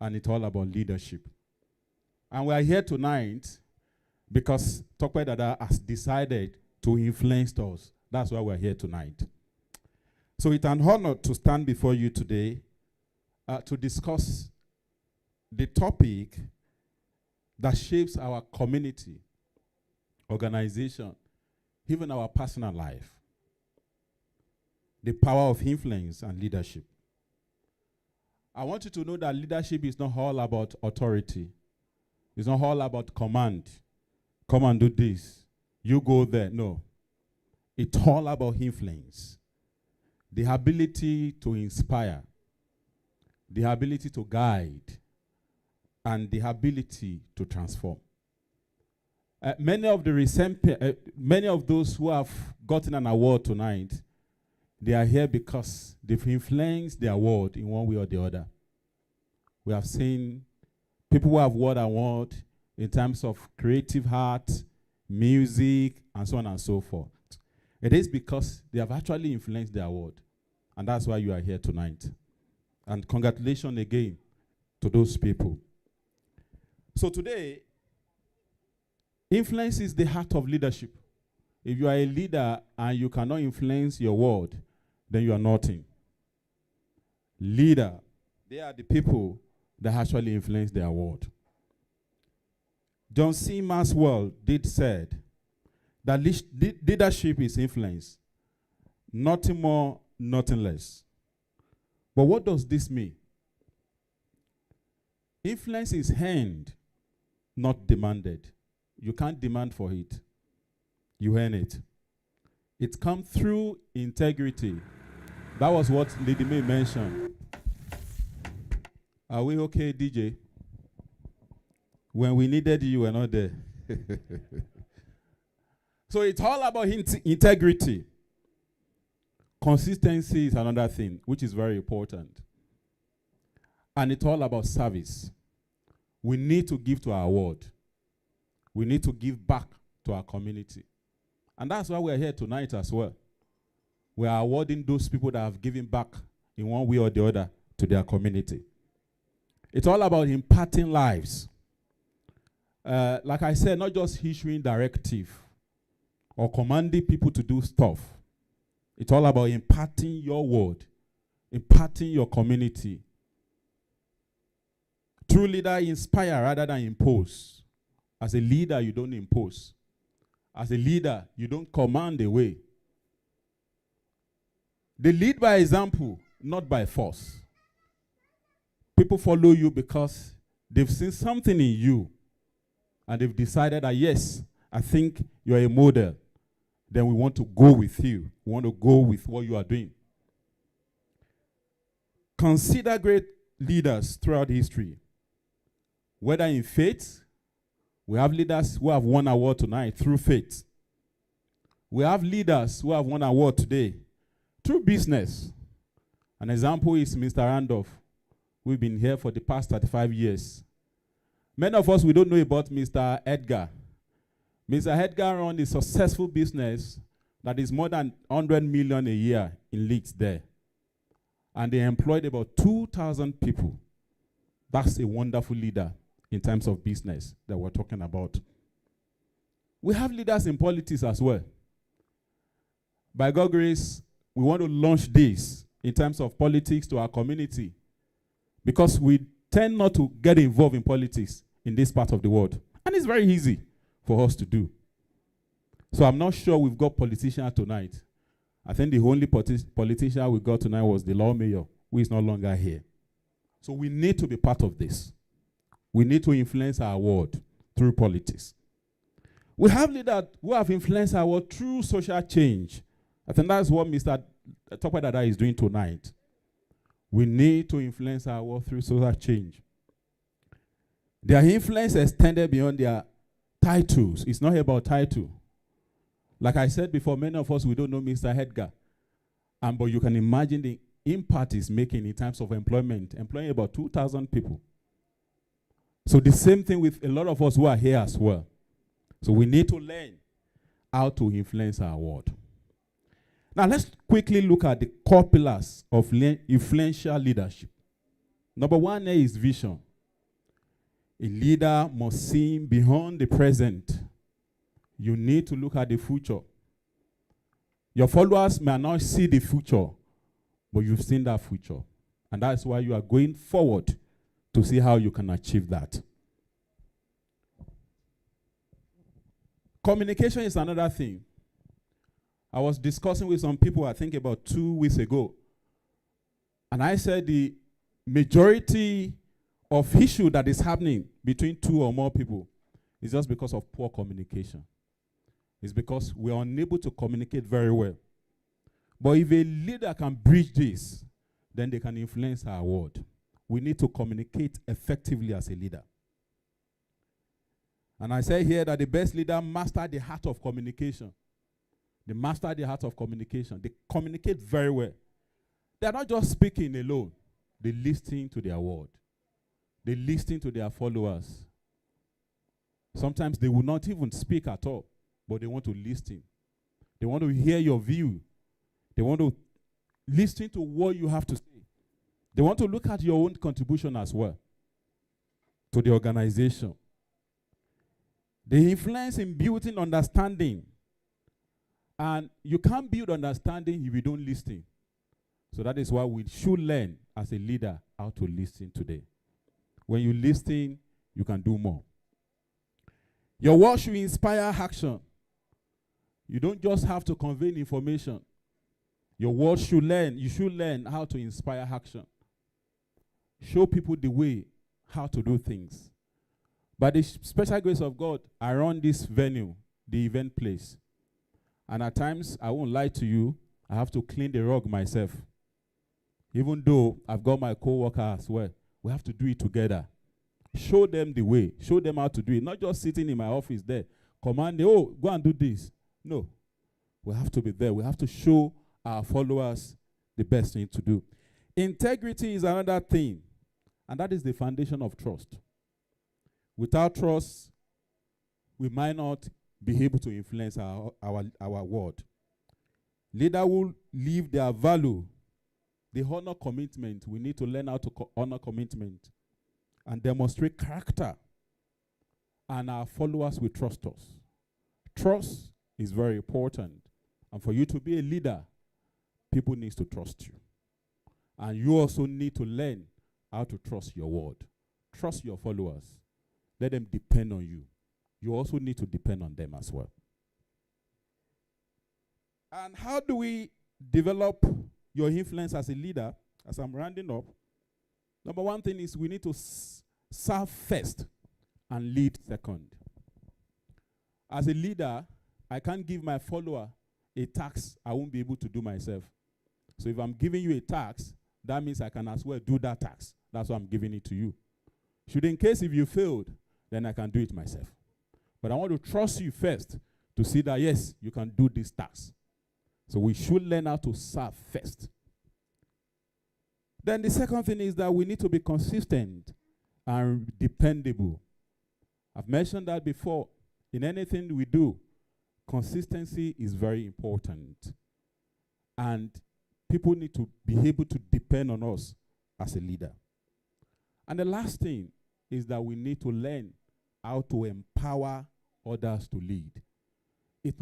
and it's all about leadership. And we are here tonight because Tokwe Dada has decided to influence us. That's why we're here tonight. So it's an honor to stand before you today to discuss the topic that shapes our community, organization, even our personal life. The power of influence and leadership. I want you to know that leadership is not all about authority. It's not all about command. Come and do this. You go there. No. It's all about influence. The ability to inspire. The ability to guide. And the ability to transform. Many of those who have gotten an award tonight, they are here because they've influenced the award in one way or the other. We have seen people who have won award in terms of creative art, music, and so on and so forth. It is because they have actually influenced the award. And that's why you are here tonight. And congratulations again to those people. So today, influence is the heart of leadership. If you are a leader and you cannot influence your world, then you are nothing. Leader, they are the people that actually influence their world. John C. Maxwell said that leadership is influence. Nothing more, nothing less. But what does this mean? Influence is earned, not demanded. You can't demand for it. You earn it. It comes through integrity. That was what Lady May mentioned. Are we okay, DJ? When we needed you, you were not there. So it's all about integrity. Consistency is another thing, which is very important. And it's all about service. We need to give to our world. We need to give back to our community. And that's why we're here tonight as well. We are awarding those people that have given back in one way or the other to their community. It's all about imparting lives. Like I said, not just issuing directive or commanding people to do stuff. It's all about imparting your word, imparting your community. True leader inspire rather than impose. As a leader, you don't impose. As a leader, you don't command a way. They lead by example, not by force. People follow you because they've seen something in you and they've decided that, yes, I think you're a model. Then we want to go with you. We want to go with what you are doing. Consider great leaders throughout history. Whether in faith, we have leaders who have won award tonight through faith. We have leaders who have won award today through business. An example is Mr. Randolph. We've been here for the past 35 years. Many of us, we don't know about Mr. Edgar. Mr. Edgar runs a successful business that is more than 100 million a year in Leeds there. And they employed about 2,000 people. That's a wonderful leader in terms of business that we're talking about. We have leaders in politics as well. By God's grace, we want to launch this in terms of politics to our community because we tend not to get involved in politics in this part of the world. And it's very easy for us to do. So I'm not sure we've got politicians tonight. I think the only politician we got tonight was the Lord Mayor, who is no longer here. So we need to be part of this. We need to influence our world through politics. We have leaders who have influenced our world through social change. I think that's what Mr. Tokwe Dada is doing tonight. We need to influence our world through social change. Their influence extended beyond their titles. It's not about title. Like I said before, many of us, we don't know Mr. Edgar. But you can imagine the impact he's making in terms of employment, employing about 2,000 people. So the same thing with a lot of us who are here as well. So we need to learn how to influence our world. Now let's quickly look at the core pillars of influential leadership. Number one is vision. A leader must see beyond the present. You need to look at the future. Your followers may not see the future, but you've seen that future. And that's why you are going forward to see how you can achieve that. Communication is another thing. I was discussing with some people, I think about 2 weeks ago. And I said the majority of issue that is happening between 2 or more people is just because of poor communication. It's because we are unable to communicate very well. But if a leader can bridge this, then they can influence our world. We need to communicate effectively as a leader. And I say here that the best leader master the art of communication. They master the art of communication. They communicate very well. They are not just speaking alone. They listen to their word. They listen to their followers. Sometimes they will not even speak at all, but they want to listen. They want to hear your view. They want to listen to what you have to say. They want to look at your own contribution as well to the organization. They influence in building understanding. And you can't build understanding if you don't listen. So that is why we should learn as a leader how to listen today. When you listen, you can do more. Your word should inspire action. You don't just have to convey information. Your word should learn. You should learn how to inspire action. Show people the way how to do things. By the special grace of God, I run this venue, the event place. And at times, I won't lie to you, I have to clean the rug myself. Even though I've got my co-worker as well, we have to do it together. Show them the way. Show them how to do it. Not just sitting in my office there, commanding, oh, go and do this. No. We have to be there. We have to show our followers the best thing to do. Integrity is another thing, and that is the foundation of trust. Without trust, we might not be able to influence our world. Leaders will live their value. They honor commitment. We need to learn how to honor commitment and demonstrate character. And our followers will trust us. Trust is very important. And for you to be a leader, people need to trust you. And you also need to learn how to trust your word. Trust your followers. Let them depend on you. You also need to depend on them as well. And how do we develop your influence as a leader? As I'm rounding up, number one thing is we need to serve first and lead second. As a leader, I can't give my follower a task I won't be able to do myself. So if I'm giving you a task, that means I can as well do that task. That's why I'm giving it to you. Should in case if you failed, then I can do it myself. But I want to trust you first to see that, yes, you can do this task. So we should learn how to serve first. Then the second thing is that we need to be consistent and dependable. I've mentioned that before. In anything we do, consistency is very important. And people need to be able to depend on us as a leader. And the last thing is that we need to learn how to empower others to lead. It's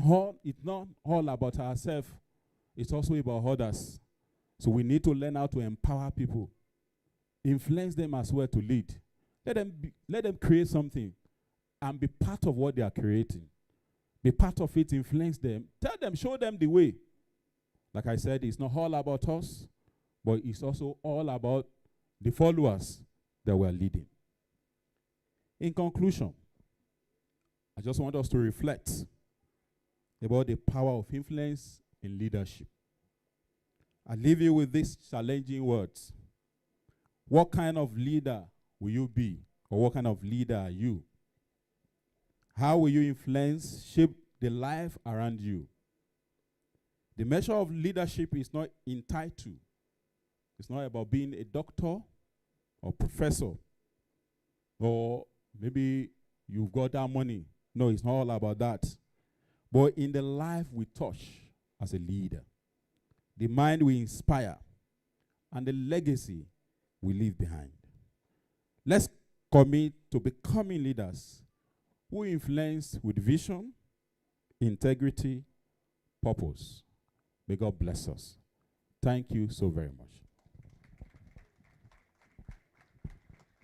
not all about ourselves. It's also about others. So we need to learn how to empower people. Influence them as well to lead. Let them create something and be part of what they are creating. Be part of it, influence them. Tell them, show them the way. Like I said, it's not all about us, but it's also all about the followers that we're leading. In conclusion, I just want us to reflect about the power of influence in leadership. I leave you with these challenging words. What kind of leader will you be? Or what kind of leader are you? How will you influence, shape the life around you? The measure of leadership is not in title. It's not about being a doctor or professor, or maybe you've got that money. No, it's not all about that. But in the life we touch as a leader, the mind we inspire, and the legacy we leave behind. Let's commit to becoming leaders who influence with vision, integrity, purpose. May God bless us. Thank you so very much.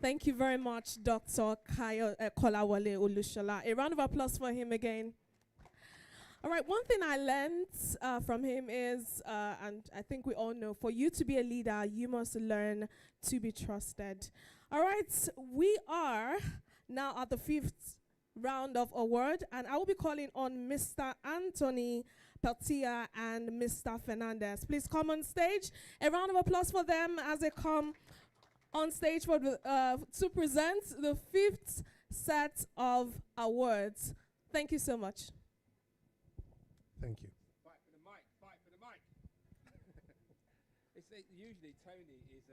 Thank you very much, Dr. Kolawole Olushola. A round of applause for him again. All right, one thing I learned from him is, and I think we all know, for you to be a leader, you must learn to be trusted. All right, we are now at the 5th round of award, and I will be calling on Mr. Anthony Peltier and Mr. Fernandez. Please come on stage. A round of applause for them as they come on stage for to present the 5th set of awards. Thank you so much. Thank you. Fight for the mic, fight for the mic. Usually Tony is,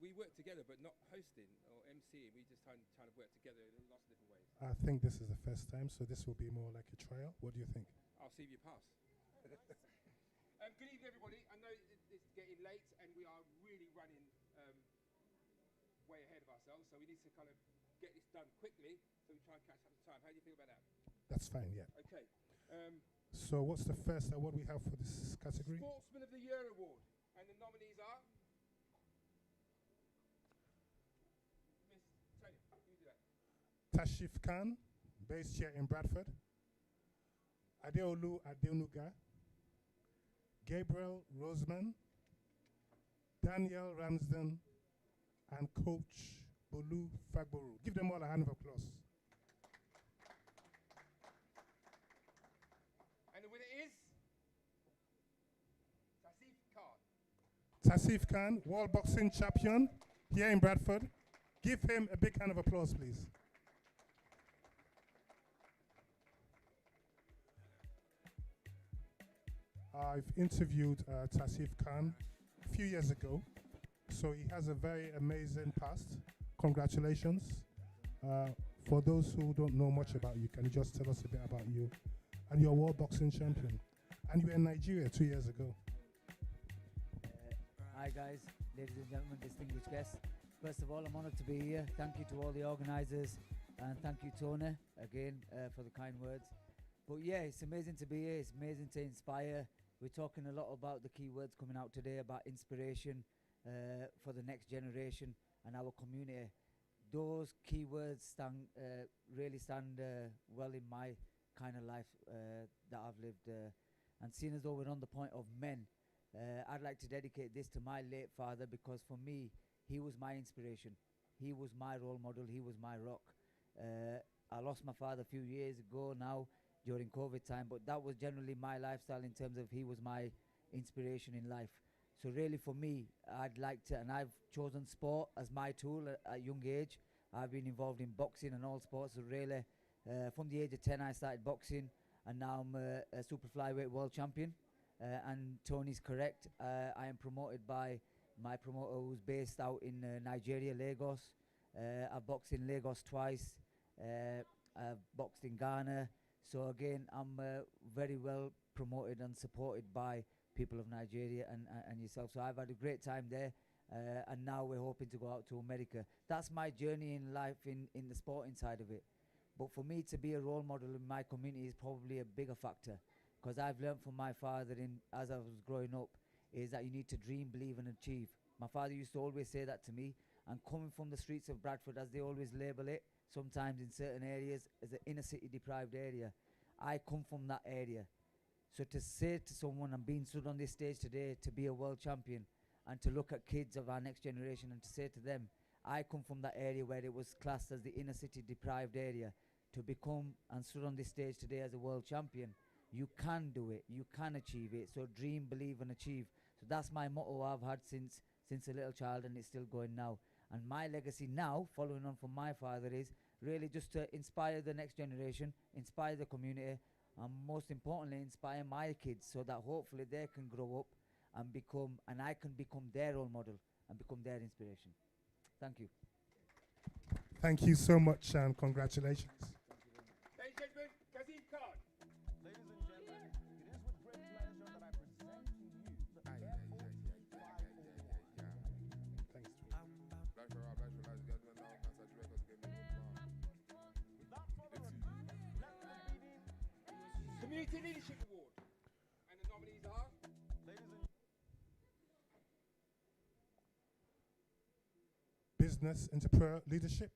we work together, but not hosting or MCing. We just trying to work together in lots of different ways. I think this is the first time, so this will be more like a trial. What do you think? I'll see if you pass. Good evening, everybody. I know it's getting late, and we are really running way ahead of ourselves, so we need to kind of get this done quickly, so we try and catch up the time. How do you feel about that? That's fine, yeah. Okay. So what's the first award we have for this category? Sportsman of the Year Award, and the nominees are Miss Tony, you do that. Tashif Khan, based here in Bradford. Adeolu Adenuga. Gabriel Roseman. Daniel Ramsden. And Coach Bolu Fagboru. Give them all a hand of applause. And the winner is Tasif Khan. Tasif Khan, world boxing champion here in Bradford. Give him a big hand of applause, please. I've interviewed Tasif Khan a few years ago, so he has a very amazing past. Congratulations. For those who don't know much about you, can you just tell us a bit about you? And you're a world boxing champion. And you were in Nigeria 2 years ago. Hi guys, ladies and gentlemen, distinguished guests. First of all, I'm honored to be here. Thank you to all the organizers, and thank you, Tony, again, for the kind words. But yeah, it's amazing to be here. It's amazing to inspire. We're talking a lot about the key words coming out today, about inspiration for the next generation and our community. Those key words really stand well in my kind of life that I've lived. And seeing as though we're on the point of men, I'd like to dedicate this to my late father, because for me, he was my inspiration. He was my role model. He was my rock. I lost my father a few years ago now during COVID time, but that was generally my lifestyle in terms of he was my inspiration in life. So really for me, I'd like to, and I've chosen sport as my tool at a young age. I've been involved in boxing and all sports. So really, from the age of 10, I started boxing, and now I'm a super flyweight world champion. And Tony's correct. I am promoted by my promoter, who's based out in Nigeria, Lagos. I've boxed in Lagos twice. I've boxed in Ghana. So again, I'm very well promoted and supported by people of Nigeria and yourself. So I've had a great time there. And now we're hoping to go out to America. That's my journey in life in the sporting side of it. But for me to be a role model in my community is probably a bigger factor, because I've learned from my father as I was growing up, is that you need to dream, believe and achieve. My father used to always say that to me, and coming from the streets of Bradford, as they always label it, sometimes in certain areas as an inner city deprived area, I come from that area. So to say to someone, I'm being stood on this stage today to be a world champion, and to look at kids of our next generation and to say to them, I come from that area where it was classed as the inner city deprived area, to become and stood on this stage today as a world champion. You can do it, you can achieve it. So dream, believe and achieve. So that's my motto I've had since a little child, and it's still going now. And my legacy now, following on from my father, is really just to inspire the next generation, inspire the community, and most importantly, inspire my kids so that hopefully they can grow up and become, and I can become their role model and become their inspiration. Thank you. Thank you so much and congratulations. Community Leadership Award. And the nominees are? Business Entrepreneur Leadership.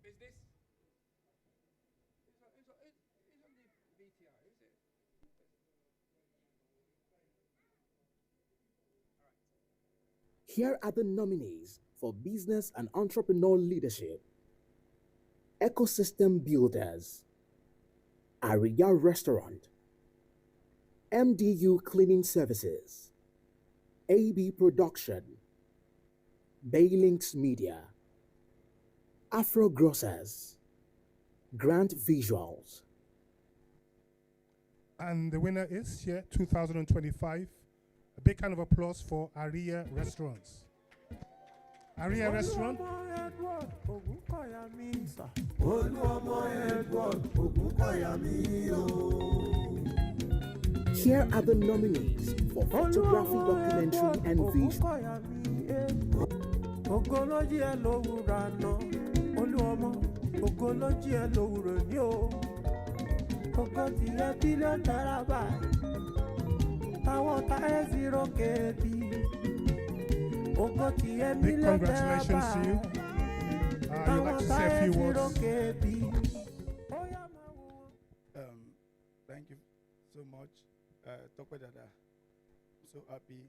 Is it? Community. Business. Business. Who's on the VTR? Who's it? Here are the nominees for Business and Entrepreneur Leadership. Ecosystem Builders, Aria Restaurant, MDU Cleaning Services, AB Production, Baylinks Media, Afro Grocers, Grant Visuals. And the winner is here, 2025. A big kind of applause for Aria Restaurants. Aria Restaurant. Here are the nominees for photography, documentary, and visual. Big congratulations to you. You'd like to say a few words? Thank you so much, Toko Dada. I'm so happy.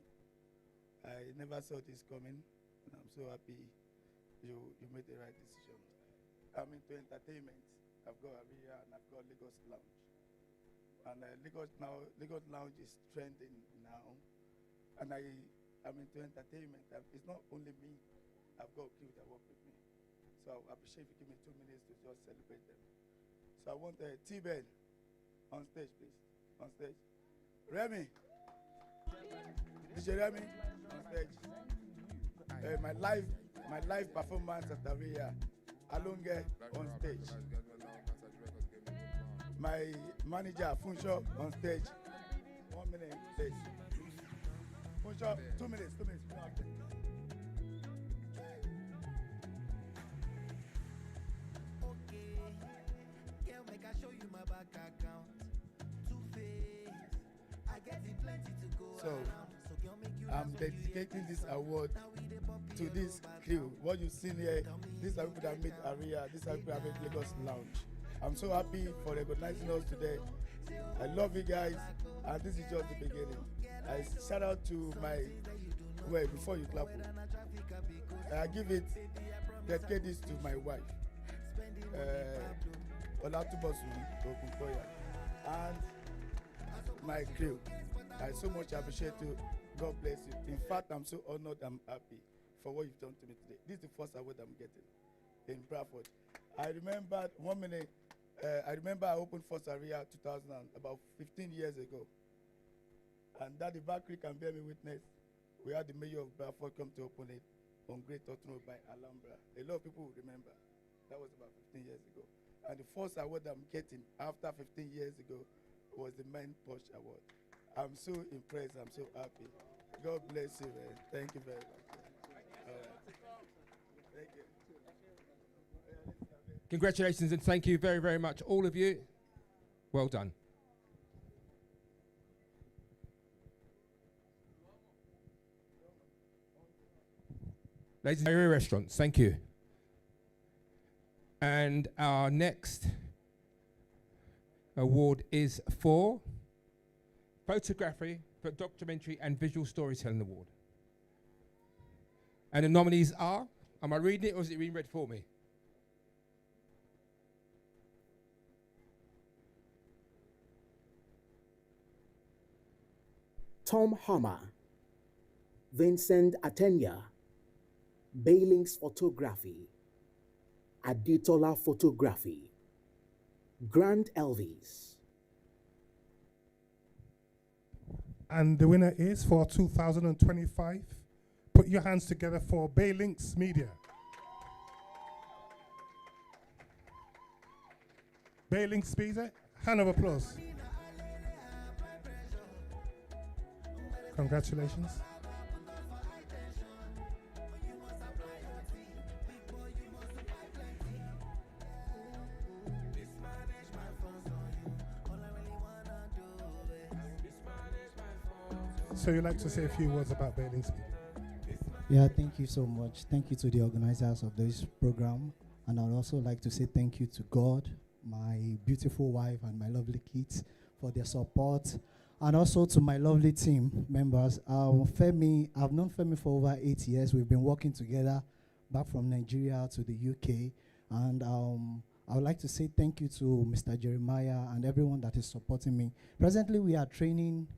I never saw this coming, and I'm so happy you made the right decision. I'm into entertainment. I've got Aria and I've got Lagos Lounge. And Lagos Lounge is trending now. And I'm into entertainment. It's not only me. I've got crew that work with me. So I appreciate if you give me 2 minutes to just celebrate them. So I want T-Ben on stage, please. On stage. Remy. DJ Remy on stage. My live performance at Aria. Alonge on stage. My manager Funsho on stage. 1 minute, please. Funsho, 2 minutes. So, I'm dedicating this award to this crew. What you've seen here, these are people that made Aria, these are people that made Lagos Lounge. I'm so happy for recognizing us today. I love you guys, and this is just the beginning. I shout out to before you clap, I dedicate this to my wife, Olatubosun Ogunkoya, and my crew. I so much appreciate you. God bless you. In fact, I'm so honored, I'm happy for what you've done to me today. This is the first award I'm getting in Bradford. I remember I opened First Aria 2000, about 15 years ago. And Daddy Bakri can bear me witness. We had the mayor of Bradford come to open it on Great Autumn Road by Alhambra. A lot of people will remember. That was about 15 years ago. And the first award I'm getting after 15 years ago was the Porch Award. I'm so impressed. I'm so happy. God bless you, man. Thank you very much. All right. Thank you. Congratulations and thank you very, very much, all of you. Well done. Ladies and gentlemen, restaurants, thank you. And our next award is for Photography for Documentary and Visual Storytelling Award. And the nominees are, am I reading it or is it being read for me? Tom Hammer, Vincent Atenya, Bailings Photography, Aditola Photography, Grant Elvis. And the winner is for 2025. Put your hands together for Baylinks Media. Baylinks Media, hand of applause. Congratulations. So you'd like to say a few words about Baylinks Media? Yeah, thank you so much. Thank you to the organizers of this program. And I'd also like to say thank you to God, my beautiful wife, and my lovely kids for their support. And also to my lovely team members. Femi, I've known Femi for over 8 years. We've been working together back from Nigeria to the UK. And I would like to say thank you to Mr. Jeremiah and everyone that is supporting me. Presently, we are training